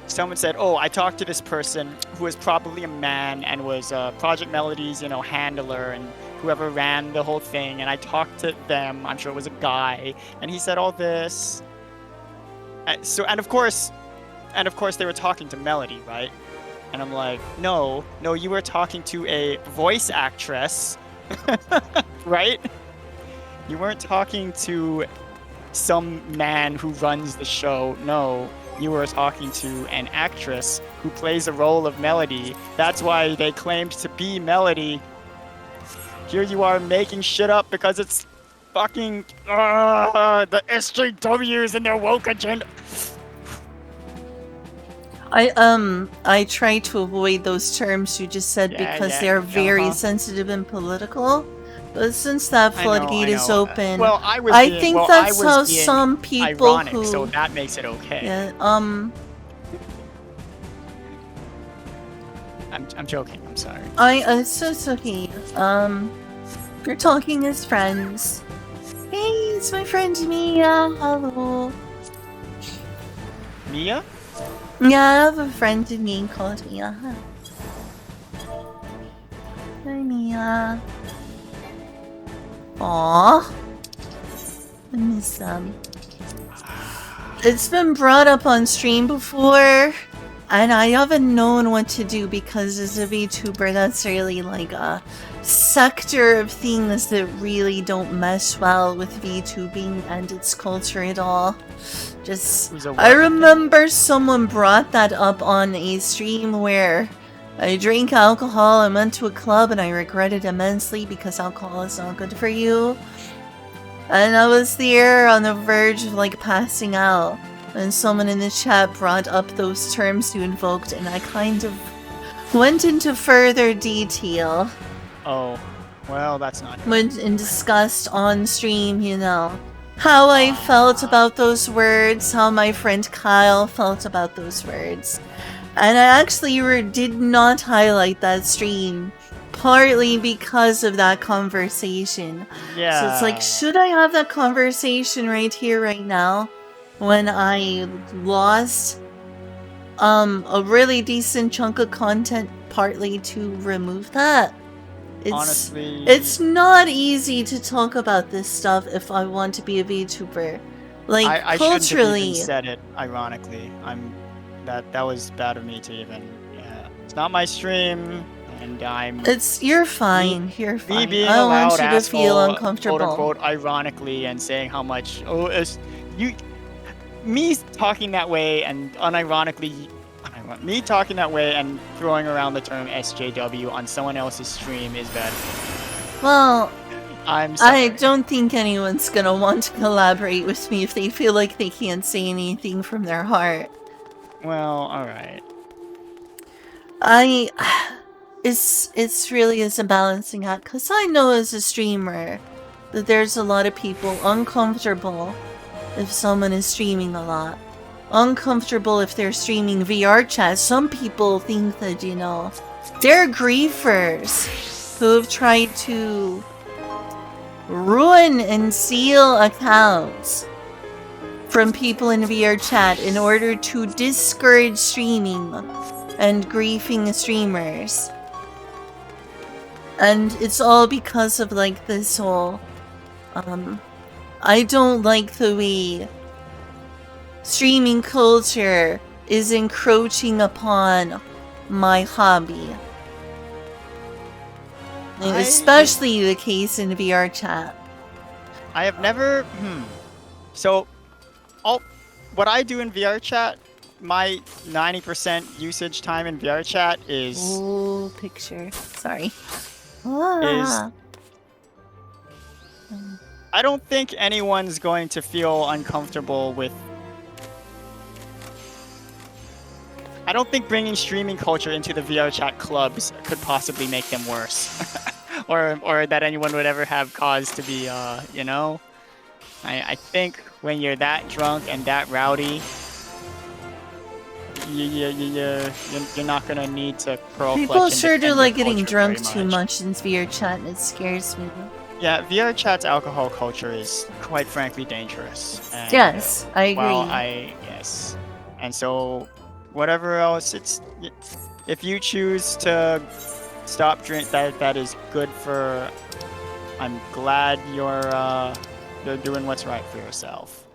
Someone said, "Oh, I talked to this person who was probably a man and was Project Melody's, you know, handler and whoever ran the whole thing. And I talked to them. I'm sure it was a guy, and he said all this. And of course, they were talking to Melody, right? And I'm like, no, you were talking to a voice actress, right? You weren't talking to some man who runs the show. No." You were talking to an actress who plays the role of Melody. That's why they claimed to be Melody. Here you are making shit up because it's fucking the SJWs and their woke agenda. I try to avoid those terms you just said because they're very sensitive and political. But since that floodgate is open, Well, I was I being, think well, that's I was how being some people ironic, who so that makes it okay. yeah, I'm joking. I'm sorry. it's okay. We're talking as friends. Hey, it's my friend Mia. Hello. Mia? Yeah, I have a friend named called Mia. Hi, Mia. Aww. I miss them. It's been brought up on stream before, and I haven't known what to do because as a VTuber, that's really like a sector of things that really don't mesh well with VTubing and its culture at all. I remember someone brought that up on a stream where I drank alcohol and went to a club and I regretted immensely because alcohol is not good for you. And I was there on the verge of like passing out when someone in the chat brought up those terms you invoked and I kind of went into further detail. Oh, well, that's not good. Went and discussed on stream, you know, how I felt about those words, how my friend Kyle felt about those words. And I actually did not highlight that stream, partly because of that conversation. Yeah. So it's like, should I have that conversation right here, right now, when I lost a really decent chunk of content partly to remove that? Honestly, it's not easy to talk about this stuff if I want to be a VTuber. Like, I culturally... shouldn't have even said it, ironically. That was bad of me to even... Yeah. It's not my stream, and You're fine, you're fine. Me being I don't want allowed you to feel asshole, uncomfortable. quote-unquote, ironically, and saying how much... Me talking that way and unironically... Me talking that way and throwing around the term SJW on someone else's stream is bad. Well, I'm sorry. I don't think anyone's gonna want to collaborate with me if they feel like they can't say anything from their heart. Well, alright. It's really a balancing act, because I know as a streamer that there's a lot of people uncomfortable if someone is streaming a lot. Uncomfortable if they're streaming VR chat. Some people think that, you know, they're griefers who have tried to ruin and seal accounts from people in VR chat in order to discourage streaming and griefing streamers. And it's all because of like this whole I don't like the way streaming culture is encroaching upon my hobby. And especially the case in VR chat. I have never... So, what I do in VR chat, my 90% usage time in VR chat is... Ooh, picture. Sorry. I don't think anyone's going to feel uncomfortable with... I don't think bringing streaming culture into the VR chat clubs could possibly make them worse. or that anyone would ever have cause to be, you know? I think when you're that drunk and that rowdy, you're not gonna need to pearl clutch. People sure do like getting culture drunk very too much in VR chat, and it scares me. Yeah, VR chat's alcohol culture is quite frankly dangerous. And, yes, I agree. Yes. And so, whatever else, if you choose to stop drink, that is good for... I'm glad you're doing what's right for yourself.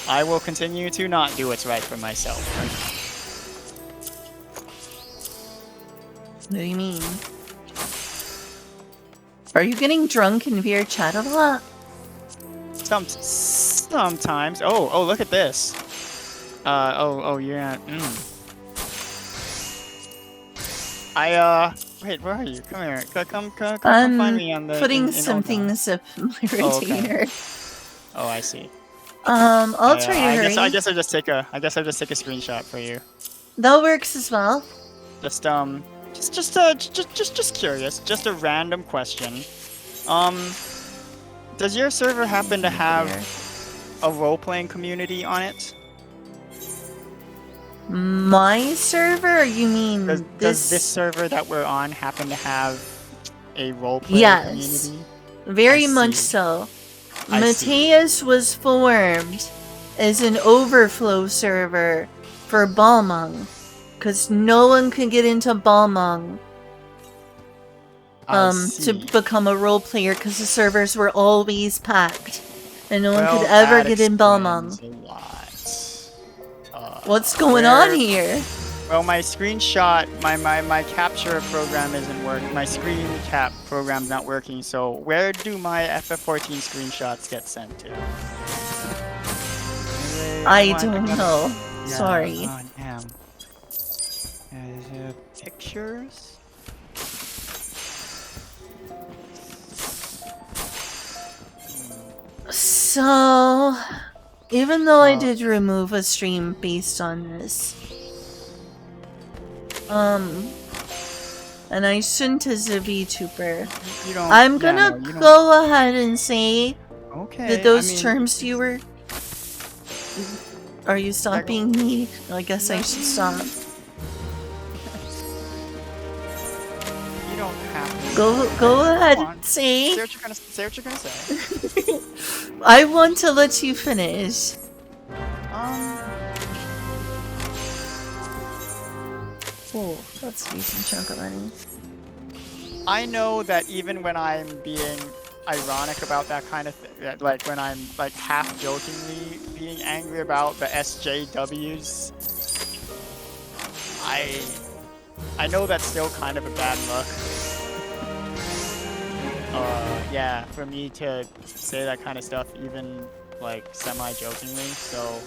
I will continue to not do what's right for myself. What do you mean? Are you getting drunk in VR chat a lot? Sometimes. Oh, look at this. You're not... Wait, where are you? Come here. Come find me on the... Putting some things up my retainer. Oh, I see. I'll try to I hurry. guess I'll just take a screenshot for you. That works as well. Just curious. Just a random question. Does your server happen to have a role-playing community on it? My server? Or you mean Does this server that we're on happen to have a role-playing Yes. community? Very I much see. so. I see. Mateus was formed as an overflow server for Balmung, because no one could get into Balmung I to see. become a role player because the servers were always packed and no one could Well, ever that get in Balmung. explains a lot. What's going on here? Well, my screenshot, my capture program isn't working. My screen cap program's not working. So where do my FF14 screenshots get sent to? I don't know. Yeah, Sorry. Oh, damn. Pictures? So, even though I did remove a stream based on this, and I shouldn't as a VTuber, I'm gonna go ahead and say that those terms you were... Are you stopping me? I guess I should stop. You don't have to. Go ahead and say. Say what you're gonna say. I want to let you finish. Oh, that's a decent chunk of money. I know that even when I'm being ironic about that kind of thing, like when I'm like half jokingly being angry about the SJWs, I know that's still kind of a bad look. Yeah, for me to say that kind of stuff even like semi-jokingly, so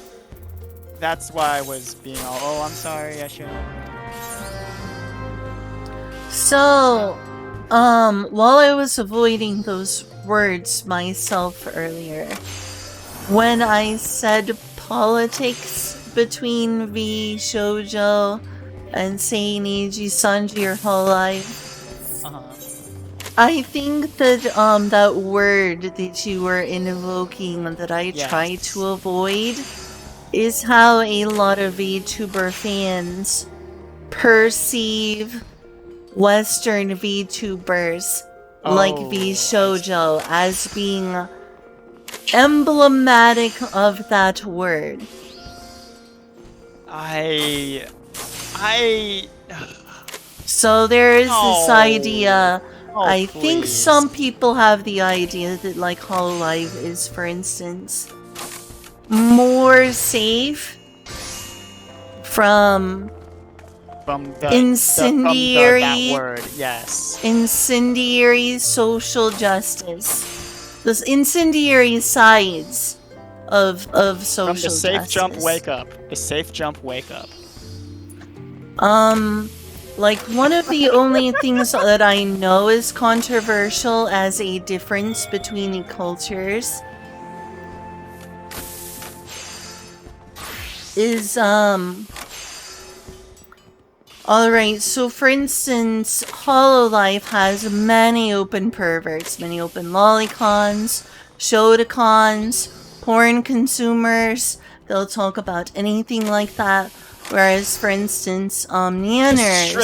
that's why I was being all, oh, I'm sorry, I shouldn't. So, while I was avoiding those words myself earlier, when I said politics between V Shoujo and Seinichi Sanji your whole life, I think that that word that you were invoking that I try to avoid is how a lot of VTuber fans perceive Western VTubers like V Shoujo as being emblematic of that word. So there is this idea. I think some people have the idea that like Hololive is, for instance, more safe from incendiary social justice. Those incendiary sides of social justice. The safe jump wake up. The safe jump wake up. Like, one of the only things that I know is controversial as a difference between the cultures is, alright, so for instance, Hololive has many open perverts, many open lolicons, shotacons, porn consumers. They'll talk about anything like that. Whereas, for instance, Nyanners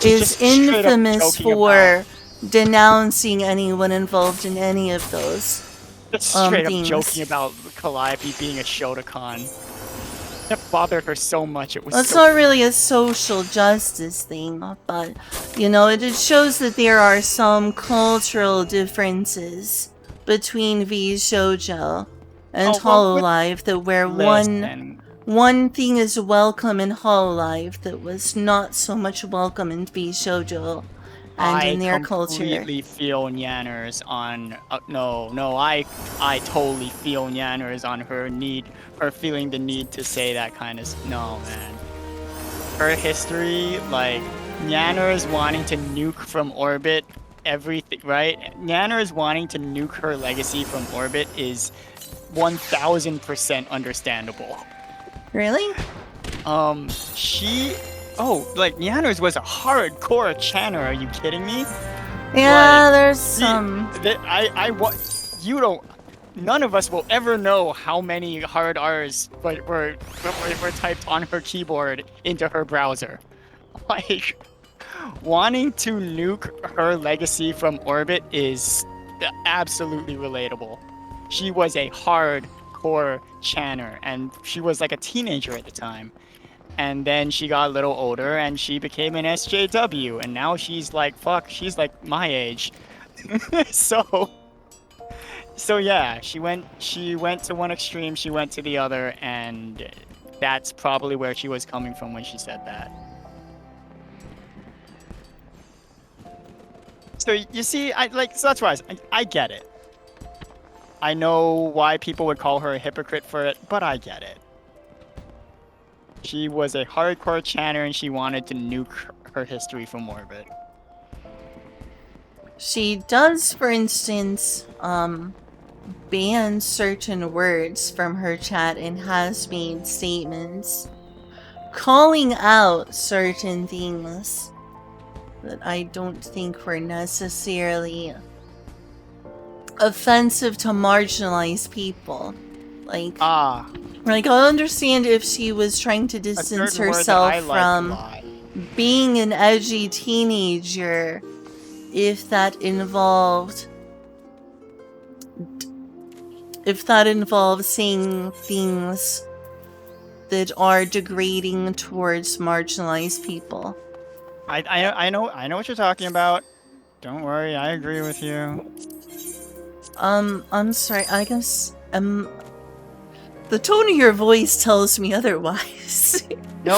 is infamous for denouncing anyone involved in any of those Just straight up joking about Calliope being a Shotokan. That bothered her so much. It was It's not really a social justice thing, but, you know, it shows that there are some cultural differences between V Shoujo and Hololive that where one thing is welcome in Hololive that was not so much welcome in V Shoujo and in their culture. I completely feel Nyanners on... I totally feel Nyanners on her feeling the need to say that kind of... No, man. Her history, like, Nyanners wanting to nuke from orbit everything, right? Nyanners wanting to nuke her legacy from orbit is 1000% understandable. Really? Nyanners was a hardcore channer. Are you kidding me? Yeah, Like, there's some. You don't. None of us will ever know how many hard R's were typed on her keyboard into her browser. Like, wanting to nuke her legacy from orbit is absolutely relatable. She was a hardcore channer, and she was like a teenager at the time. And then she got a little older, and she became an SJW, and now she's like, she's like my age. So yeah, she went to one extreme, she went to the other, and that's probably where she was coming from when she said that. So you see, so that's why I get it. I know why people would call her a hypocrite for it, but I get it. She was a hardcore channer, and she wanted to nuke her history from orbit. She does, for instance, ban certain words from her chat and has made statements calling out certain things that I don't think were necessarily offensive to marginalized people. Like I understand if she was trying to distance herself from being an edgy teenager, if that involved saying things that are degrading towards marginalized people. I know what you're talking about. Don't worry, I agree with you. I'm sorry, I guess the tone of your voice tells me otherwise. No,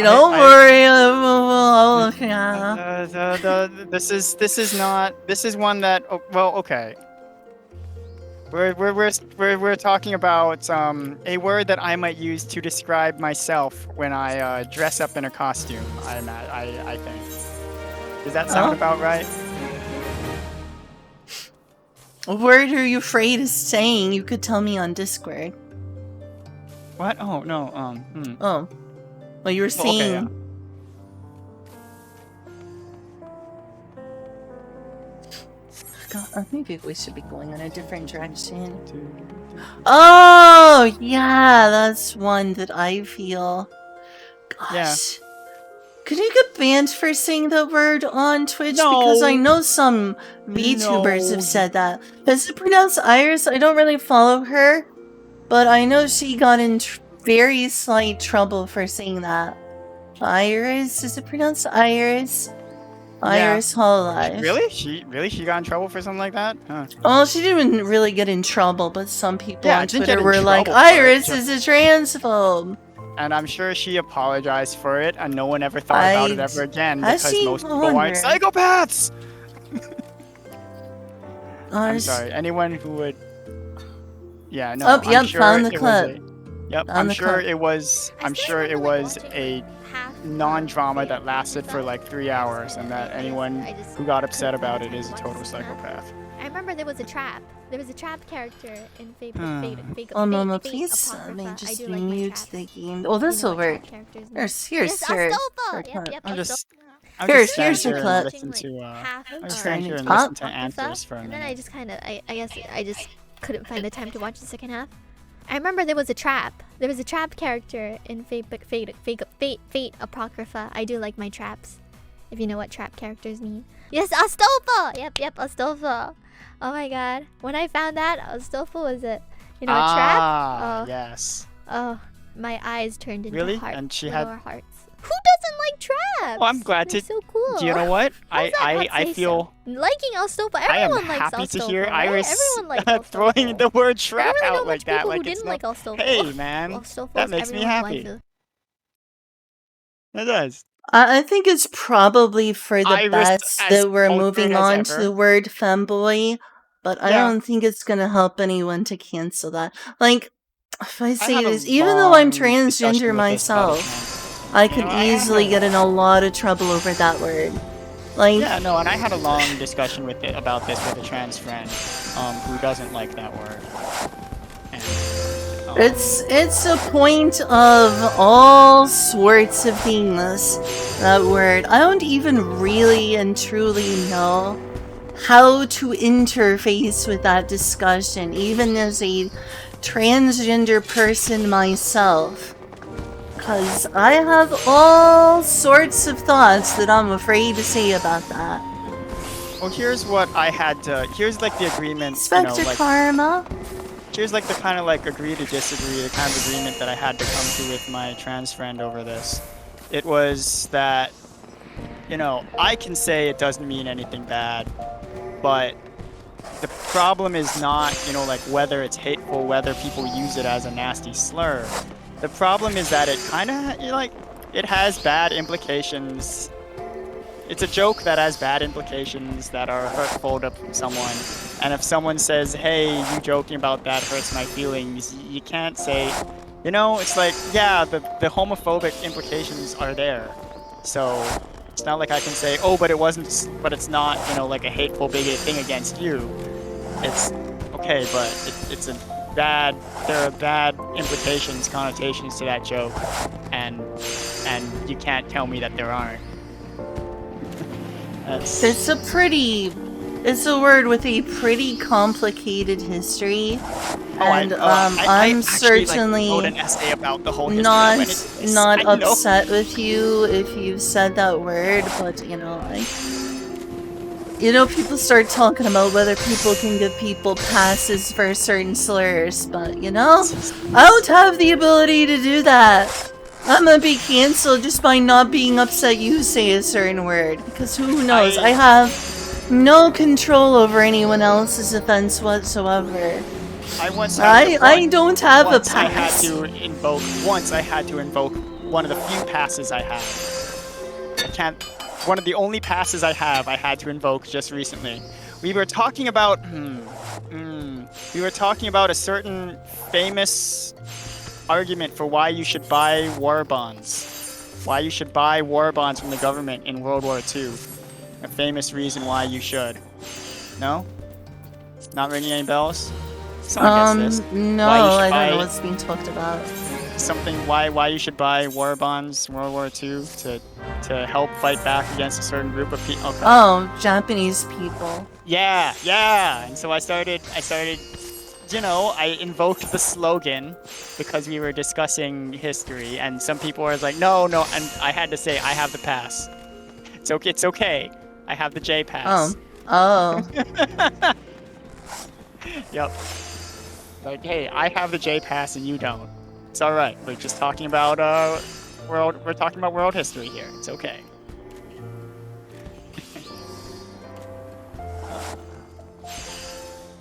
don't worry. I'll look at this is one that okay. We're talking about a word that I might use to describe myself when I dress up in a costume. I think. Does that sound about right? What word are you afraid of saying? You could tell me on Discord. What? Oh no. Oh. Well, you were saying. Okay, yeah. God, maybe we should be going in a different direction. Oh, yeah, that's one that I feel. Gosh. Yeah. Could you get banned for saying the word on Twitch? No. Because I know some VTubers have said that. Is it pronounced Iris? I don't really follow her, but I know she got in very slight trouble for saying that. Iris? Is it pronounced Iris? Iris Hololive. Really? She got in trouble for something like that? Huh. Well, she didn't really get in trouble, but some people on Twitter were like, Iris is a transphobe. And I'm sure she apologized for it, and no one ever thought about it ever again, because most people aren't psychopaths! I'm sorry, anyone who would... Yeah, no, I'm sure found the clip. I'm sure it was a non-drama that lasted for like 3 hours, and that anyone who got upset about it is a total psychopath. I remember there was a trap. There was a trap character in Fate. Oh, Mama, please let me just mute the game. Oh, this will work. Here's her. Here's your clip. Listen to answers for a minute. And then I just kind of, I guess I just couldn't find the time to watch the second half. I remember there was a trap. There was a trap character in Fate Apocrypha. I do like my traps, if you know what trap characters mean. Yes, Astolfo! Yep, Astolfo. Oh my god. When I found that, Astolfo was a trap? Oh. Yes. Oh, my eyes turned into hearts. And she had hearts. Who doesn't like traps? Well, I'm glad They're so cool. Do you know what? I feel liking Astolfo. Everyone likes Astolfo. I am happy to hear Iris throwing the word trap out like that. Like, who didn't like Astolfo. Hey man, that makes me happy. It does. I think it's probably for the best that we're moving on to the word femboy, but I don't think it's gonna help anyone to cancel that. Like, if I say this, even though I'm transgender myself, I could easily get in a lot of trouble over that word. Like, yeah, no, and I had a long discussion about this with a trans friend who doesn't like that word. And It's a point of all sorts of things, that word. I don't even really and truly know how to interface with that discussion, even as a transgender person myself. Because I have all sorts of thoughts that I'm afraid to say about that. Well, here's what I had to. Here's like the agreement. Spectre Karma? Here's like the kind of like agree to disagree, the kind of agreement that I had to come to with my trans friend over this. It was that, I can say it doesn't mean anything bad, but the problem is not, like whether it's hateful, whether people use it as a nasty slur. The problem is that it kind of, it has bad implications. It's a joke that has bad implications that are hurtful to someone. And if someone says, hey, you joking about that hurts my feelings, you can't say, it's like, yeah, the homophobic implications are there. So it's not like I can say, oh, but it's not, like a hateful, bigoted thing against you. It's okay, but there are bad implications, connotations to that joke. And you can't tell me that there aren't. It's a word with a pretty complicated history, and I'm certainly wrote an essay about the whole history not upset with you if you said that word, but people start talking about whether people can give people passes for certain slurs, but I don't have the ability to do that. I'm gonna be cancelled just by not being upset you say a certain word, because who knows? I have no control over anyone else's offense whatsoever. I don't have a pass. I had to invoke one of the few passes I have. One of the only passes I have, I had to invoke just recently. We were talking about a certain famous argument for why you should buy war bonds. Why you should buy war bonds from the government in World War II. A famous reason why you should. No? Not ringing any bells? Someone gets this. No, I don't know what's being talked about. Something why you should buy war bonds in World War II to help fight back against a certain group of people. Okay. Oh, Japanese people. Yeah. And so I started I invoked the slogan because we were discussing history, and some people were like, no, and I had to say, I have the pass. It's okay. I have the J pass. Oh. Yep. Like, hey, I have the J pass and you don't. It's all right. We're just talking about world history here. It's okay.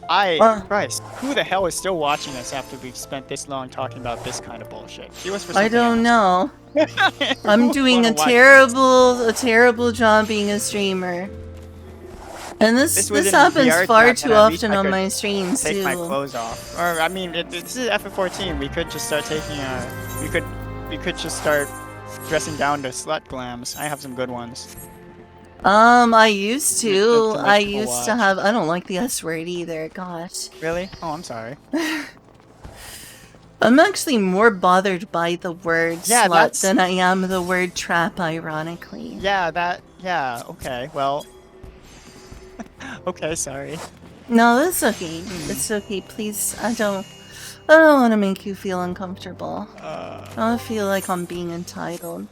Christ, who the hell is still watching us after we've spent this long talking about this kind of bullshit? I don't know. I'm doing a terrible job being a streamer. And this happens far too often on my streams too. Take my clothes off. Or I mean, it's FF14. We could just start we could just start dressing down to slut glams. I have some good ones. I used to. I used to have. I don't like the S word either. Gosh. Really? Oh, I'm sorry. I'm actually more bothered by the word slut than I am the word trap, ironically. Yeah, okay, well... okay, sorry. No, that's okay. It's okay, please. I don't want to make you feel uncomfortable. I don't feel like I'm being entitled.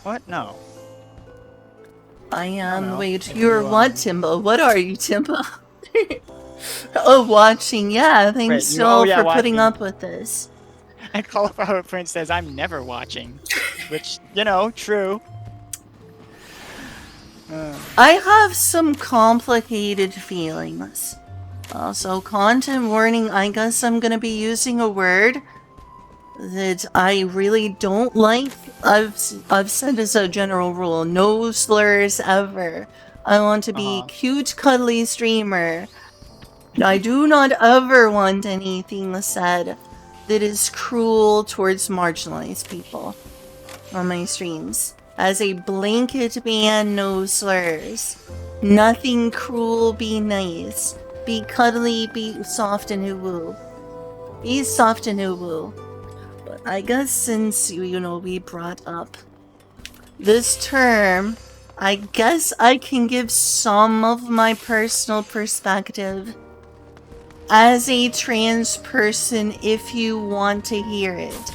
What? No. I am. Wait, you're what, Timbo? What are you, Timbo? Oh, watching. Yeah, thanks for putting up with this. And Cauliflower Prince says, I'm never watching. Which, true. I have some complicated feelings. Also, content warning, I guess I'm gonna be using a word that I really don't like. I've said as a general rule, no slurs ever. I want to be cute, cuddly streamer. I do not ever want anything said that is cruel towards marginalized people on my streams. As a blanket ban, no slurs. Nothing cruel, be nice. Be cuddly, be soft and woo. He's soft and uwu. But I guess since, we brought up this term, I guess I can give some of my personal perspective as a trans person if you want to hear it.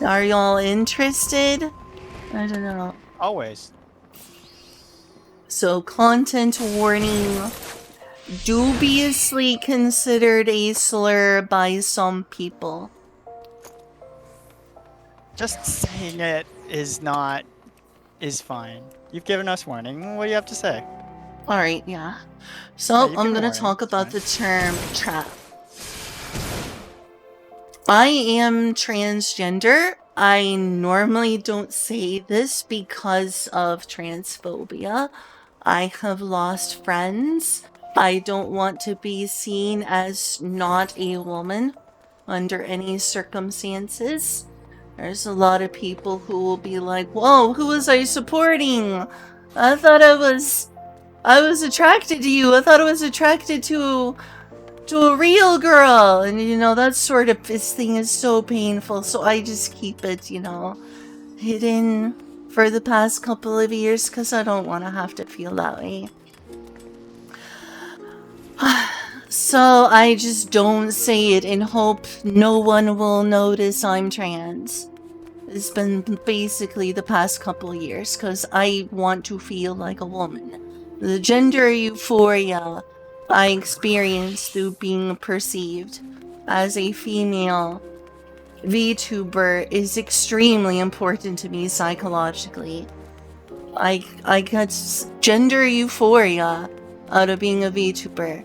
Are y'all interested? I don't know. Always. So, content warning. Dubiously considered a slur by some people. Just saying it is fine. You've given us warning. What do you have to say? Alright, yeah. So, you've I'm given gonna warning. talk It's about fine. the term trap. I am transgender. I normally don't say this because of transphobia. I have lost friends. I don't want to be seen as not a woman under any circumstances. There's a lot of people who will be like, whoa, who was I supporting? I thought I was attracted to you. I thought I was attracted to a real girl. And that sort of thing is so painful. So I just keep it, hidden for the past couple of years because I don't want to have to feel that way. So I just don't say it in hope no one will notice I'm trans. It's been basically the past couple years because I want to feel like a woman. The gender euphoria I experience through being perceived as a female VTuber is extremely important to me psychologically. I get gender euphoria out of being a VTuber.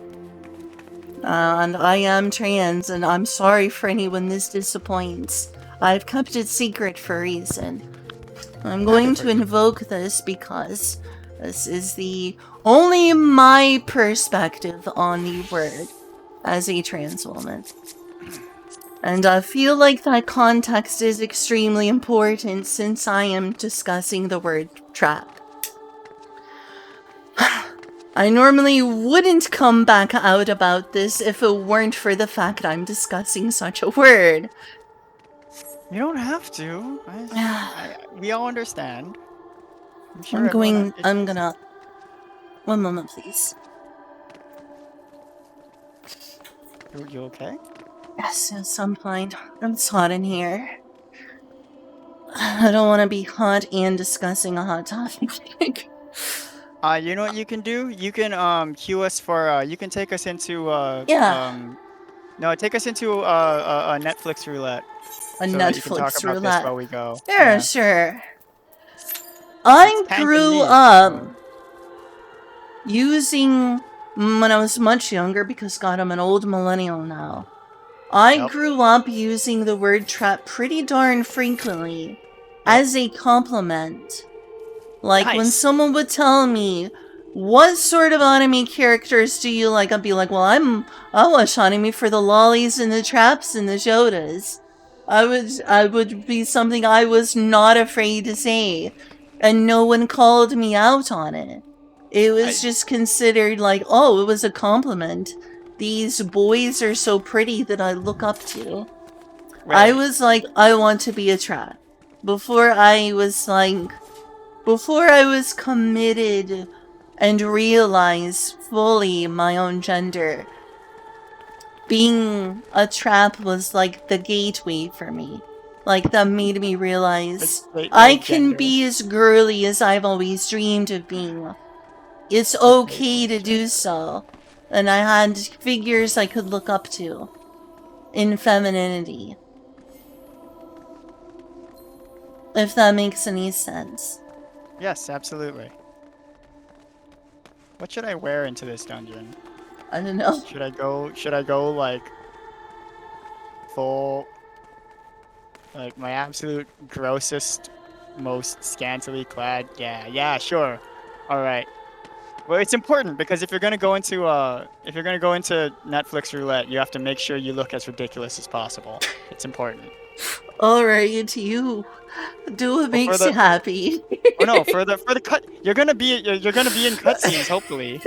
And I am trans, and I'm sorry for anyone this disappoints. I've kept it secret for a reason. I'm going to invoke this because this is the only my perspective on the word as a trans woman. And I feel like that context is extremely important since I am discussing the word trap. I normally wouldn't come back out about this if it weren't for the fact I'm discussing such a word. You don't have to. We all understand. I'm sure I'm gonna... One moment, please. You okay? Yes, I'm fine. It's hot in here. I don't want to be hot and discussing a hot topic. You know what you can do? You can cue us for you can take us into Yeah. no, take us into a Netflix roulette. A so that you can talk Netflix about this roulette. while we go. Sure. I grew up using, when I was much younger, because God, I'm an old millennial now. I grew up using the word trap pretty darn frequently as a compliment. Like when someone would tell me, what sort of anime characters do you like? I'd be like, well, I watch anime for the lollies and the traps and the jodas. I would be something I was not afraid to say. And no one called me out on it. It was just considered like, oh, it was a compliment. These boys are so pretty that I look up to. I was like, I want to be a trap. Before I was committed and realized fully my own gender, being a trap was like the gateway for me. Like, that made me realize I can be as girly as I've always dreamed of being. It's okay to do so. And I had figures I could look up to in femininity. If that makes any sense. Yes, absolutely. What should I wear into this dungeon? I don't know. Should I go like full, like my absolute grossest, most scantily clad? Yeah, sure. All right. Well, it's important because if you're gonna go into Netflix roulette, you have to make sure you look as ridiculous as possible. It's important. Alright, you do what makes you happy. Oh no, for the cut, you're gonna be in cutscenes. Hopefully,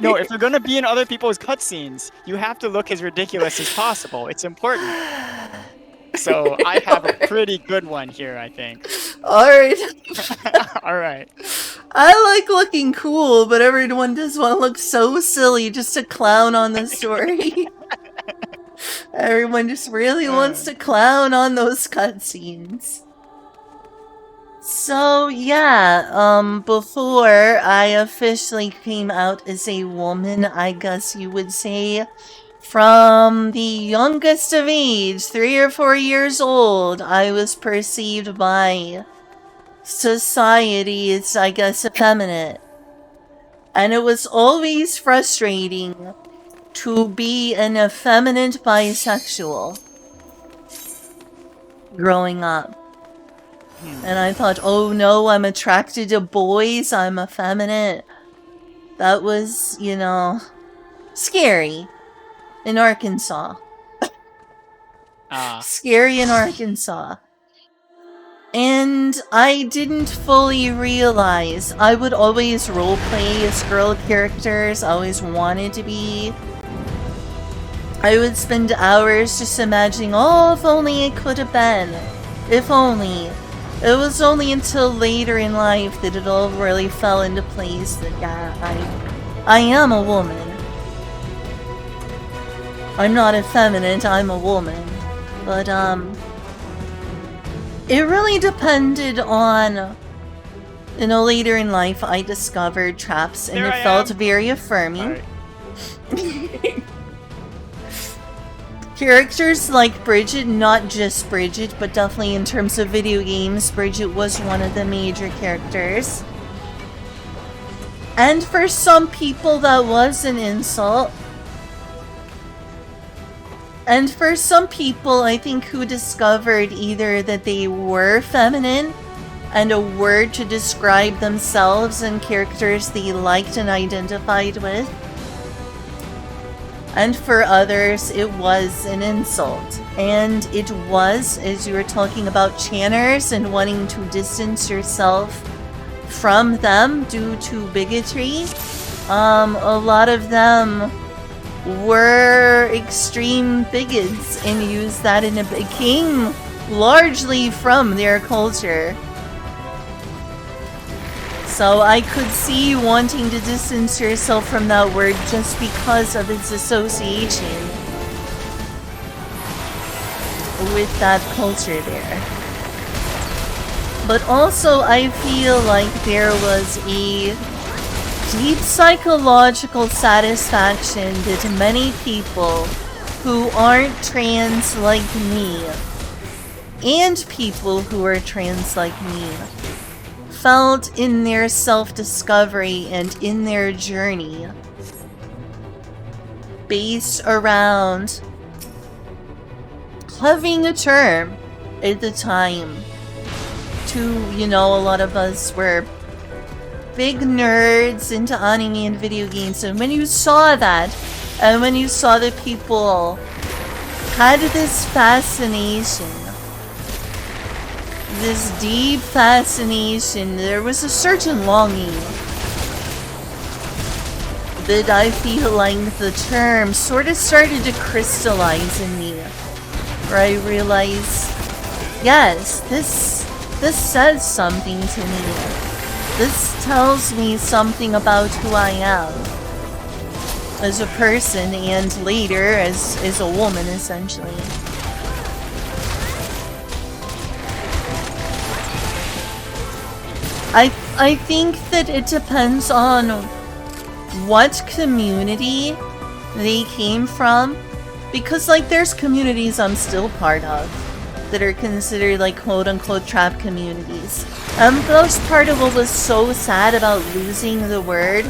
no. If you're gonna be in other people's cutscenes, you have to look as ridiculous as possible. It's important. So I have a pretty good one here, I think. Alright. All right. I like looking cool, but everyone does want to look so silly just to clown on the story. Everyone just really wants to clown on those cutscenes. So yeah, before I officially came out as a woman, I guess you would say, from the youngest of age, 3 or 4 years old, I was perceived by society as, I guess, effeminate. And it was always frustrating to be an effeminate bisexual growing up. And I thought, oh no, I'm attracted to boys, I'm effeminate. That was, you know, scary. In Arkansas. Scary in Arkansas. And I didn't fully realize. I would always roleplay as girl characters. I always wanted to be. I would spend hours just imagining, oh, if only it could have been. If only. It was only until later in life that it all really fell into place that, yeah, I am a woman. I'm not effeminate, I'm a woman. But, it really depended on, you know, later in life I discovered traps and it felt very affirming. Characters like Bridget, not just Bridget, but definitely in terms of video games, Bridget was one of the major characters. And for some people that was an insult. And for some people, I think, who discovered either that they were feminine and a word to describe themselves and characters they liked and identified with. And for others, it was an insult. And it was, as you were talking about channers and wanting to distance yourself from them due to bigotry, a lot of them were extreme bigots and used that and it came largely from their culture. So I could see wanting to distance yourself from that word just because of its association with that culture there. But also I feel like there was a deep psychological satisfaction that many people who aren't trans like me, and people who are trans like me, felt in their self-discovery and in their journey based around having a term at the time. You know, a lot of us were big nerds into anime and video games, and when you saw that, and when you saw that people had this fascination, this deep fascination, there was a certain longing that I feel like the term sort of started to crystallize in me, where I realized, yes, this says something to me. This tells me something about who I am as a person and later as a woman, essentially. I think that it depends on what community they came from, because like there's communities I'm still part of that are considered like quote-unquote trap communities. That's part of what was so sad about losing the word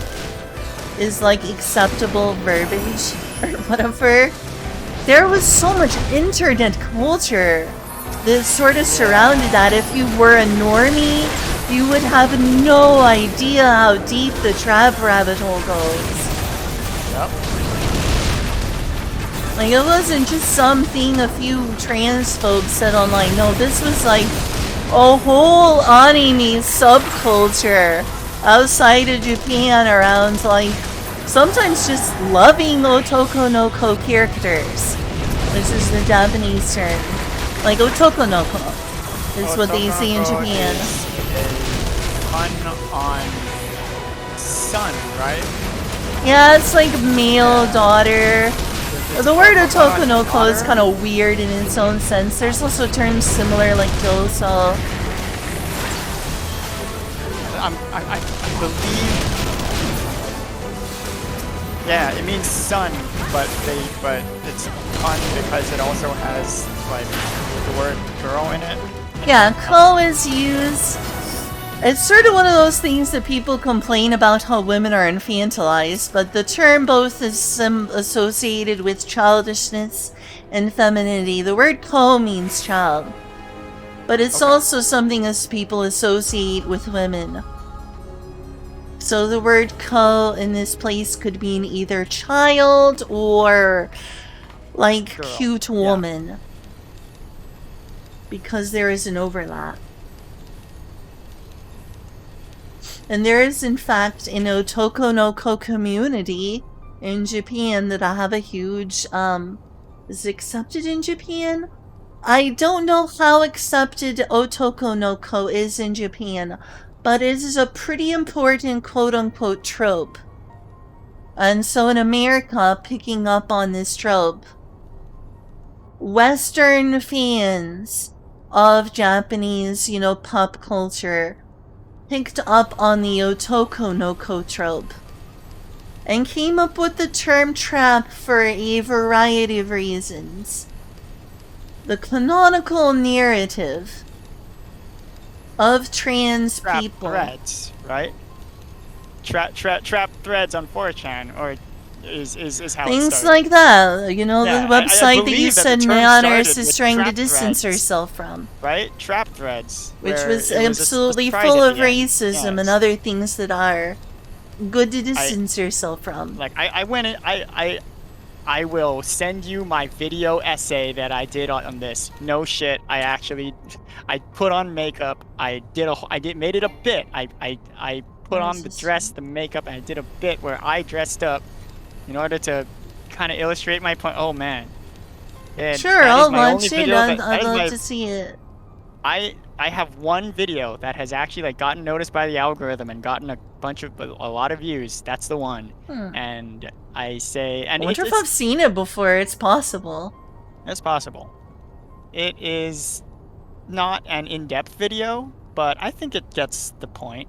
is like acceptable verbiage or whatever. There was so much internet culture that sort of surrounded that. If you were a normie, you would have no idea how deep the trap rabbit hole goes. Yep. Like, it wasn't just something a few transphobes said online. No, this was like a whole anime subculture outside of Japan around, like, sometimes just loving Otoko no Ko characters, which is the Japanese term. Like, Otoko no Ko is what they say in Japan. Pun on son, right? Yeah, it's like male daughter. The word Otoko no Ko is kind of weird in its own sense. There's also terms similar like Doso. I believe. Yeah, it means son, but it's pun because it also has like the word girl in it. Yeah, Ko is used. It's sort of one of those things that people complain about how women are infantilized, but the term both is associated with childishness and femininity. The word Ko means child, but it's also something as people associate with women. So the word Ko in this place could mean either child or like girl. Cute woman, because there is an overlap. And there is, in fact, an Otoko no Ko community in Japan that I have a huge, is it accepted in Japan? I don't know how accepted Otoko no Ko is in Japan, but it is a pretty important quote-unquote trope. And so in America, picking up on this trope, Western fans of Japanese, pop culture picked up on the Otoko no Ko trope and came up with the term trap for a variety of reasons. The canonical narrative of trans Trap people. threads, right? Trap threads on 4chan, or is how Things it started. like that. Yeah, the I website that you believe that said the term Manors started is with trying to trap distance threads. herself from. Right? Trap threads. Which where was it absolutely pride full at of the end. racism and Yes. other things that are good to distance yourself from. Like I went in, I will send you my video essay that I did on this. No shit, I put on makeup. I made it a bit. I put on the dress, the makeup, and I did a bit where I dressed up in order to kind of illustrate my point. Oh man. And Sure, that is I'll my watch only it. video I'd that is love my- to see it. I have one video that has actually like gotten noticed by the algorithm and gotten a lot of views. That's the one. And I say, and I wonder if it's I've seen it before. It's possible. It's possible. It is not an in-depth video, but I think it gets the point.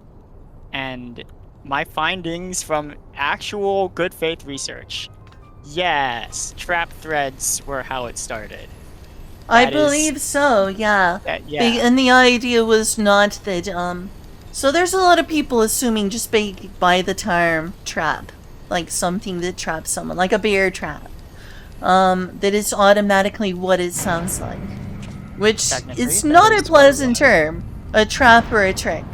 And my findings from actual good faith research. Yes, trap threads were how it started. I believe so, yeah. Yeah. And the idea was not that, so there's a lot of people assuming just by the term trap, like something that traps someone, like a bear trap, that it's automatically what it sounds like. Which it's not a pleasant term, a trap or a trick.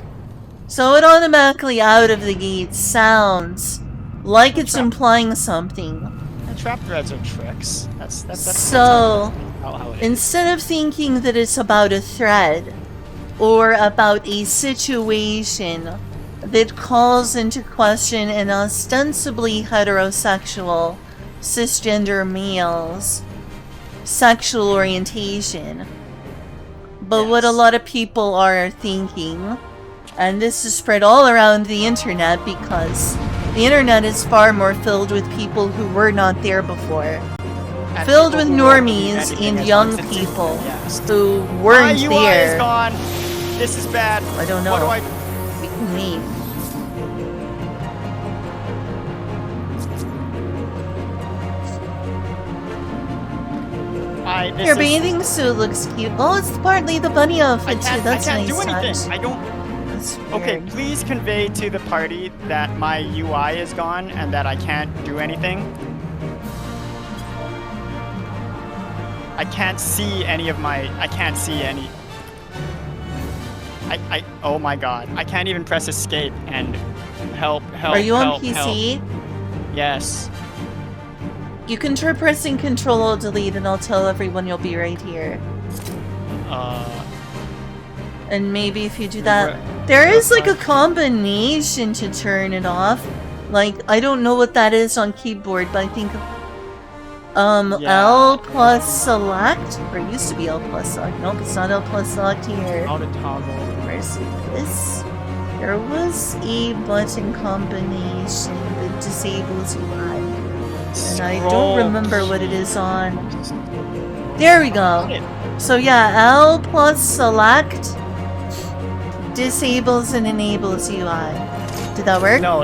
So it automatically out of the gate sounds like it's implying something. And trap threads are tricks. That's so how it is. instead of thinking that it's about a thread or about a situation that calls into question an ostensibly heterosexual cisgender male's sexual orientation, but what a lot of people are thinking, and this is spread all around the internet because the internet is far more filled with people who were not there before. And Filled people with who won't believe normies anything and as young long as it's people yes. who My weren't UI there. is gone. This is bad. I don't know. What do I? We can leave. Your bathing suit looks cute. Oh, it's partly the bunny outfit too. That's I can't nice do anything. touch. I don't. That's Okay, weird. please convey to the party that my UI is gone and that I can't do anything. I can't see any of my. I can't see any. Oh my god. I can't even press escape and help. Are you on help, PC? Help. Yes. You can try pressing Control-Alt-Delete and I'll tell everyone you'll be right here. And maybe if you do that... There is like a combination to turn it off. Like, I don't know what that is on keyboard, but I think... L plus select? Or it used to be L plus select. Nope, it's not L plus select here. How to toggle. Where's this? There was a button combination that disables UI. And I don't remember what it is on. There we go. So yeah, L plus select disables and enables UI. Did that work? No,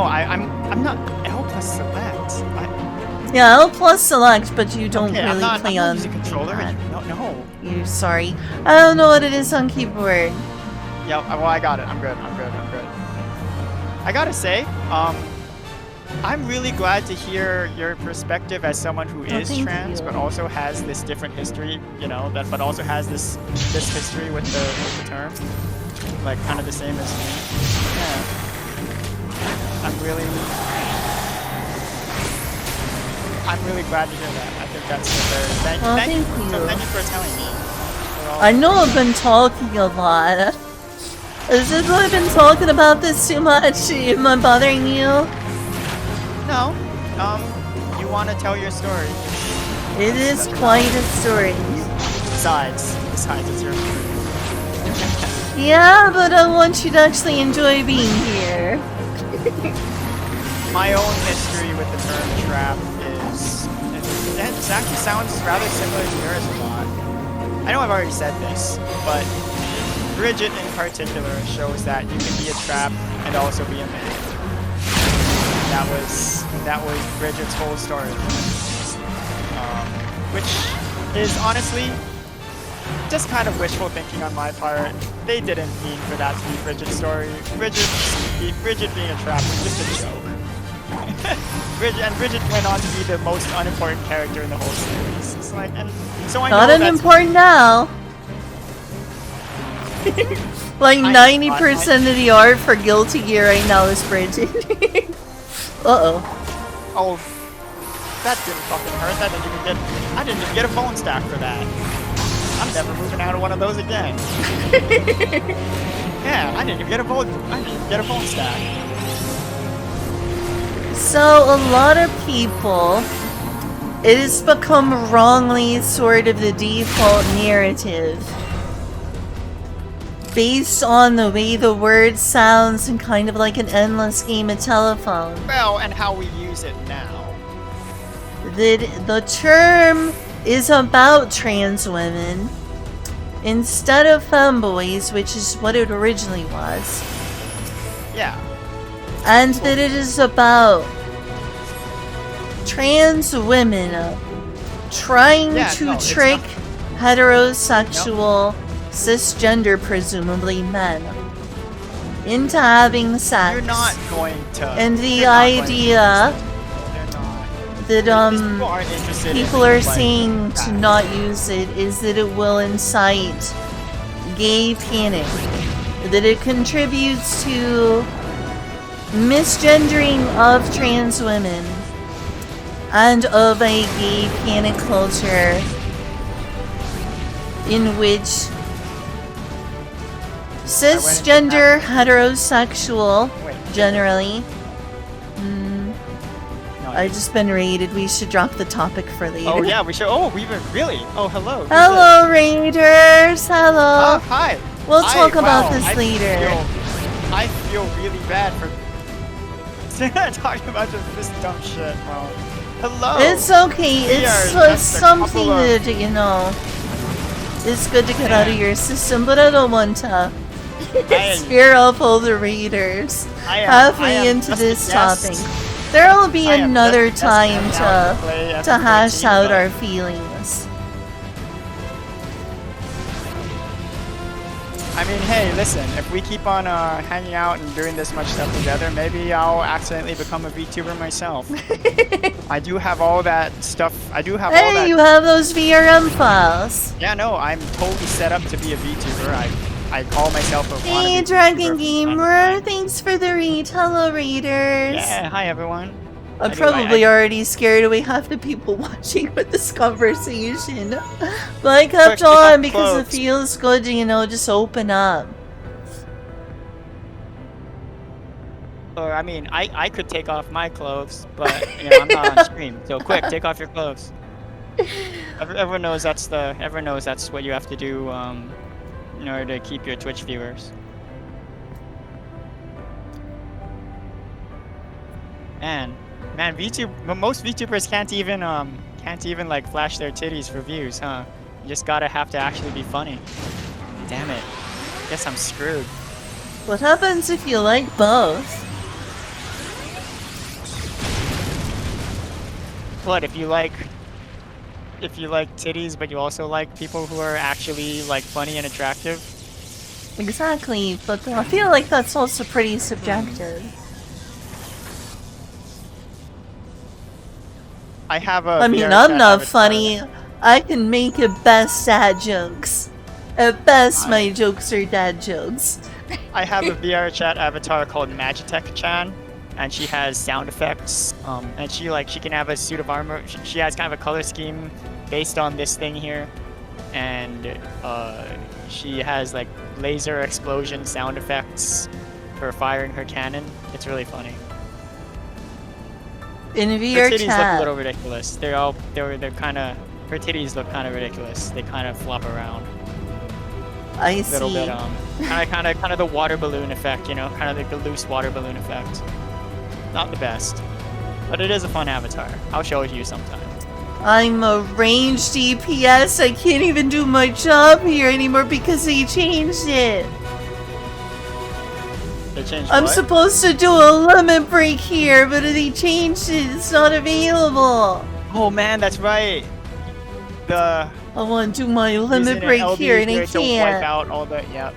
I'm not L plus select. Yeah, L plus select, but you don't really play on using controller. No. You sorry. I don't know what it is on keyboard. Yeah, well I got it. I'm good. I gotta say, I'm really glad to hear your perspective as someone who is trans, but also has this different history, you know, but also has this history with the term, like kind of the same as me. Yeah, I'm really glad to hear that. I think that's very thank you for telling me. I know I've been talking a lot. Is it I've been talking about this too much? Am I bothering you? No. You want to tell your story? It is quite a story. Besides, it's your story. Yeah, but I want you to actually enjoy being here. My own history with the term trap is... It actually sounds rather similar to yours a lot. I know I've already said this, but Bridget in particular shows that you can be a trap and also be a man. That was Bridget's whole story. Which is honestly just kind of wishful thinking on my part. They didn't mean for that to be Bridget's story. Bridget being a trap was just a joke. Bridget went on to be the most unimportant character in the whole series. It's like, and so I know not unimportant now. Like 90% of the art for Guilty Gear right now is Bridget. Uh-oh. Oh, that didn't fucking hurt. I didn't even get a phone stack for that. I'm never moving out of one of those again. Yeah, I didn't even get a phone stack. So a lot of people, it has become wrongly sort of the default narrative based on the way the word sounds and kind of like an endless game of telephone. Well, and how we use it now. The term is about trans women instead of femboys, which is what it originally was. Yeah. And that it is about trans women trying to trick heterosexual, cisgender, presumably men, into having sex. You're not going to. And the idea that people are saying to not use it is that it will incite gay panic, that it contributes to misgendering of trans women and of a gay panic culture in which cisgender heterosexual generally I just been raided. We should drop the topic for later. Oh yeah, we should. Oh, we've been really. Oh, hello. Hello, raiders. Hello. Hi. We'll talk about this later. I feel really bad for talking about this dumb shit. Well, hello. It's okay. It's something that, you know, it's good to get out of your system, but I don't want to scare off all the readers halfway into this topic. There will be another time to hash out our feelings. I mean, hey, listen, if we keep on hanging out and doing this much stuff together, maybe I'll accidentally become a VTuber myself. I do have all that stuff. I do have all that. Hey, you have those VRM files. Yeah, no, I'm totally set up to be a VTuber. I call myself a Hey, Dragon Gamer, thanks for the read. Hello, readers. Yeah, hi everyone. I'm probably already scared away half the people watching with this conversation. But I kept on because it feels good to, you know, just open up. Or, I mean, I could take off my clothes, but, you know, I'm not on stream. So quick, take off your clothes. Everyone knows that's what you have to do, in order to keep your Twitch viewers. Man, most VTubers can't even like flash their titties for views, huh? You just have to actually be funny. Damn it. Guess I'm screwed. What happens if you like both? What if you like titties, but you also like people who are actually like funny and attractive? Exactly, but I feel like that's also pretty subjective. I mean, I'm not funny. I can make at best dad jokes. At best, my jokes are dad jokes. I have a VR chat avatar called Magitech-chan, and she has sound effects. And she can have a suit of armor. She has kind of a color scheme based on this thing here, and she has like laser explosion sound effects for firing her cannon. It's really funny. In VR her titties chat. look a little ridiculous. They're kind of, her titties look kind of ridiculous. They kind of flop around. I see. A little bit kind of the water balloon effect, you know, kind of like the loose water balloon effect. Not the best, but it is a fun avatar. I'll show it to you sometime. I'm a ranged DPS. I can't even do my job here anymore because they changed it. They changed I'm what? supposed to do a limit break here, but they changed it. It's not available. Oh man, that's right. I want to do my limit break here, and I can't. Wipe out all the, yep.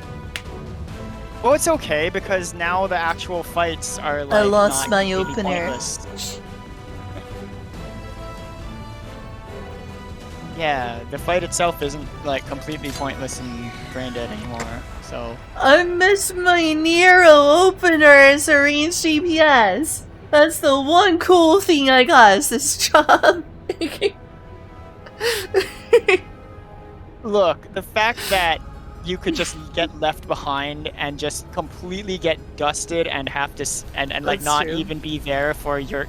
Well, it's okay because now the actual fights are like. I lost not my opener. Pointless. Yeah, the fight itself isn't like completely pointless and brain dead anymore. So. I miss my Nero opener as a ranged DPS. That's the one cool thing I got is this job. Look, the fact that you could just get left behind and just completely get dusted and have to and like not even be there for your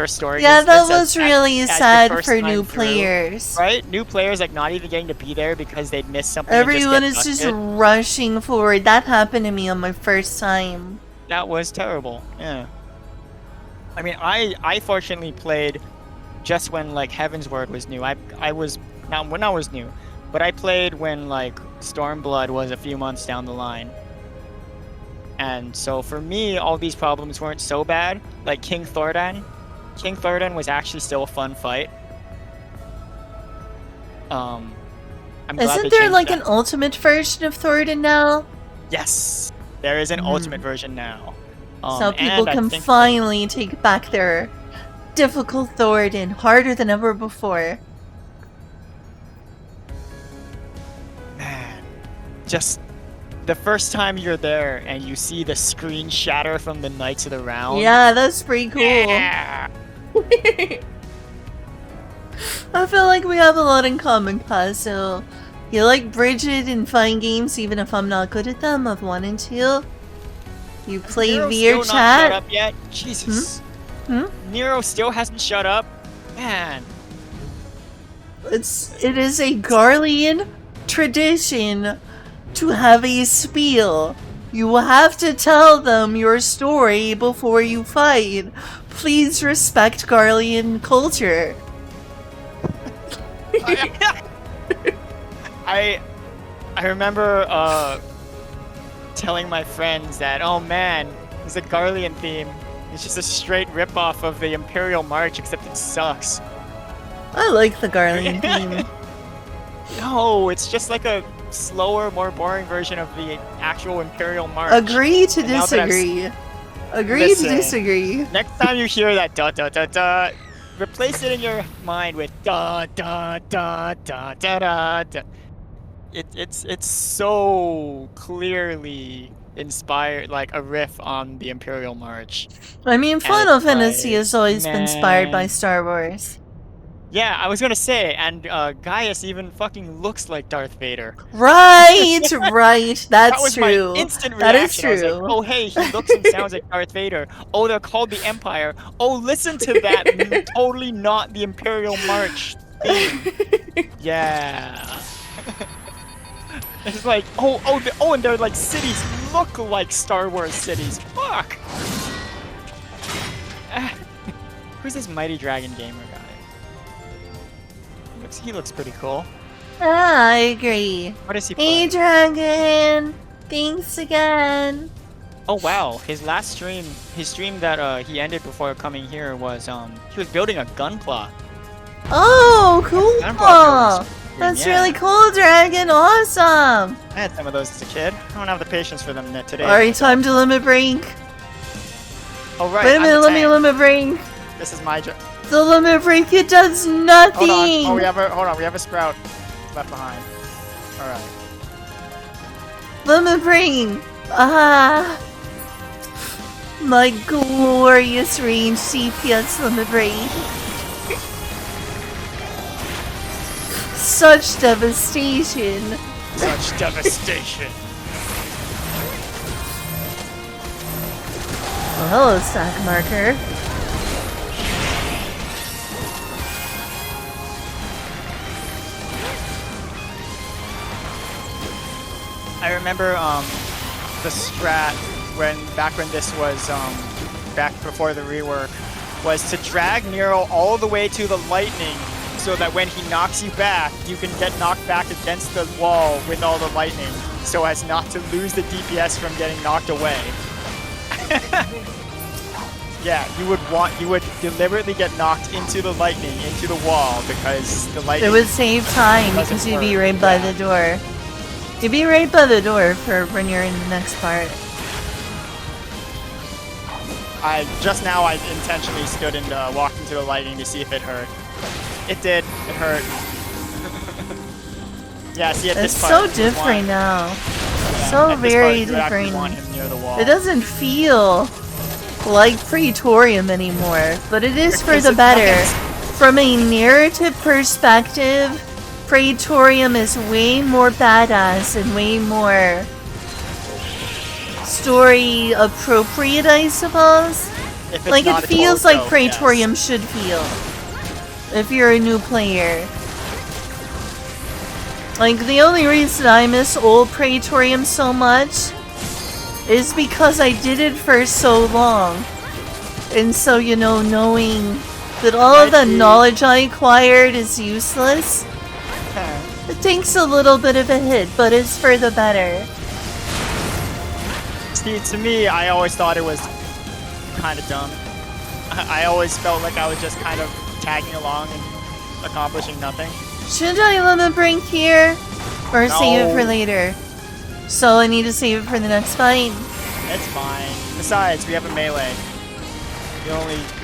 story. Yeah, that was really sad for new players. Right? New players like not even getting to be there because they'd missed something. Everyone is just rushing forward. That happened to me on my first time. That was terrible. Yeah. I mean, I fortunately played just when like Heaven's Word was new. I was not when I was new, but I played when like Stormblood was a few months down the line. And so for me, all these problems weren't so bad. Like King Thordan was actually still a fun fight. Isn't there like an ultimate version of Thordan now? Yes, there is an ultimate version now. So people can finally take back their difficult Thordan, harder than ever before. Man, just the first time you're there and you see the screen shatter from the Knights of the Round. Yeah, that's pretty cool. Yeah. I feel like we have a lot in common, Kaz. So, you like Bridget and fine games, even if I'm not good at them, of 1 and 2. You play VR chat. Not shut up yet? Jesus. Nero still hasn't shut up? Man. It is a Garlean tradition to have a spiel. You have to tell them your story before you fight. Please respect Garlean culture. I remember telling my friends that, oh man, it's a Garlean theme. It's just a straight ripoff of the Imperial March, except it sucks. I like the Garlean theme. No, it's just like a slower, more boring version of the actual Imperial March. Agree to disagree. Agree to disagree. Next time you hear that da da da da, replace it in your mind with da da da da da da da. It's so clearly inspired, like a riff on the Imperial March. I mean, And Final it's Fantasy like, has always been inspired by man. Star Wars. Yeah, I was gonna say, and Gaius even fucking looks like Darth Vader. Right, right. That That's was my true. instant That is reaction. I was like, true. oh hey, he looks and sounds like Darth Vader. Oh, they're called the Empire. Oh, listen to that totally not the Imperial March theme. Yeah. It's like, and they're like cities look like Star Wars cities. Fuck. Who's this Mighty Dragon Gamer guy? He looks pretty cool. Ah, I agree. What is he Hey, playing? Dragon! Thanks again. Oh wow, his stream that he ended before coming here was he was building a gun claw. Oh, cool! Gunpla building That's yeah. really cool, Dragon. Awesome. I had some of those as a kid. I don't have the patience for them today. Alright, time to limit break. Oh right. Wait a minute, let me limit break. This is my job. The limit break, it does nothing. Hold on. Oh, we have a sprout left behind. All right. Limit break. Ah. My glorious range CPS limit break. Such devastation. Such devastation. Oh, hello, stack marker. I remember the strat back when this was back before the rework was to drag Nero all the way to the lightning so that when he knocks you back, you can get knocked back against the wall with all the lightning so as not to lose the DPS from getting knocked away. Yeah, you would deliberately get knocked into the lightning, into the wall, because the lightning... It would save time because you'd be right by the door. You'd be right by the door for when you're in the next part. Just now I intentionally stood and walked into the lightning to see if it hurt. It did. It hurt. Yeah, see at this part... It's so different now. Yeah, So very you actually different. want him near the wall. It doesn't feel like Praetorium anymore, but it is for the Because better. it's- From a narrative perspective, Praetorium is way more badass and way more story appropriate, I suppose. if it's Like, not it a feels total like joke, Praetorium yes. should feel if you're a new player. Like, the only reason I miss old Praetorium so much is because I did it for so long. And so, you know, knowing that all of the knowledge I acquired is useless, it takes a little bit of a hit, but it's for the better. See, to me, I always thought it was kind of dumb. I always felt like I was just kind of tagging along and accomplishing nothing. Should I limit break here? Or save it for No. later? So I need to save it for the next fight? It's fine. Besides, we have a melee. You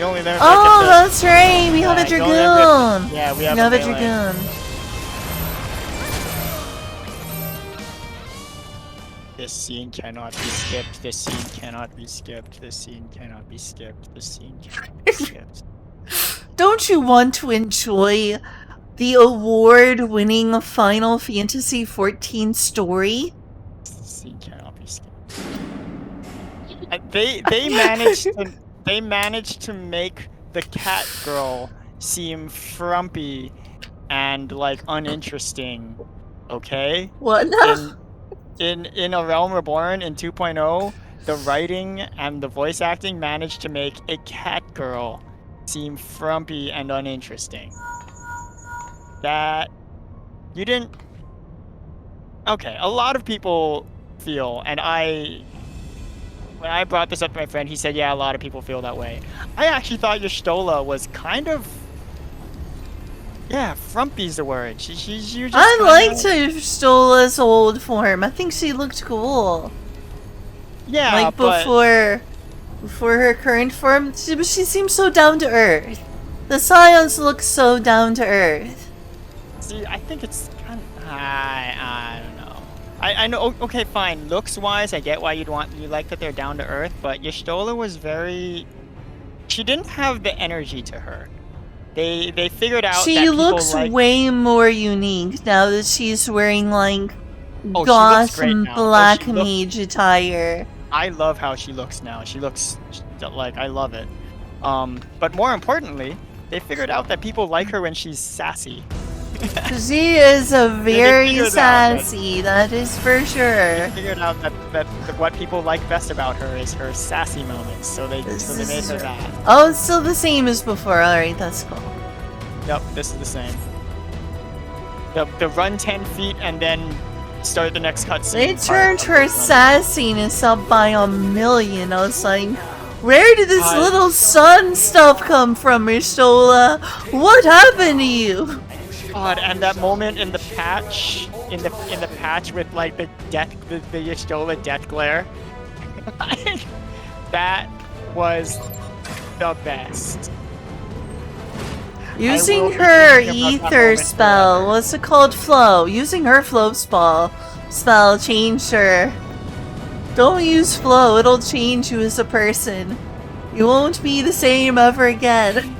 only learn. Oh, that's right! We have a you only learn Dragoon! yeah, we have a a melee. Dragoon. This scene cannot be skipped. This scene cannot be skipped. This scene cannot be skipped. This scene cannot be skipped. Don't you want to enjoy the award-winning Final Fantasy XIV story? This scene cannot be skipped. They managed to make the cat girl seem frumpy and like uninteresting. Okay? What now? In A Realm Reborn in 2.0, the writing and the voice acting managed to make a cat girl seem frumpy and uninteresting. That you didn't. Okay, a lot of people feel, and when I brought this up to my friend, he said, yeah, a lot of people feel that way. I actually thought Y'shtola was kind of, yeah, frumpy's the word. She just I kinda- liked Y'shtola's old form. I think she looked cool. Yeah, Like but before her current form, she seems so down to earth. The Scions look so down to earth. see, I think it's kind of, I don't know. I know. Okay, fine. Looks wise, I get why you like that they're down to earth, but Y'shtola was very. She didn't have the energy to her. They figured out She that people looks like. way more unique now that she's wearing like Oh, she looks goth great and now. black mage attire. I love how she looks now. She looks like I love it. But more importantly, they figured out that people like her when she's sassy. She is a very figured sassy, that is for They sure. figured out that what people like best about her is her sassy moments. So they made her that. Oh, it's still the same as before. Alright, that's cool. Yep, this is the same. The run 10 feet and then start the next cutscene. They turned her sassiness up by 1,000,000. I was like, where did this little sun stuff come from, Y'shtola? What happened to you? God, and that moment in the patch, in the patch with like the Y'shtola death glare. That was the best. Using her ether spell, what's it called? Flow. Using her flow spell changed her. Don't use flow, it'll change you as a person. You won't be the same ever again.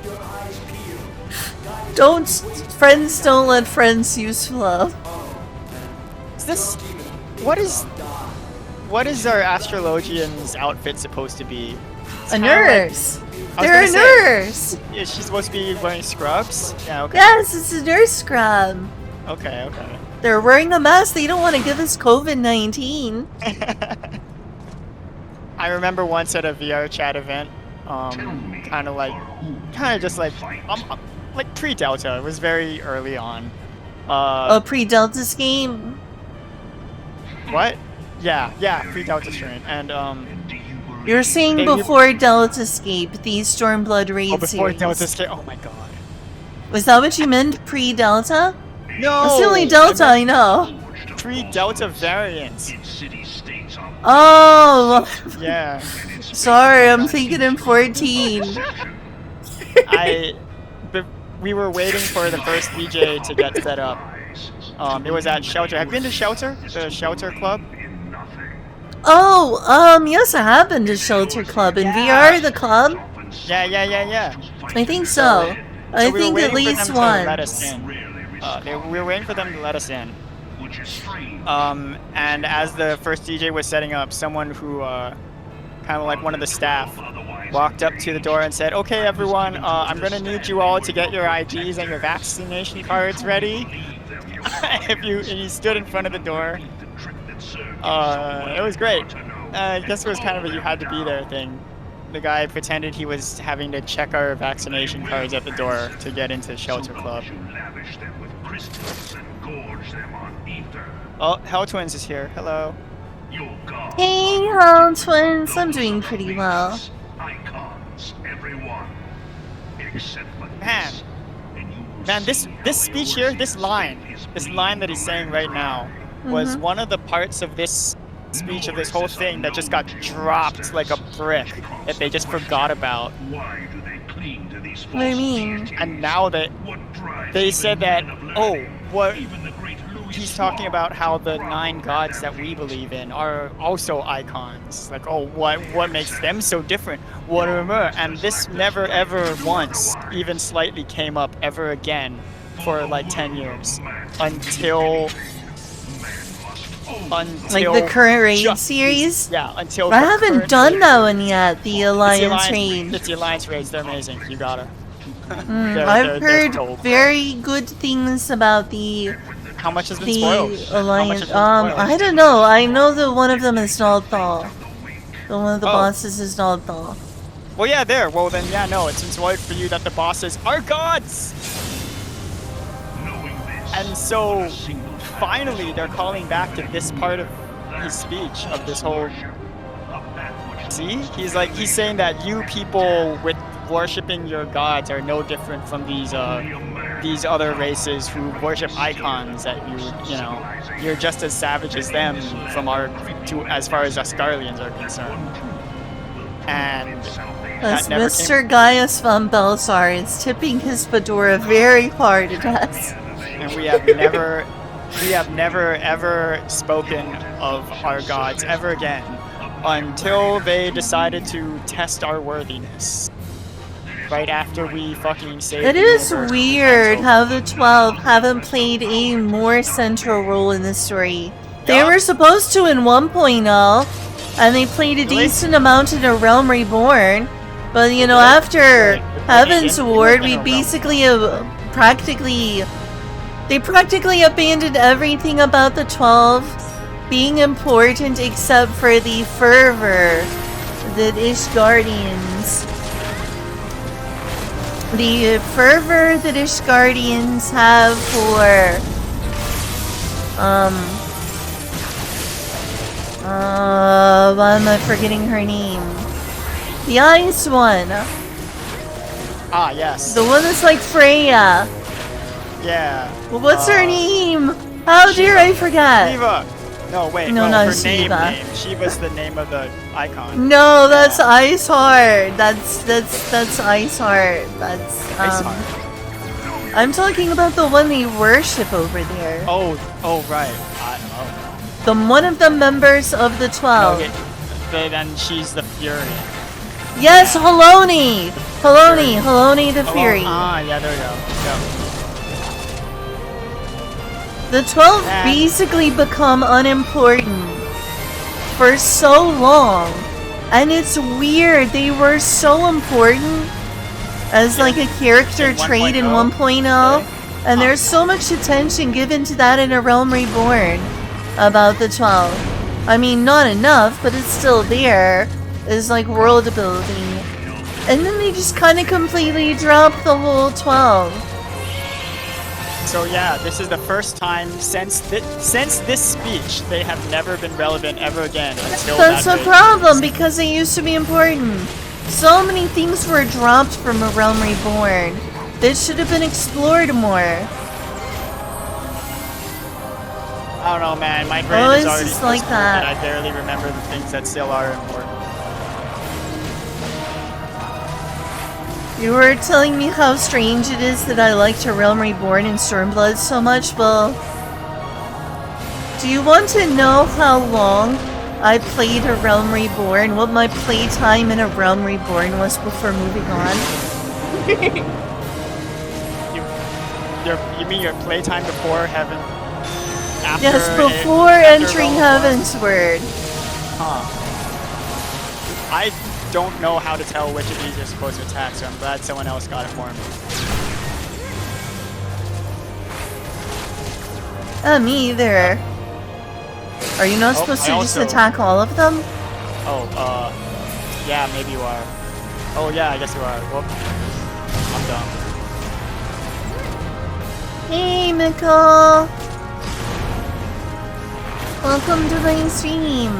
Friends don't let friends use flow. What is our astrologian's outfit supposed to be? A nurse. Like, They're a nurse. Is she supposed to be wearing scrubs? Yeah, okay. Yes, it's a nurse scrub. Okay. They're wearing a mask. They don't want to give us COVID-19. I remember once at a VR chat event, kind of just like pre-Delta. It was very early on. A pre-Delta scheme? What? Yeah, pre-Delta strain. And you're saying before Delta Escape, the Stormblood Raid before series. Delta Escape. Oh my god. Was that what you meant? Pre-Delta? No. That's the only Delta I know. Pre-Delta variants. Oh. Yeah. Sorry, I'm thinking in 14. We were waiting for the first DJ to get set up. It was at Shelter. Have you been to Shelter? The Shelter Club? Oh, yes, I have been to Shelter Club. In VR, the club? Yeah. I think so. I think at least once. Let us in. We were waiting for them to let us in. And as the first DJ was setting up, someone who, kind of like one of the staff, walked up to the door and said, "Okay, everyone, I'm gonna need you all to get your IDs and your vaccination cards ready." And he stood in front of the door. It was great. I guess it was kind of a you had to be there thing. The guy pretended he was having to check our vaccination cards at the door to get into Shelter Club. Oh, Hell Twins is here. Hello. Hey, Hell Twins. I'm doing pretty well. Man, this speech here, this line that he's saying right now, was one of the parts of this speech of this whole thing that just got dropped like a brick that they just forgot about. What do you mean? And now that they said that, he's talking about how the 9 gods that we believe in are also icons. Like, what makes them so different? Whatever. And this never ever once even slightly came up ever again for like 10 years until like the current raid series? Yeah, until I haven't done that one yet, the Alliance raid. It's the Alliance raids, they're amazing. You gotta. I've heard very good things about the How much has been spoiled? Alliance. I don't know. I know that one of them is Naldthal. One of the bosses is Naldthal. Well, yeah, there. Well, then, yeah, no. It's been spoiled for you that the bosses are gods. And so, finally, they're calling back to this part of his speech of this whole. See, he's saying that you people with worshipping your gods are no different from these other races who worship icons. That you're just as savage as them as far as us Scarlians are concerned. And as Mr. Gaius von Belsar is tipping his fedora very hard at us. And we have never we have never ever spoken of our gods ever again until they decided to test our worthiness. Right after we fucking saved It the is universe. weird how the 12 haven't played a more central role in the story. They Yup. were supposed to in 1.0, and they played a Really? decent amount in A Realm Reborn. But you know, Good. after Good. Heaven's Good. Ward, Good. we Good. basically they practically abandoned everything about the 12 being important except for the fervor that Ishgardians. The fervor that Ishgardians have for why am I forgetting her name? The ice one. Ah, yes. The one that's like Freya. Yeah. Well, what's her name? How dare I forget? Shiva. No, wait. No, No, not her Shiva. name. Shiva's the name of the icon. No, that's Yeah. Ice Heart. That's Ice Heart. That's Ice Heart. I'm talking about the one they worship over there. Oh, right. The one of the members of the 12. Okay. Then she's the Fury. Yes, Haloni! Haloni the Fury. Ah, yeah, there we go. The 12 And- basically become unimportant for so long. And it's weird, they were so important as like a character In trait in 1.0? 1.0. And there's so much attention given to that in A Realm Reborn about the 12. I mean, not enough, but it's still there. Is like world building. And then they just kind of completely drop the whole 12. So yeah, this is the first time since this speech they have never been relevant ever again until That's that the day. problem, because they used to be important. So many things were dropped from A Realm Reborn. This should have been explored more. I don't know, man. My brain Oh, is it's already just so like screwed that. I barely remember the things that still are important. You were telling me how strange it is that I liked A Realm Reborn and Stormblood so much. Well, do you want to know how long I played A Realm Reborn? What my playtime in A Realm Reborn was before moving on? You mean your playtime before Heaven? After Yes, before after entering Realm of Heaven's Word. Huh. I don't know how to tell which of these you're supposed to attack, so I'm glad someone else got it for me. Me either. Are you not supposed to just attack all of them? Oh, yeah, maybe you are. Oh, yeah, I guess you are. Whoop. I'm dumb. Hey, Mikkel! Welcome to my stream!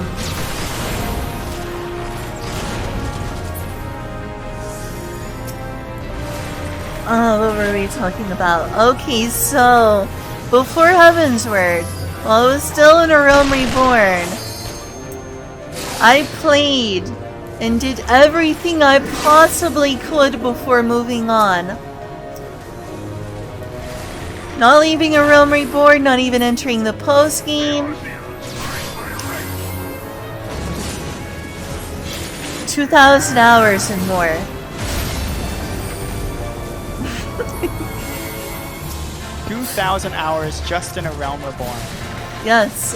What were we talking about? Okay, so before Heaven's Word, while I was still in A Realm Reborn, I played and did everything I possibly could before moving on. Not leaving A Realm Reborn, not even entering the post-game. 2,000 hours and more. 2,000 hours just in A Realm Reborn. Yes,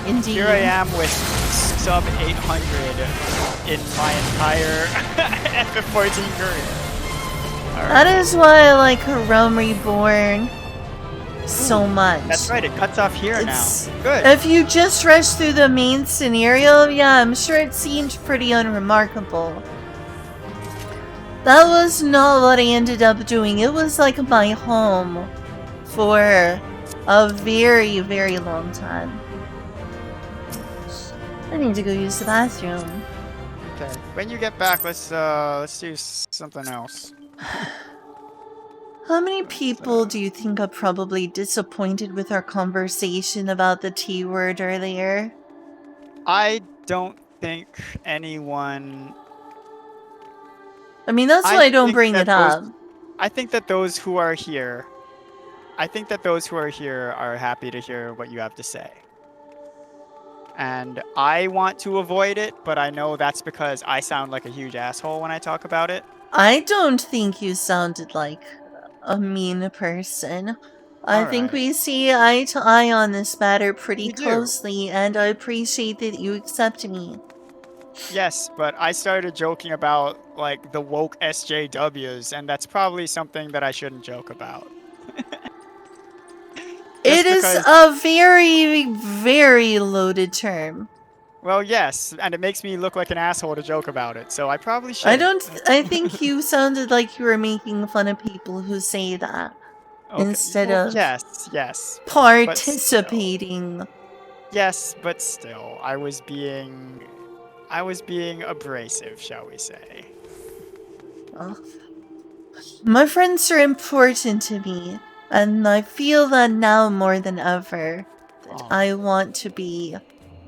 indeed. Here I am with sub 800 in my entire FF14 career. That is why I like A Realm Reborn so much. That's right, it cuts off here It's- now. Good. If you just rush through the main scenario, yeah, I'm sure it seemed pretty unremarkable. That was not what I ended up doing. It was like my home for a very, very long time. I need to go use the bathroom. Okay. When you get back, let's do something else. How many people do you think are probably disappointed with our conversation about the T word earlier? I don't think anyone. I mean, that's why I don't think bring that it up. I think that those who are here I think that those who are here are happy to hear what you have to say. And I want to avoid it, but I know that's because I sound like a huge asshole when I talk about it. I don't think you sounded like a mean person. I think Alright. we see eye to eye on this matter pretty We do. closely, and I appreciate that you accept me. Yes, but I started joking about, like, the woke SJWs, and that's probably something that I shouldn't joke about. It Just is because, a very, very loaded term. well, yes, and it makes me look like an asshole to joke about it, so I probably I shouldn't. don't. I think you sounded like you were making fun of people who say that Okay, instead well, of yes, but still. participating. Yes, but still, I was being abrasive, shall we say. Ugh. My friends are important to me, and I feel that now more than ever that Oh, I want to be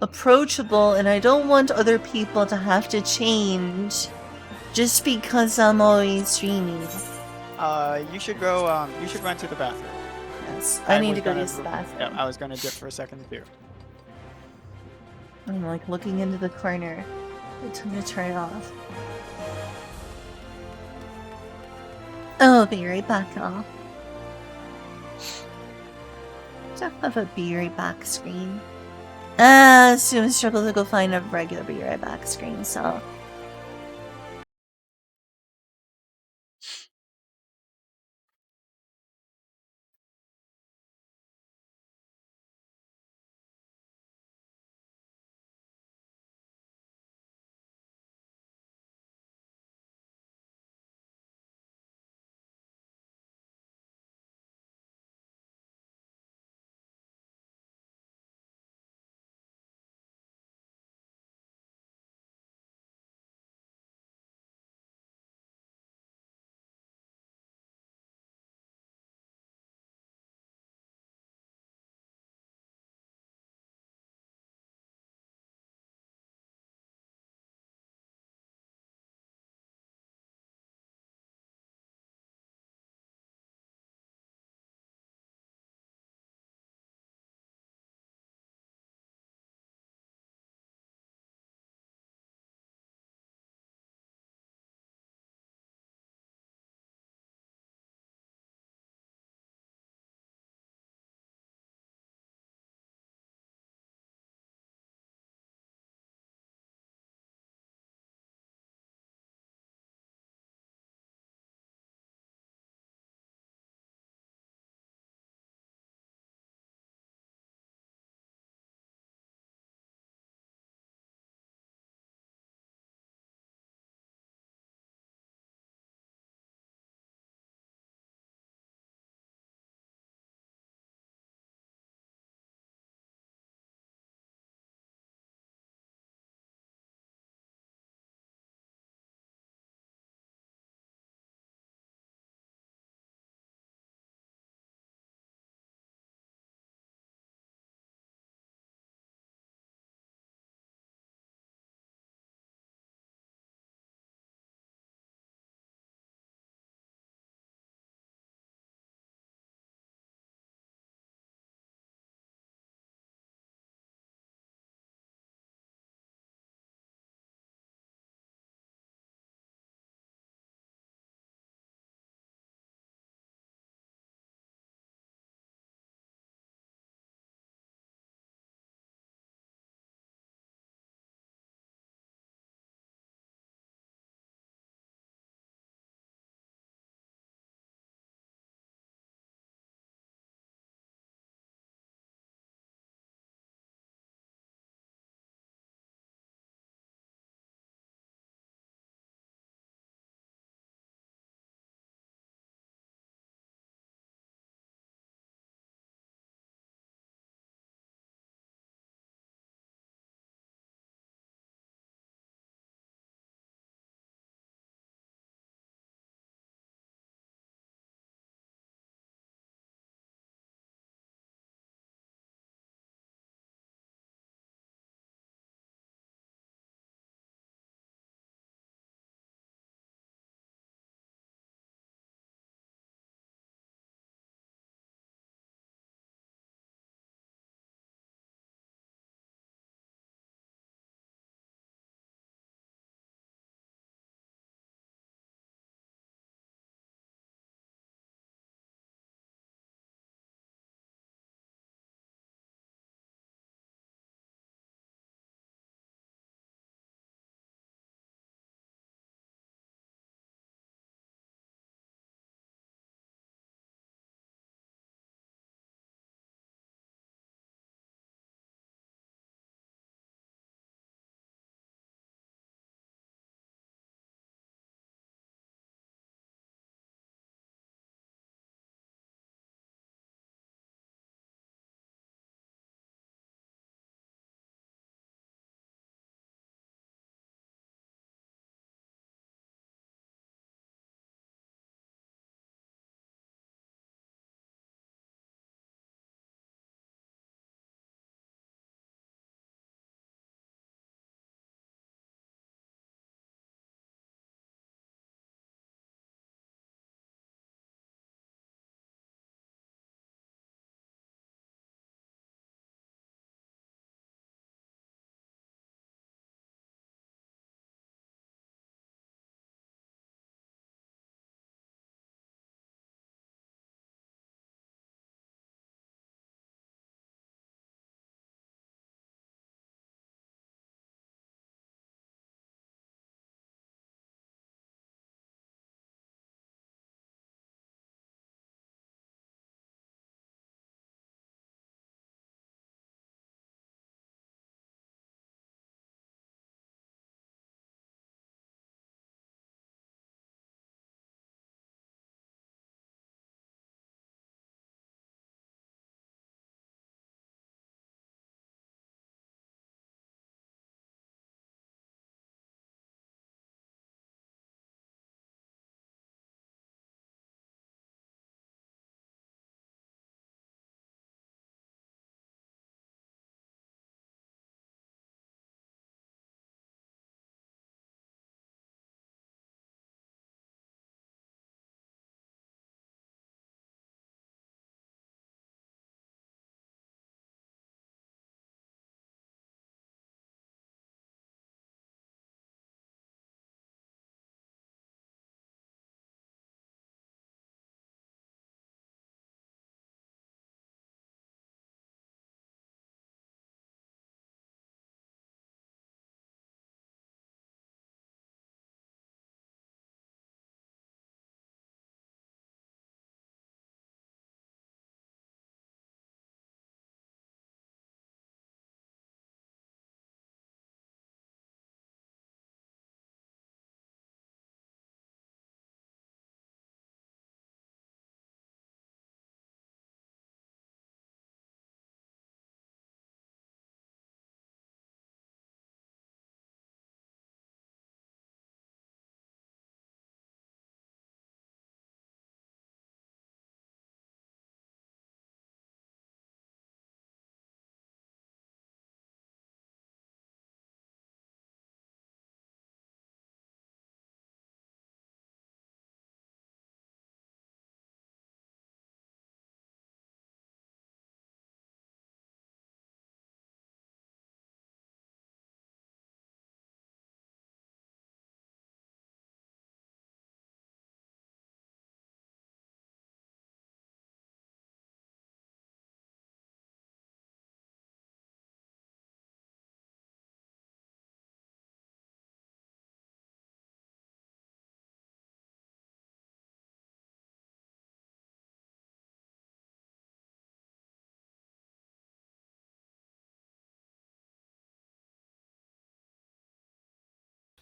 approachable, and I don't want other people to have to change just because I'm always dreaming. you should run to the bathroom. Yes, I I need was to go gonna, use the yeah, bathroom. I was gonna dip for a second too. I'm like looking into the corner. It's time to turn it off. I'll be right back, y'all. Just have a be right back screen. Soon struggle to go find a regular be right back screen, so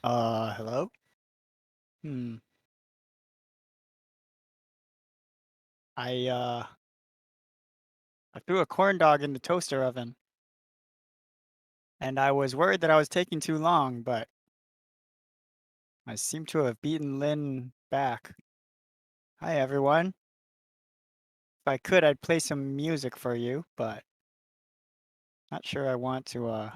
Hello? Hmm. I threw a corn dog in the toaster oven, and I was worried that I was taking too long, but I seem to have beaten Lynn back. Hi, everyone. If I could, I'd play some music for you, but not sure I want to.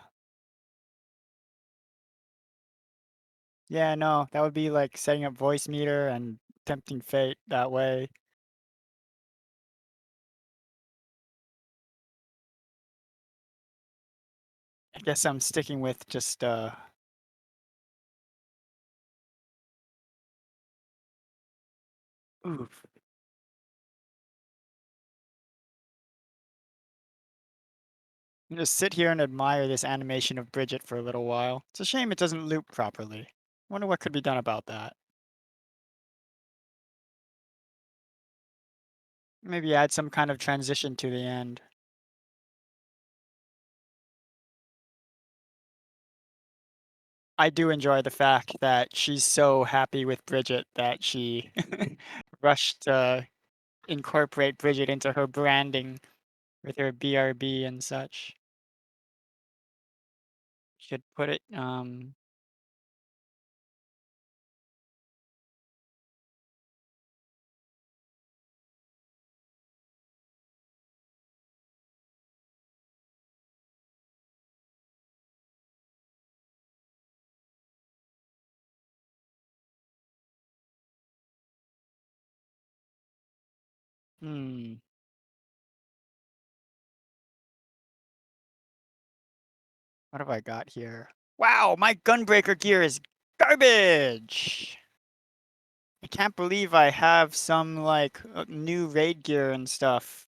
Yeah, no, that would be like setting up voice meter and tempting fate that way. I guess I'm sticking with just, oof. Just sit here and admire this animation of Bridget for a little while. It's a shame it doesn't loop properly. Wonder what could be done about that. Maybe add some kind of transition to the end. I do enjoy the fact that she's so happy with Bridget that she rushed to incorporate Bridget into her branding with her BRB and such. Should put it, hmm. What have I got here? Wow, my gunbreaker gear is garbage! I can't believe I have some, like, new raid gear and stuff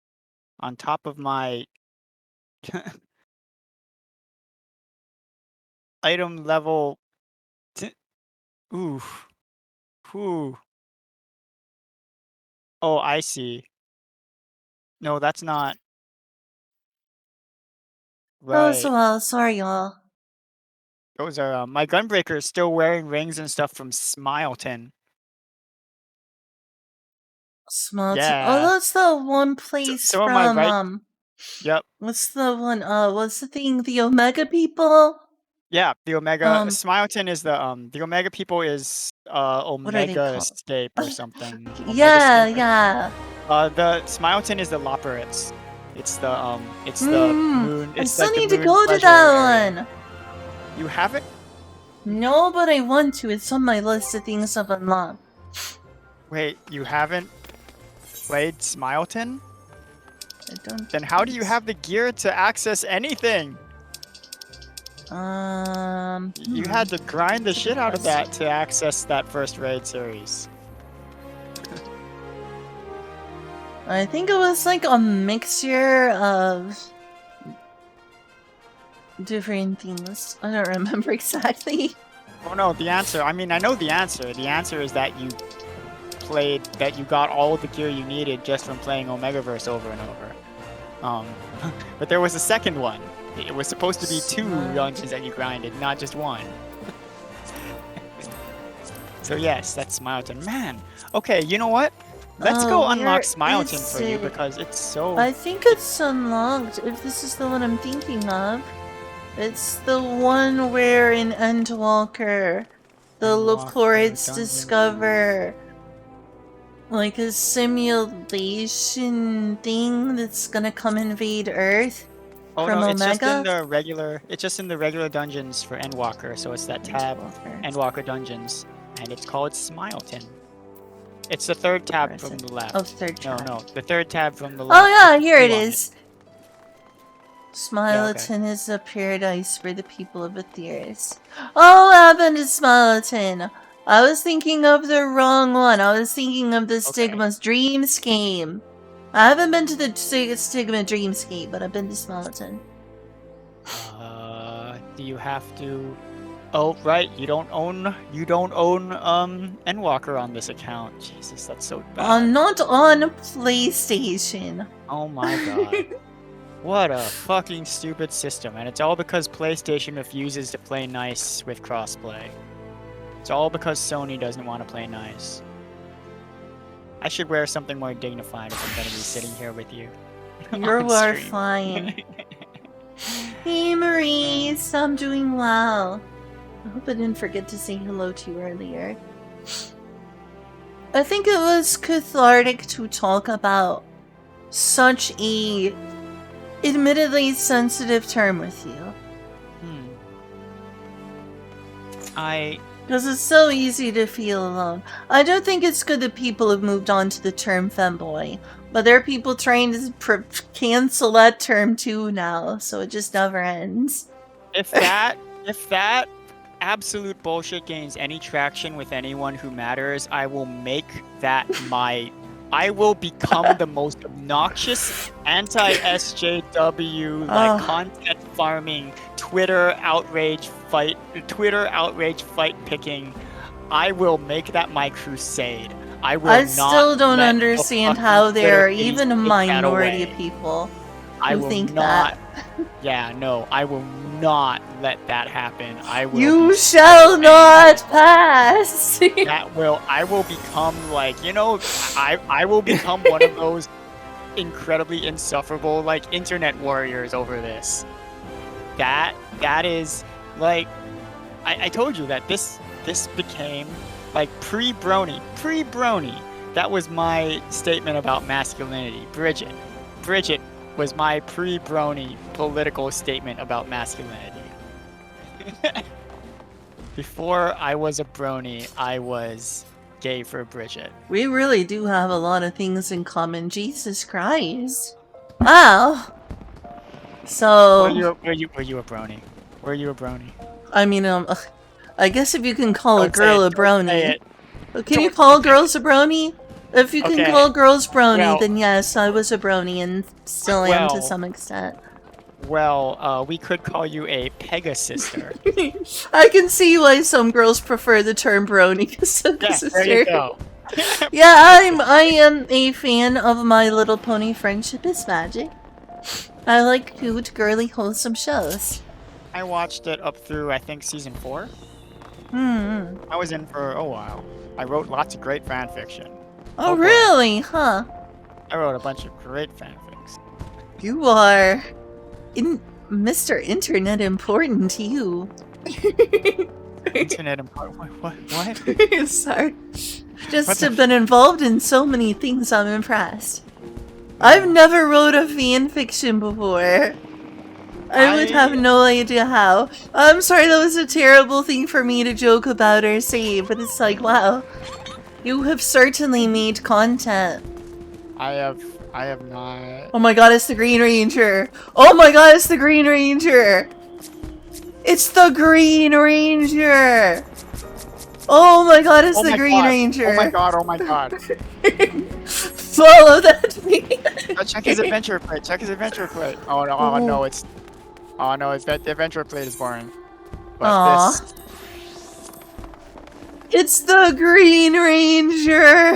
on top of my item level. Ooh. Whew. Oh, I see. No, that's not Oh, so right. well, sorry, y'all. Those are, my gunbreaker is still wearing rings and stuff from Smileton. Smelton. Oh, Yeah. that's the one place So am I from, right? Yep. what's the one, what's the thing? The Omega people? Yeah, the Omega Um, Smileton is the Omega people is, what are they Omega called? Escape or something. Omega Yeah, Escape, yeah. the Smileton is the Loporrits. Hmm. I It's still like the need to moon go to pleasure that area. one. You haven't? No, but I want to. It's on my list of things I've unlocked. Wait, you haven't played Smileton? I don't Then how do you think have the gear to access anything? so. You had to grind the That's a good shit out of question. that to access that first raid series. I think it was like a mixture of different things. I don't remember exactly. Oh no, the answer. I mean, I know the answer. The answer is that you got all of the gear you needed just from playing Omegaverse over and over. But there was a second one. It was supposed to be 2 dungeons that you grinded, not just one. So yes, that's Smileton. Man, okay, you know what? Let's go Oh, unlock where Smileton is for you it? because it's so... I think it's unlocked, if this is the one I'm thinking of. It's the one where in Endwalker, the Endwalker Lochlorids dungeon. discover like a simulation thing that's gonna come invade Earth Oh from no, it's just in Omega. the regular dungeons for Endwalker, so it's that tab, Endwalker Dungeons, and it's called Smileton. It's the third Where tab is from it? the left. Oh, third tab. No, the third tab from the Oh left. yeah, here it Two on is. Yeah, okay. Smileton is a paradise for the people of Aetheris. Oh, what happened to Smileton? I was thinking of the wrong one. I was thinking of the Stigma's Dreamscape. I haven't been to the Stigma Dreamscape, but I've been to Smileton. Do you have to... Oh, right, you don't own, Endwalker on this account. Jesus, that's so bad. Not on PlayStation. Oh my god. What a fucking stupid system, and it's all because PlayStation refuses to play nice with crossplay. It's all because Sony doesn't want to play nice. I should wear something more dignified if I'm gonna be sitting here with you. You on are stream. fine. Hey Maurice, I'm doing well. I hope I didn't forget to say hello to you earlier. I think it was cathartic to talk about such a admittedly sensitive term with you. Because it's so easy to feel alone. I don't think it's good that people have moved on to the term femboy. But there are people trying to cancel that term too now, so it just never ends. If that absolute bullshit gains any traction with anyone who matters, I will make that I will become the most obnoxious anti-SJW content farming Twitter outrage fight picking. I will make that my crusade. I still don't understand how there are even a minority of people who think that. Yeah, no, I will not let that happen. You shall not pass! I will become like, I will become one of those incredibly insufferable, like, internet warriors over this. That is, like, I told you that this became, like, pre-brony. That was my statement about masculinity. Bridget was my pre-brony political statement about masculinity. Before I was a brony, I was gay for Bridget. We really do have a lot of things in common. Jesus Christ. Wow. So... Were you a brony? Were you a brony? I mean, I guess if you can call a girl a brony. Can you Don't call girls a brony? If you can Okay. call girls brony, Well- then yes, I was a brony and still am to some extent. Well, we could call you a Pegasister. I can see why some girls prefer the term brony. Yeah, there you go. Yeah, I am a fan of My Little Pony Friendship is Magic. I like cute, girly, wholesome shows. I watched it up through, I think, season 4. Hmm. I was in for a while. I wrote lots of great fan fiction. Oh, boy. really? Huh. I wrote a bunch of great fanfics. You are... Mr. Internet important to you. Internet important. What? Sorry. What Just the have been involved in so many things, I'm impressed. I've never wrote a fan fiction before. I would have no idea how. I'm sorry, that was a terrible thing for me to joke about or say, but it's like, wow. You have certainly made content. I have not. Oh my god, it's the Green Ranger! Oh my god, it's the Green Ranger! It's the Green Ranger! Oh my god, it's the Green Ranger! Oh my god, oh my god. Follow that me! Check his adventure plate, Oh no, it's that the adventure plate is boring. But Aw. this... It's the Green Ranger!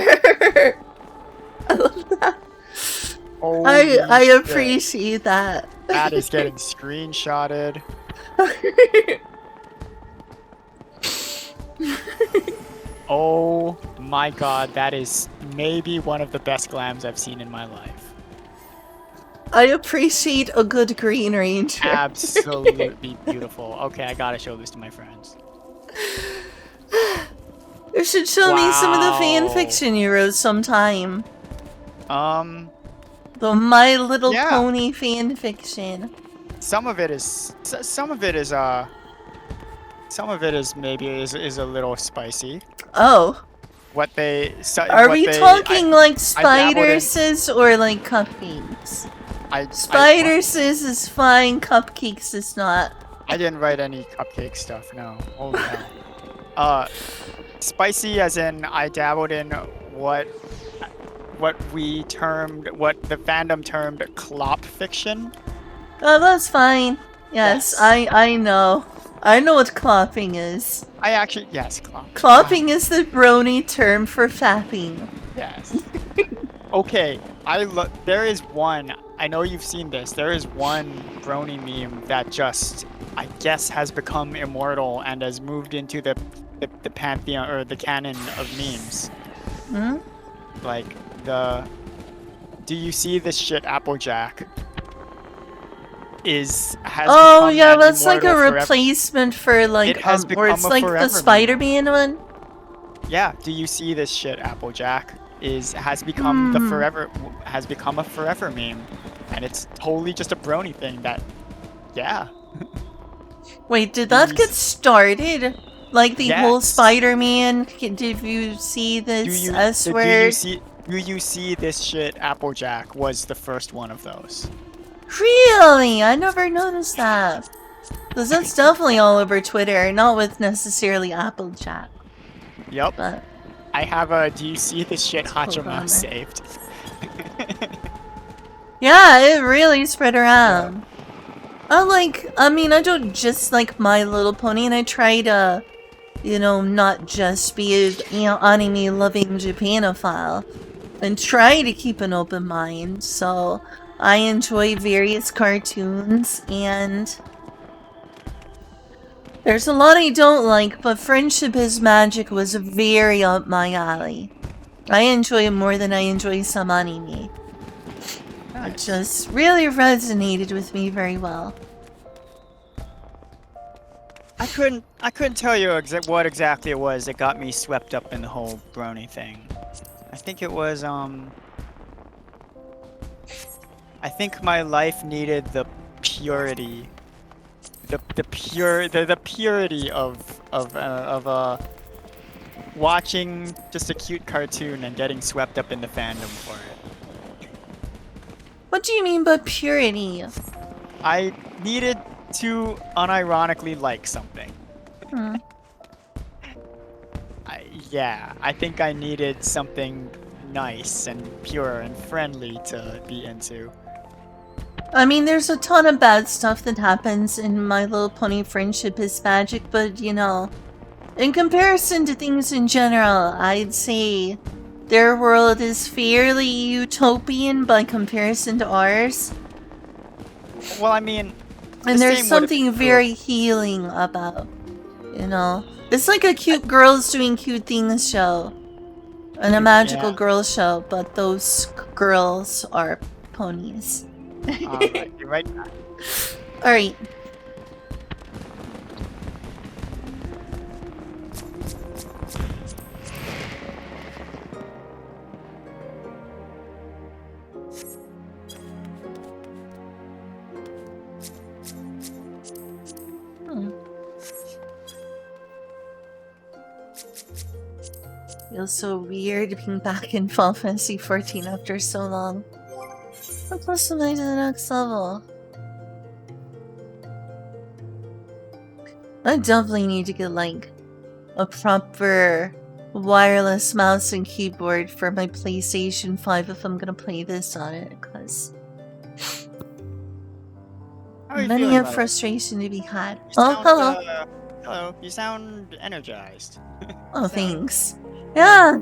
I love that. I appreciate that. That is getting screenshotted. Oh my god, that is maybe one of the best glams I've seen in my life. I appreciate a good Green Ranger. Absolutely beautiful. Okay, I gotta show this to my friends. You should show me some of the fan Wow. fiction you wrote sometime. Um, The My Little Yeah. Pony fan fiction. some of it is maybe a little spicy. Oh, What they are we talking like dabbled in- Spider-Sis or like Cupcakes? I Spider-Sis is fine, Cupcakes is not. I didn't write any cupcake stuff, no. Holy hell. Spicy as in I dabbled in what the fandom termed clop fiction. Oh, that's fine. Yes, Yes. I know. I know what clopping is. Yes, clop. Clopping is the brony term for fapping. Yes. Okay, there is one, I know you've seen this, there is one brony meme that just I guess, has become immortal and has moved into the pantheon or the canon of memes. Hmm? Like do you see this shit Applejack has Oh become yeah, an that's like a immortal forever. replacement for like It has or it's become a like the forever Spider-Man one. Yeah, do you see this shit Applejack has become a forever meme, and it's totally just a brony thing that, yeah. Wait, did that get started? Like the whole Yes. Spider-Man? Did you see Do this you S do you word? see do you see this shit Applejack was the first one of those? Really? I never noticed that. Because that's definitely all over Twitter, not with necessarily Applejack. Yep. But I have a do you see this shit it's Hachima programmer. saved? Yeah, it really spread around. I mean, I don't just like My Little Pony, and I try to, not just be a, anime-loving Japanophile, and try to keep an open mind, so I enjoy various cartoons, and there's a lot I don't like, but Friendship is Magic was very up my alley. I enjoy it more than I enjoy some anime. It just really resonated with me very well. I couldn't tell you what exactly it was that got me swept up in the whole brony thing. I think it was I think my life needed the purity, the purity of watching just a cute cartoon and getting swept up in the fandom for it. What do you mean by purity? I needed to unironically like something. Hmm. I think I needed something nice and pure and friendly to be into. I mean, there's a ton of bad stuff that happens in My Little Pony Friendship is Magic, but in comparison to things in general, I'd say their world is fairly utopian by comparison to ours. Well, I mean, and there's something very healing about, It's like a cute girls doing cute things show. And a magical girl show, but those girls are ponies. Alright, you're right back. Alright. Feels so weird being back in Final Fantasy XIV after so long. I'm close to the next level. I definitely need to get like a proper wireless mouse and keyboard for my PlayStation 5 if I'm gonna play this on it, because many a frustration to be had. Hello. Hello, you sound energized. Oh, thanks. Yeah,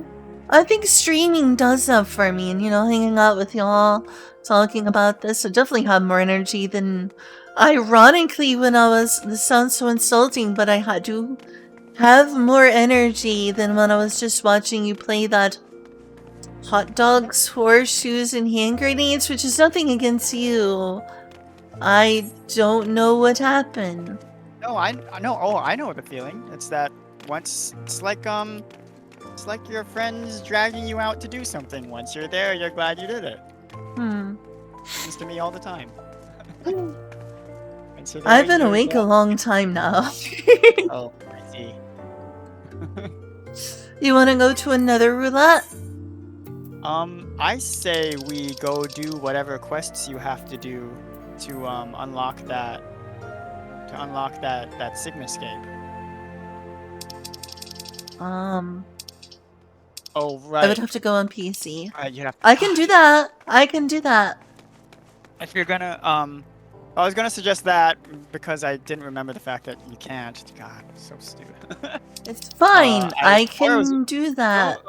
I think streaming does that for me, and hanging out with y'all, talking about this, I definitely have more energy than, ironically, when this sounds so insulting, but I had to have more energy than when I was just watching you play that hot dogs, horseshoes, and hand grenades, which is nothing against you. I don't know what happened. No, I know. Oh, I know the feeling. It's that once it's like your friends dragging you out to do something. Once you're there, you're glad you did it. Happens to me all the time. I've been awake a long time now. Oh, I see. You want to go to another roulette? I say we go do whatever quests you have to do to unlock that Sigmascape. Oh, right. I would have to go on PC. You'd have to... I can do that. I can do that. If you're gonna, I was gonna suggest that because I didn't remember the fact that you can't. God, so stupid. It's fine. I can do that.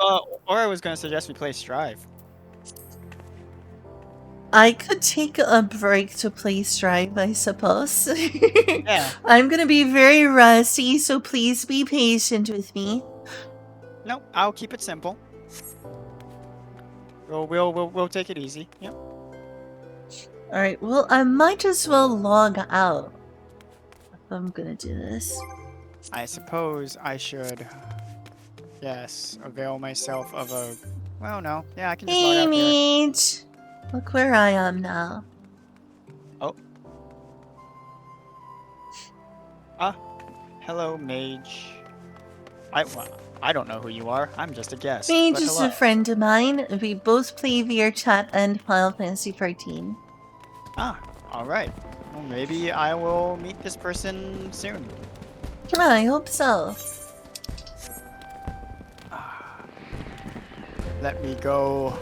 Or I was gonna suggest we play Strive. I could take a break to play Strive, I suppose. Yeah. I'm gonna be very rusty, so please be patient with me. Nope. I'll keep it simple. We'll take it easy. Yep. Alright, well, I might as well log out if I'm gonna do this. I suppose I should. Yes, avail myself of a. Well, no. Yeah, I can just log Hey, out here. mate! Look where I am now. Oh. Hello, mage. I don't know who you are. I'm just a guest. Mage But is hello. a friend of mine. We both play via chat and Final Fantasy XIV. All right. Well, maybe I will meet this person soon. Come on, I hope so. Let me go.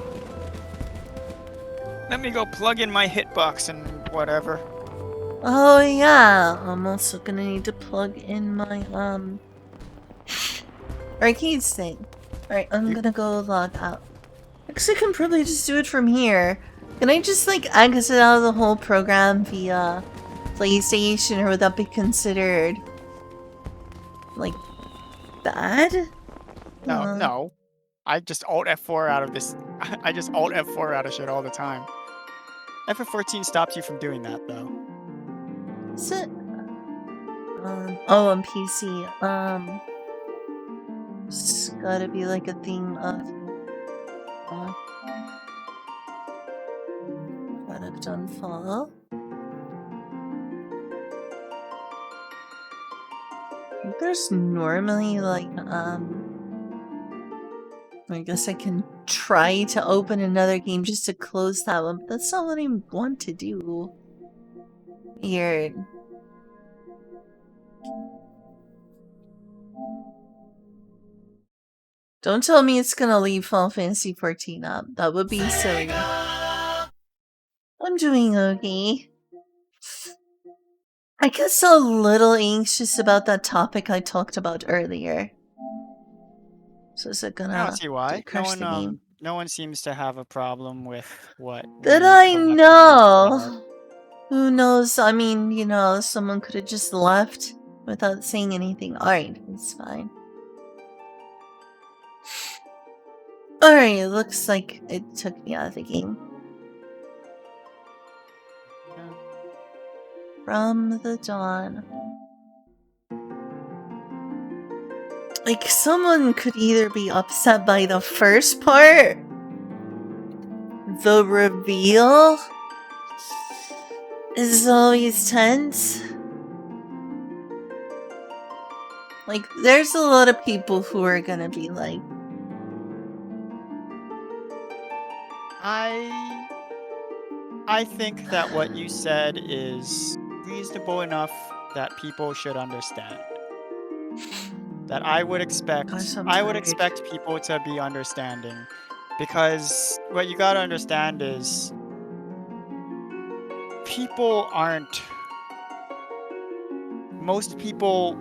Let me go plug in my hitbox and whatever. Oh yeah, I'm also gonna need to plug in my arcade thing. Alright, I'm gonna go log out. Actually, I can probably just do it from here. Can I just like exit out of the whole program via PlayStation, or would that be considered like bad? No, no. I just Alt F4 out of this. I just Alt F4 out of shit all the time. FF14 stops you from doing that, though. Is it? Oh, on PC. It's gotta be like a thing of product unfollow. I think there's normally like I guess I can try to open another game just to close that one, but that's not what I want to do. Weird. Don't tell me it's gonna leave Final Fantasy XIV up. That would be silly. I'm doing okay. I guess a little anxious about that topic I talked about earlier. So is it I don't gonna see why. crash the game? No one seems to have a problem with what. Did we I collectively said. know? Who knows? I mean, you know, someone could have just left without saying anything. Alright, it's fine. Alright, it looks like it took me out of the game. From the dawn. Like, someone could either be upset by the first part, the reveal is always tense. Like, there's a lot of people who are gonna be like, I think that what you said is reasonable enough that people should understand. That I would expect gosh, I'm I would tired. expect people to be understanding, because what you gotta understand is most people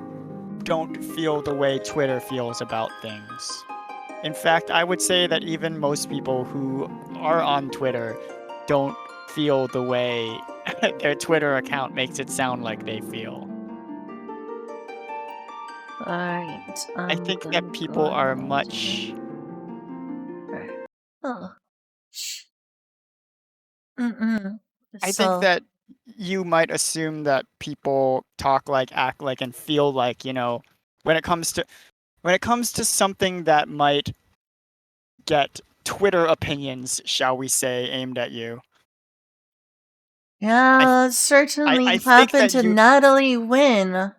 don't feel the way Twitter feels about things. In fact, I would say that even most people who are on Twitter don't feel the way their Twitter account makes it sound like they feel. Alright, I think that people are much. Oh. I think that you might assume that people talk like, act like, and feel like, when it comes to something that might get Twitter opinions, shall we say, aimed at you. Yeah, it certainly I think happened that to Natalie Wynn.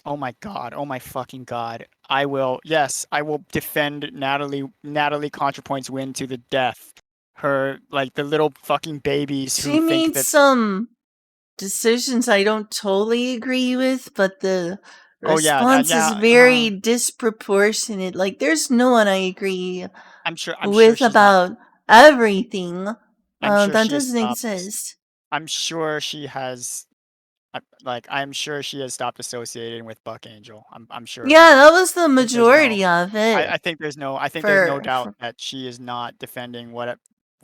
Oh my god, oh my fucking god. I will defend Natalie ContraPoint's win to the death. Her, like, the little fucking babies She who think made that. some decisions I don't totally agree with, but the response is very disproportionate. Like, there's no one I agree I'm sure with she's not. about everything. I'm sure That she has doesn't stopped. exist. I'm sure she has. I'm sure she has stopped associating with Buck Angel. I'm sure. Yeah, that was the There's no. majority of it. I think there's no doubt that she is not defending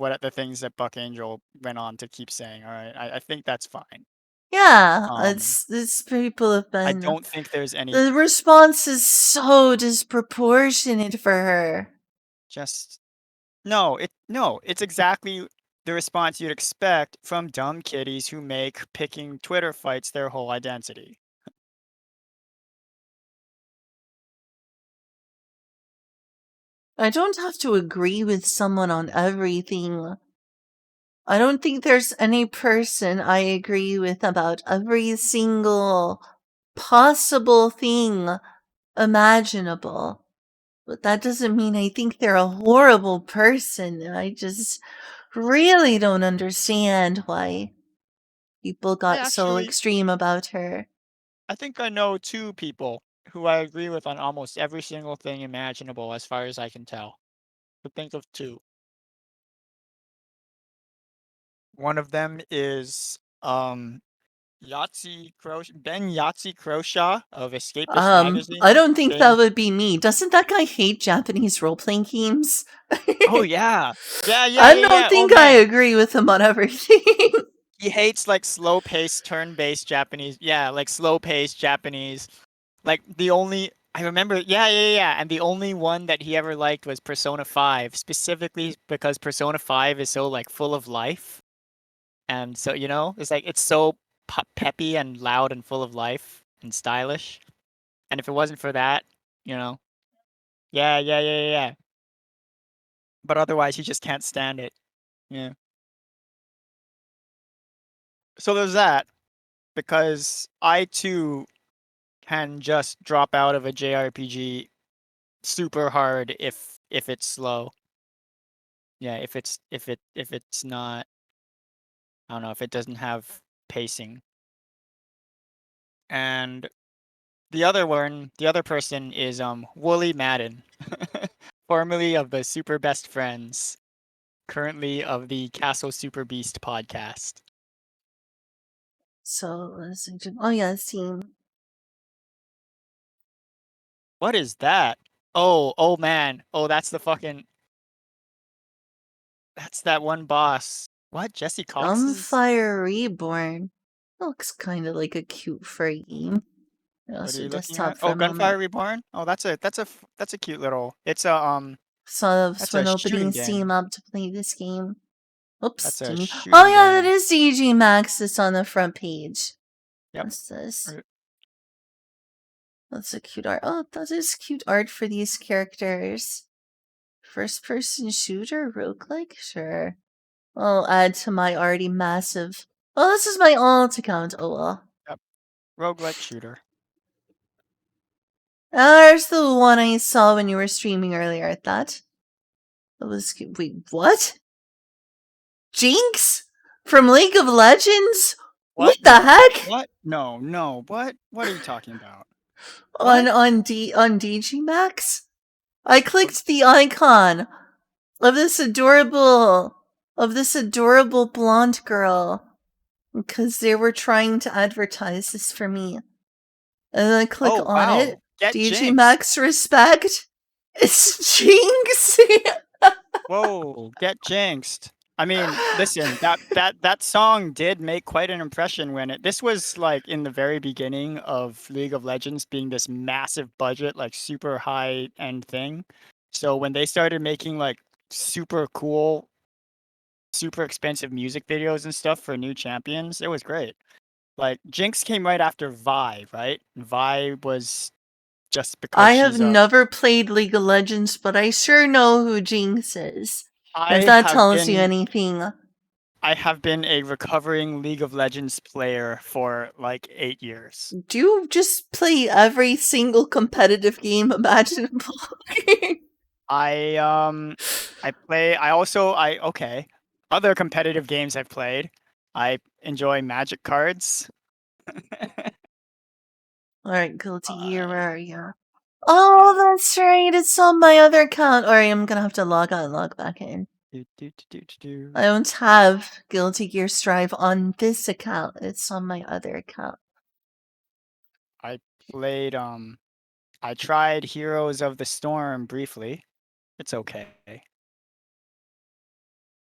what the things that Buck Angel went on to keep saying. All right, I think that's fine. Yeah, Um, it's people have I been. don't think there's any The response is so disproportionate for her. just no. It's exactly the response you'd expect from dumb kiddies who make picking Twitter fights their whole identity. I don't have to agree with someone on everything. I don't think there's any person I agree with about every single possible thing imaginable. But that doesn't mean I think they're a horrible person. I just really don't understand why people I got so actually extreme about her. I think I know two people who I agree with on almost every single thing imaginable as far as I can tell. But think of two. One of them is Ben Yahtzee Croshaw of Escapist I magazine. don't think that would be me. Doesn't that guy hate Japanese role playing games? Oh yeah. I don't Oh think I man. agree with him on everything. He hates like slow paced turn-based Japanese. Yeah, like slow paced Japanese. Like the only I remember yeah. And the only one that he ever liked was Persona 5, specifically because Persona 5 is so like full of life. And so, it's like it's so peppy and loud and full of life and stylish. And if it wasn't for that, you know, yeah. But otherwise, he just can't stand it. Yeah. So there's that, because I too can just drop out of a JRPG super hard if it's slow. Yeah, if it's not, I don't know, if it doesn't have pacing. And the other person is Wooly Madden, formerly of the Super Best Friends, currently of the Castle Super Beast podcast. So, oh yeah, Steam. What is that? Oh man. Oh, that's that one boss. What? Jesse Cox's? Gunfire Reborn. Looks kind of like a cute furry game. What are Also you looking desktop at? for Oh, a moment. Gunfire Reborn? Oh, that's a cute little. It's a Saw that's when a opening shooting Steam game. up to play this game. Oops, That's a oh shooting yeah, that game. is DG Max that's on the front page. Yep. What's this? Er, That's a cute art. Oh, that is cute art for these characters. First person shooter roguelike? Sure. I'll add to my already massive. Oh, this is my alt account. Oh well. Yep. Roguelike shooter. There's the one I saw when you were streaming earlier. I thought that was cute. Wait, what? Jinx from League of Legends? What What? the No. heck? What? No. What? What are you talking about? On What? DG Max? I clicked the icon of this adorable blonde girl because they were trying to advertise this for me. And then I click Oh, on it. wow. Get DG jinxed. Max respect. It's Jinx. Whoa, get jinxed. I mean, listen, that song did make quite an impression when this was like in the very beginning of League of Legends being this massive budget, like super high end thing. So when they started making like super cool, super expensive music videos and stuff for new champions, it was great. Like Jinx came right after Vi, right? Vi was just because I have she's a never played League of Legends, but I sure know who Jinx is. If I that have tells you been anything. I have been a recovering League of Legends player for like 8 years. Do you just play every single competitive game imaginable? I okay. Other competitive games I've played. I enjoy Magic cards. Alright, Guilty Gear, I where are you? Oh, that's right, it's on my other account. Alright, I'm gonna have to log out and log back in. I don't have Guilty Gear Strive on this account. It's on my other account. I played I tried Heroes of the Storm briefly. It's okay.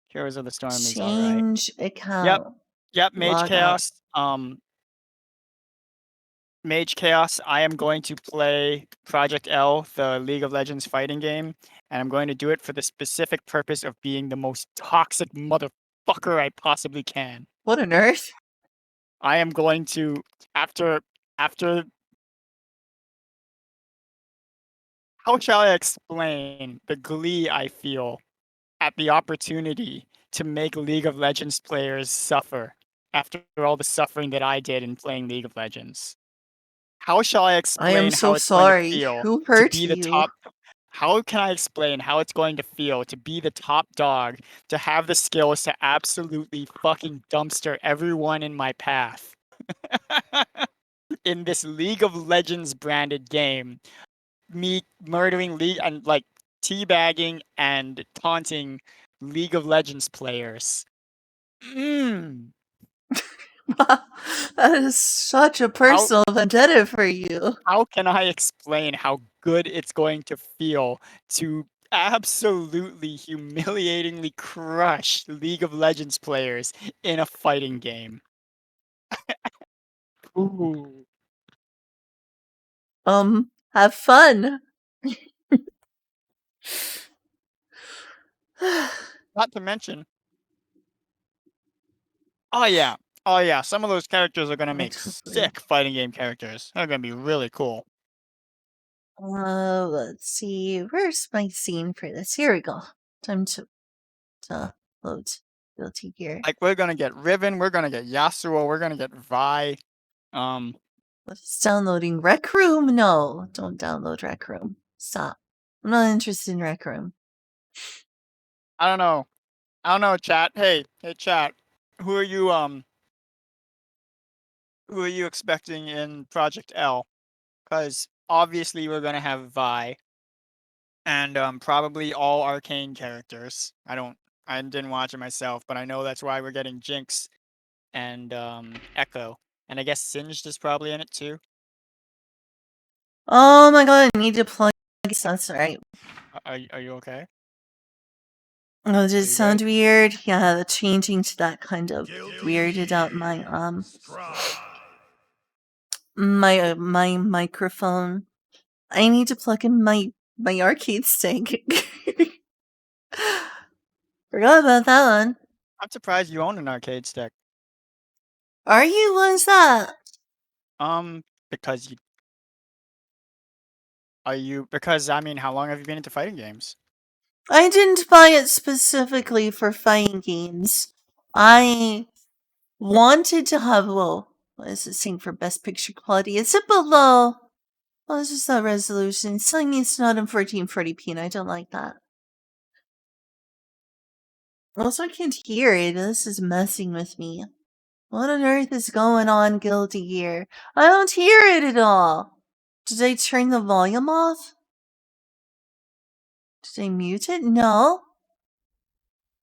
Heroes of the Storm is alright. Change account. Yep, Mage Log out. Chaos. Mage Chaos, I am going to play Project L, the League of Legends fighting game, and I'm going to do it for the specific purpose of being the most toxic motherfucker I possibly can. What on earth? I am going to, after how shall I explain the glee I feel at the opportunity to make League of Legends players suffer after all the suffering that I did in playing League of Legends? How shall I I am explain so how it's going to sorry. feel Who to hurt be the you? top? How can I explain how it's going to feel to be the top dog, to have the skills to absolutely fucking dumpster everyone in my path in this League of Legends branded game? Me murdering League and like teabagging and taunting League of Legends players. That is such a personal vendetta for you. How can I explain how good it's going to feel to absolutely humiliatingly crush League of Legends players in a fighting game? Ooh. Have fun. Not to mention, oh yeah, some of those characters are gonna make Actually, sick fighting game characters. They're gonna be really cool. let's see. Where's my scene for this? Here we go. Time to load Guilty Gear. Like we're gonna get Riven, we're gonna get Yasuo, we're gonna get Vi. What is downloading? Rec Room? No, don't download Rec Room. Stop. I'm not interested in Rec Room. I don't know, chat. Hey, chat. Who are you expecting in Project L? Because obviously we're gonna have Vi and probably all arcane characters. I didn't watch it myself, but I know that's why we're getting Jinx and Echo. And I guess Singed is probably in it too. Oh my god, I need to plug this. That's right. Are you okay? Oh, does it sound weird? Yeah, the changing to that kind of weirded out my my microphone. I need to plug in my arcade stick. Forgot about that one. I'm surprised you own an arcade stick. Are you? What is that? Because because I mean, how long have you been into fighting games? I didn't buy it specifically for fighting games. I wanted to have, well, what is it saying for best picture quality? Is it below? Well, this is the resolution. It's telling me it's not in 1440p, and I don't like that. Also, I can't hear it. This is messing with me. What on earth is going on, Guilty Gear? I don't hear it at all. Did I turn the volume off? Did I mute it? No.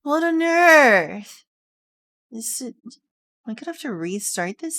What on earth? Is it... Am I gonna have to restart this?